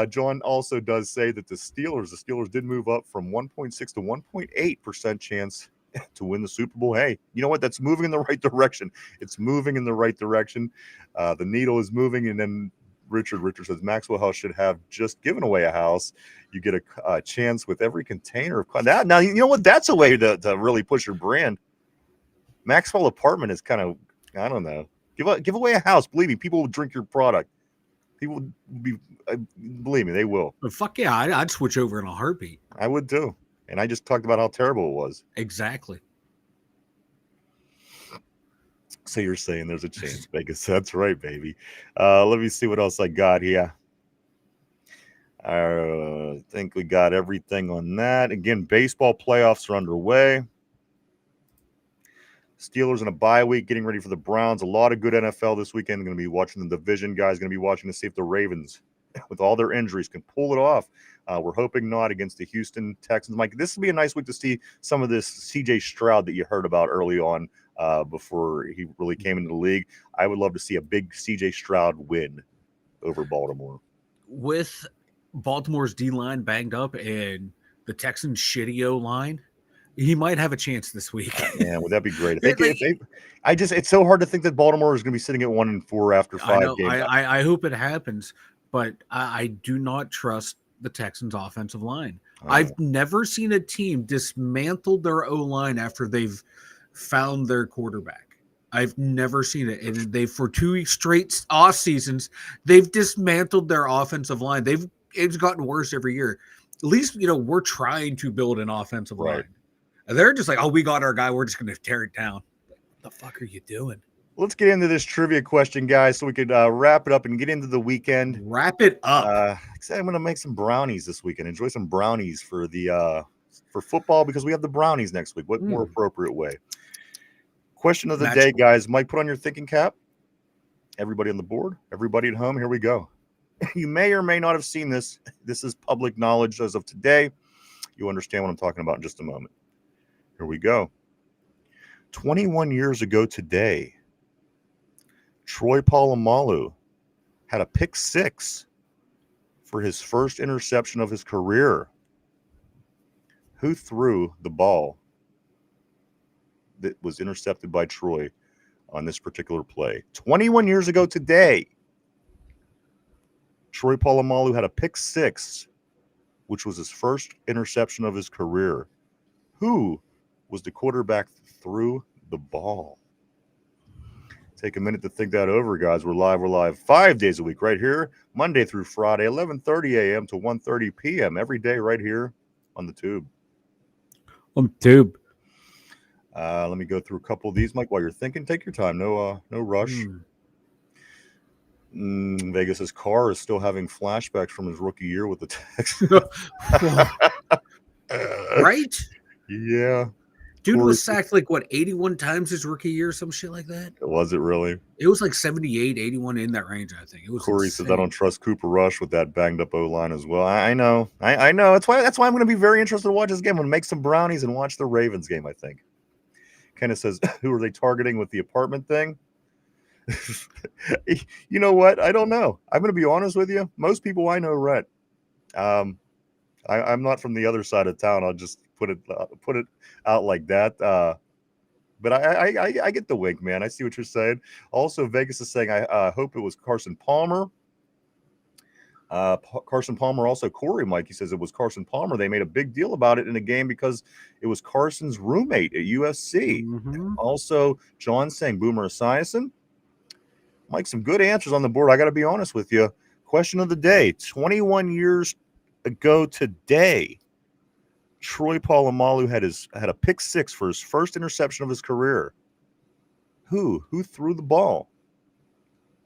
S2: John also does say that the Steelers did move up from 1.6 to 1.8% chance to win the Super Bowl. Hey, you know what? That's moving in the right direction. It's moving in the right direction. The needle is moving. And then Richard says Maxwell House should have just given away a house. You get a chance with every container of that. Now, you know what? That's a way to really push your brand. Maxwell Apartment is kind of, I don't know. Give away a house. Believe me, people will drink your product. People will be, believe me, they will.
S4: But fuck yeah, I'd switch over in a heartbeat.
S2: I would too. And I just talked about how terrible it was.
S4: Exactly.
S2: So you're saying there's a chance, Vegas. That's right, baby. Let me see what else I got here. I think we got everything on that. Again, baseball playoffs are underway. Steelers in a bye week, getting ready for the Browns. A lot of good NFL this weekend. Going to be watching the division, guys. Going to be watching to see if the Ravens with all their injuries, can pull it off. We're hoping not against the Houston Texans. Mike, this will be a nice week to see some of this C.J. Stroud that you heard about early on before he really came into the league. I would love to see a big C.J. Stroud win over Baltimore.
S4: With Baltimore's D-line banged up and the Texans' shitty O-line, he might have a chance this week.
S2: Yeah, would that be great? It's so hard to think that Baltimore is going to be sitting at 1-4 after 5 games.
S4: I hope it happens, but I do not trust the Texans' offensive line. I've never seen a team dismantle their O-line after they've found their quarterback. I've never seen it. And for 2 straight off seasons, they've dismantled their offensive line. It's gotten worse every year. At least, we're trying to build an offensive line. And they're just like, oh, we got our guy. We're just going to tear it down. What the fuck are you doing?
S2: Let's get into this trivia question, guys, so we could wrap it up and get into the weekend.
S4: Wrap it up.
S2: I'm going to make some brownies this weekend. Enjoy some brownies for football because we have the brownies next week. What more appropriate way? Question of the day, guys. Mike, put on your thinking cap. Everybody on the board, everybody at home, here we go. You may or may not have seen this. This is public knowledge as of today. You'll understand what I'm talking about in just a moment. Here we go. 21 years ago today, Troy Polamalu had a pick 6 for his first interception of his career. Who threw the ball that was intercepted by Troy on this particular play? 21 years ago today, Troy Polamalu had a pick 6, which was his first interception of his career. Who was the quarterback that threw the ball? Take a minute to think that over, guys. We're live 5 days a week right here, Monday through Friday, 11:30 a.m. to 1:30 p.m. every day right here on the tube.
S4: On the tube.
S2: Let me go through a couple of these, Mike. While you're thinking, take your time. No rush. Vegas's Carr is still having flashbacks from his rookie year with the Texans.
S4: Right?
S2: Yeah.
S4: Dude was sacked 81 times his rookie year, some shit like that.
S2: Was it really?
S4: It was 78, 81 in that range, I think. It was
S2: Corey says I don't trust Cooper Rush with that banged up O-line as well. I know. I know. That's why I'm going to be very interested to watch this game. I'm going to make some brownies and watch the Ravens game, I think. Kenneth says, who are they targeting with the apartment thing? You know what? I don't know. I'm going to be honest with you. Most people I know rent. I'm not from the other side of town. I'll just put it out like that. But I get the wink, man. I see what you're saying. Also, Vegas is saying I hope it was Carson Palmer. Carson Palmer, also Corey, Mike, he says it was Carson Palmer. They made a big deal about it in the game because it was Carson's roommate at USC.
S4: Mm-hmm.
S2: Also, John saying Boomer Esiason. Mike, some good answers on the board. I got to be honest with you. Question of the day: 21 years ago today, Troy Polamalu had a pick 6 for his first interception of his career. Who threw the ball?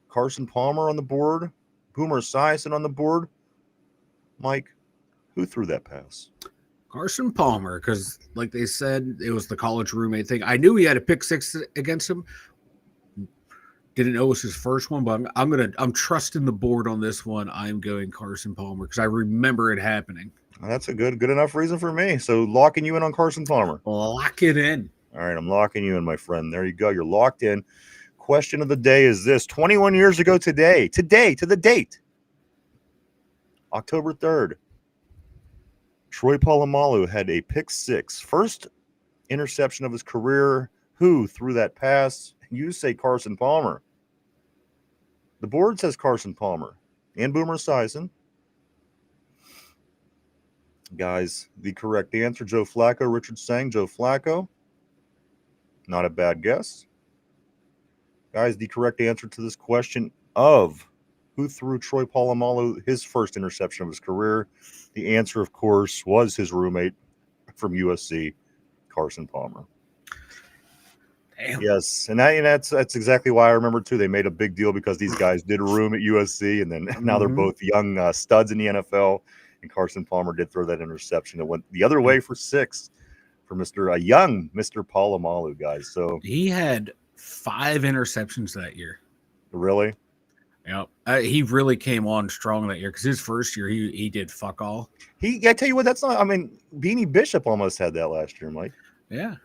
S2: Carson Palmer on the board. Boomer Esiason on the board. Mike, who threw that pass?
S4: Carson Palmer, because like they said, it was the college roommate thing. I knew he had a pick 6 against him. Didn't know it was his first one, but I'm trusting the board on this one. I'm going Carson Palmer because I remember it happening.
S2: That's a good enough reason for me. So locking you in on Carson Palmer.
S4: Lock it in.
S2: All right, I'm locking you in, my friend. There you go. You're locked in. Question of the day is this: 21 years ago today, to the date, October 3rd, Troy Polamalu had a pick 6, first interception of his career. Who threw that pass? You say Carson Palmer. The board says Carson Palmer and Boomer Esiason. Guys, the correct answer, Joe Flacco. Richard saying Joe Flacco. Not a bad guess. Guys, the correct answer to this question of who threw Troy Polamalu his first interception of his career, the answer, of course, was his roommate from USC, Carson Palmer.
S4: Damn.
S2: Yes, and that's exactly why I remember too. They made a big deal because these guys did a room at USC, and then now they're both young studs in the NFL. And Carson Palmer did throw that interception. It went the other way for 6 for young Mr. Polamalu, guys. So
S4: he had 5 interceptions that year.
S2: Really?
S4: Yeah, he really came on strong that year because his first year he did fuck all.
S2: I tell you what, that's not. I mean, Beanie Bishop almost had that last year, Mike.
S4: Yeah.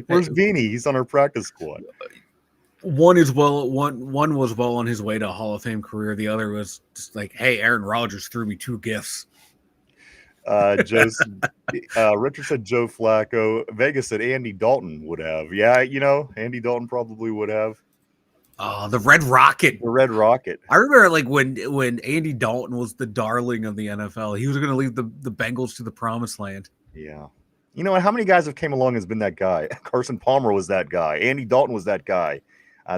S2: Where's Beanie? He's on our practice squad.
S4: One was well on his way to a Hall of Fame career. The other was just like, hey, Aaron Rodgers threw me 2 gifts.
S2: Richard said Joe Flacco. Vegas said Andy Dalton would have. Yeah, Andy Dalton probably would have.
S4: The Red Rocket.
S2: The Red Rocket.
S4: I remember like when Andy Dalton was the darling of the NFL. He was going to lead the Bengals to the promised land.
S2: Yeah. You know, how many guys have came along and has been that guy? Carson Palmer was that guy. Andy Dalton was that guy.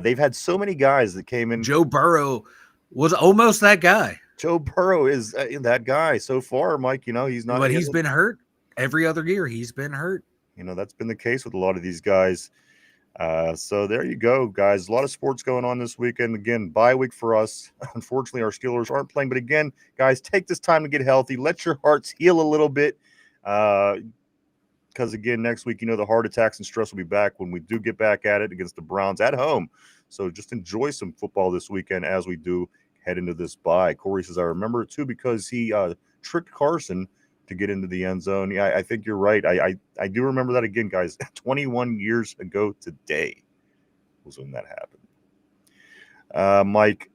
S2: They've had so many guys that came in.
S4: Joe Burrow was almost that guy.
S2: Joe Burrow is that guy so far, Mike. He's not.
S4: But he's been hurt every other year. He's been hurt.
S2: That's been the case with a lot of these guys. So there you go, guys. A lot of sports going on this weekend. Again, bye week for us. Unfortunately, our Steelers aren't playing. But again, guys, take this time to get healthy. Let your hearts heal a little bit. Because again, next week, the heart attacks and stress will be back when we do get back at it against the Browns at home. So just enjoy some football this weekend as we do head into this bye. Corey says, I remember it too because he tricked Carson to get into the end zone. Yeah, I think you're right. I do remember that again, guys. 21 years ago today was when that happened. Mike,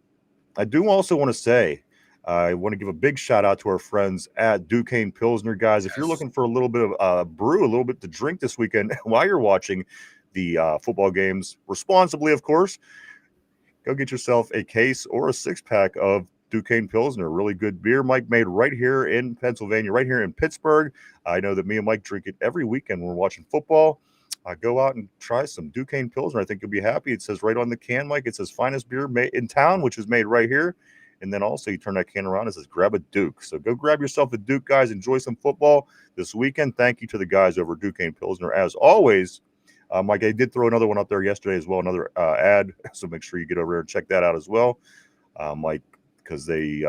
S2: I do also want to say, I want to give a big shout out to our friends at Duquesne Pilsner, guys. If you're looking for a little bit of brew, a little bit to drink this weekend while you're watching the football games responsibly, of course, go get yourself a case or a 6-pack of Duquesne Pilsner. Really good beer, Mike, made right here in Pennsylvania, right here in Pittsburgh. I know that me and Mike drink it every weekend when we're watching football. Go out and try some Duquesne Pilsner. I think you'll be happy. It says right on the can, Mike, it says finest beer made in town, which is made right here. And then also you turn that can around, it says grab a Duke. So go grab yourself a Duke, guys. Enjoy some football this weekend. Thank you to the guys over at Duquesne Pilsner. As always, Mike, I did throw another one up there yesterday as well, another ad. So make sure you get over there and check that out as well, Mike, because they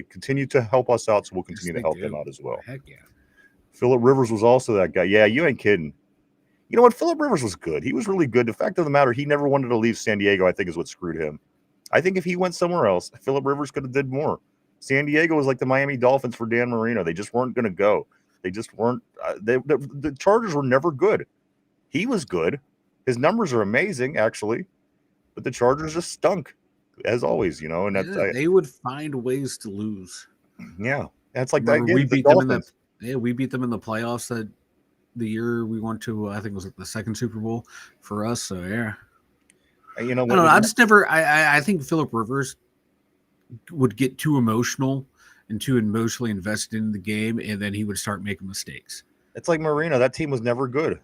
S2: continue to help us out. So we'll continue to help them out as well.
S4: Heck yeah.
S2: Phillip Rivers was also that guy. Yeah, you ain't kidding. You know what? Phillip Rivers was good. He was really good. The fact of the matter, he never wanted to leave San Diego, I think, is what screwed him. I think if he went somewhere else, Phillip Rivers could have did more. San Diego was like the Miami Dolphins for Dan Marino. They just weren't going to go. They just weren't. The Chargers were never good. He was good. His numbers are amazing, actually. But the Chargers just stunk, as always, And
S4: they would find ways to lose.
S2: Yeah. That's like
S4: Remember,
S2: that.
S4: We beat them we beat them in the playoffs that the year we went to, I think it was the second Super Bowl for us. So, yeah. I don't know. I think Phillip Rivers would get too emotional and too emotionally invested in the game, and then he would start making mistakes.
S2: It's like Marino. That team was never good.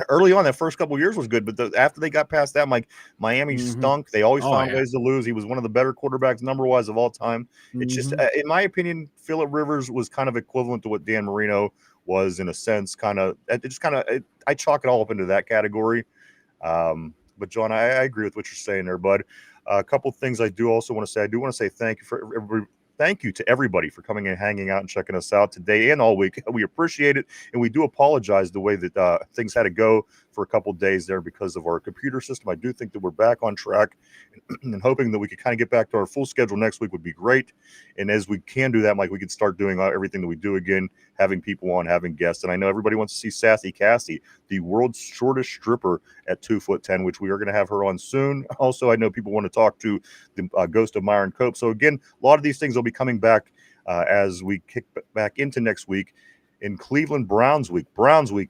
S2: Early on, that first couple of years was good, but after they got past that, like Miami stunk. They always found ways to lose. He was one of the better quarterbacks number-wise of all time. It's just, in my opinion, Phillip Rivers was kind of equivalent to what Dan Marino was in a sense. I chalk it all up into that category. But John, I agree with what you're saying there, bud. A couple of things I do also want to say. I do want to say thank you to everybody for coming and hanging out and checking us out today and all week. We appreciate it, and we do apologize the way that things had to go for a couple of days there because of our computer system. I do think that we're back on track, and hoping that we could kind of get back to our full schedule next week would be great. And as we can do that, Mike, we could start doing everything that we do again, having people on, having guests. And I know everybody wants to see Sassy Cassie, the world's shortest stripper at 2'10", which we are going to have her on soon. Also, I know people want to talk to the ghost of Myron Cope. So again, a lot of these things will be coming back as we kick back into next week in Cleveland Browns week,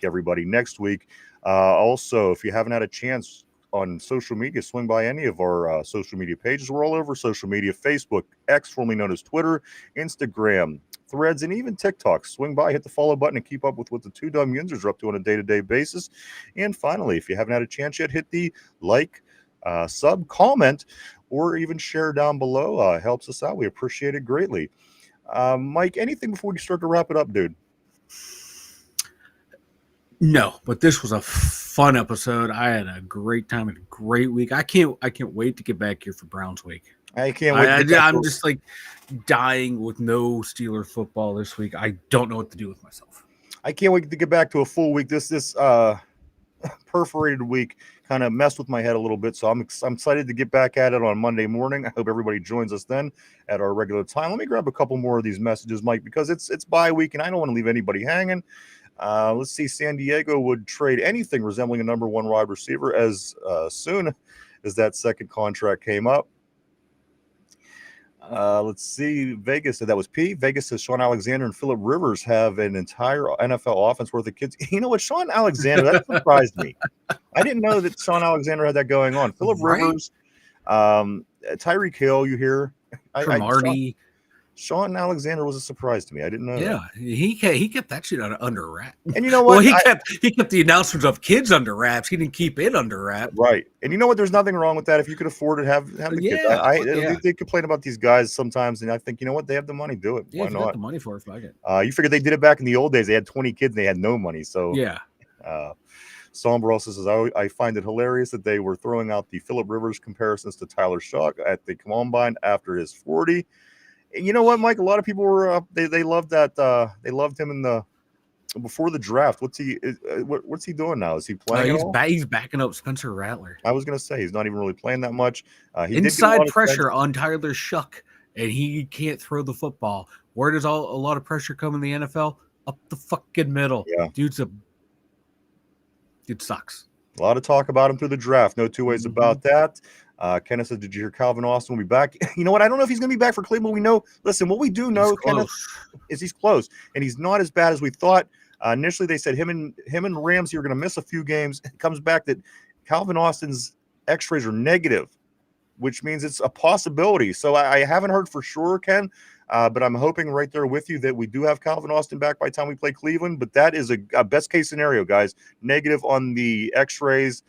S2: everybody, next week. Also, if you haven't had a chance on social media, swing by any of our social media pages. We're all over social media: Facebook, X, formerly known as Twitter, Instagram, Threads, and even TikTok. Swing by, hit the follow button, and keep up with what the two dumb Yinzers are up to on a day-to-day basis. And finally, if you haven't had a chance yet, hit the like, sub, comment, or even share down below. Helps us out. We appreciate it greatly. Mike, anything before we start to wrap it up, dude?
S4: No, but this was a fun episode. I had a great time and a great week. I can't wait to get back here for Browns week.
S2: I can't wait.
S4: I'm just like dying with no Steeler football this week. I don't know what to do with myself.
S2: I can't wait to get back to a full week. This perforated week kind of messed with my head a little bit. So I'm excited to get back at it on Monday morning. I hope everybody joins us then at our regular time. Let me grab a couple more of these messages, Mike, because it's bye week and I don't want to leave anybody hanging. Let's see. San Diego would trade anything resembling a number one wide receiver as soon as that second contract came up. Let's see. Vegas said that was P. Vegas says Sean Alexander and Phillip Rivers have an entire NFL offense worth of kids. You know what? Sean Alexander, that surprised me. I didn't know that Sean Alexander had that going on. Phillip Rivers, Tyreek Hill, you hear?
S4: Marty.
S2: Sean Alexander was a surprise to me. I didn't know.
S4: Yeah,
S2: that.
S4: he kept that shit under wraps.
S2: And you know what?
S4: Well, he kept the announcements of kids under wraps. He didn't keep it under wraps.
S2: Right. And you know what? There's nothing wrong with that. If you could afford it, have the kids. They complain about these guys sometimes, and I think, you know what? They have the money. Do it.
S4: Yeah,
S2: why not?
S4: Got the money for it. Fuck it.
S2: You figure they did it back in the old days. They had 20 kids and they had no money. So
S4: yeah.
S2: Somber also says, I find it hilarious that they were throwing out the Phillip Rivers comparisons to Tyler Shock at the Combine after his 40. And you know what, Mike? A lot of people were they loved that. They loved him before the draft. What's he doing now? Is he playing?
S4: He's backing up Spencer Rattler.
S2: I was gonna say he's not even really playing that much. He
S4: inside pressure on Tyler Shock, and he can't throw the football. Where does a lot of pressure come in the NFL? Up the fucking middle.
S2: Yeah.
S4: It sucks.
S2: A lot of talk about him through the draft. No two ways about that. Kenneth said, did you hear Calvin Austin will be back? You know what? I don't know if he's going to be back for Cleveland. We know. Listen, what we do know, Kenneth, is he's close, and he's not as bad as we thought. Initially, they said him and Ramsey are going to miss a few games. It comes back that Calvin Austin's X-rays are negative, which means it's a possibility. So I haven't heard for sure, Ken, but I'm hoping right there with you that we do have Calvin Austin back by the time we play Cleveland. But that is a best case scenario, guys. Negative on the X-rays.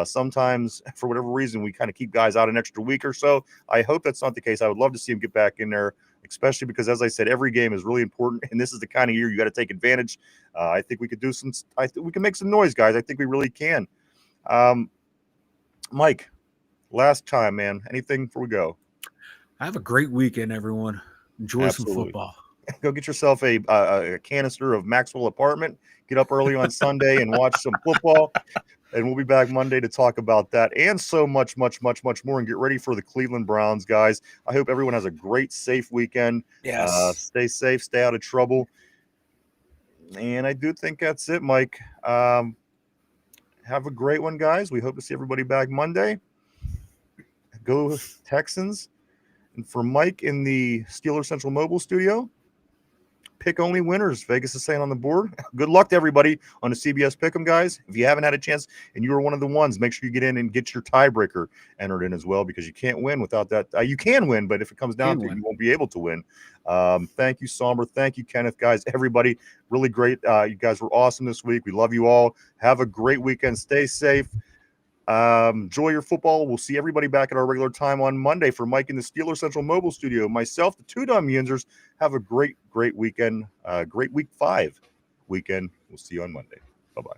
S2: Sometimes for whatever reason we kind of keep guys out an extra week or so. I hope that's not the case. I would love to see him get back in there, especially because, as I said, every game is really important, and this is the kind of year you got to take advantage. I think we could we can make some noise, guys. I think we really can. Mike, last time, man, anything before we go?
S4: Have a great weekend, everyone. Enjoy some football.
S2: Go get yourself a canister of Maxwell Apartment. Get up early on Sunday and watch some football. And we'll be back Monday to talk about that and so much, much, much, much more, and get ready for the Cleveland Browns, guys. I hope everyone has a great, safe weekend.
S4: Yes.
S2: Stay safe, stay out of trouble. And I do think that's it, Mike. Have a great one, guys. We hope to see everybody back Monday. Go Texans. And for Mike in the Steeler Central Mobile Studio, pick only winners. Vegas is saying on the board. Good luck to everybody on the CBS Pick'em, guys. If you haven't had a chance and you were one of the ones, make sure you get in and get your tiebreaker entered in as well, because you can't win without that. You can win, but if it comes down to it, you won't be able to win. Thank you, Somber. Thank you, Kenneth, guys. Everybody, really great. You guys were awesome this week. We love you all. Have a great weekend. Stay safe. Enjoy your football. We'll see everybody back at our regular time on Monday. For Mike in the Steeler Central Mobile Studio, myself, the two dumb Yinzers, have a great weekend. Great week 5 weekend. We'll see you on Monday. Bye-bye.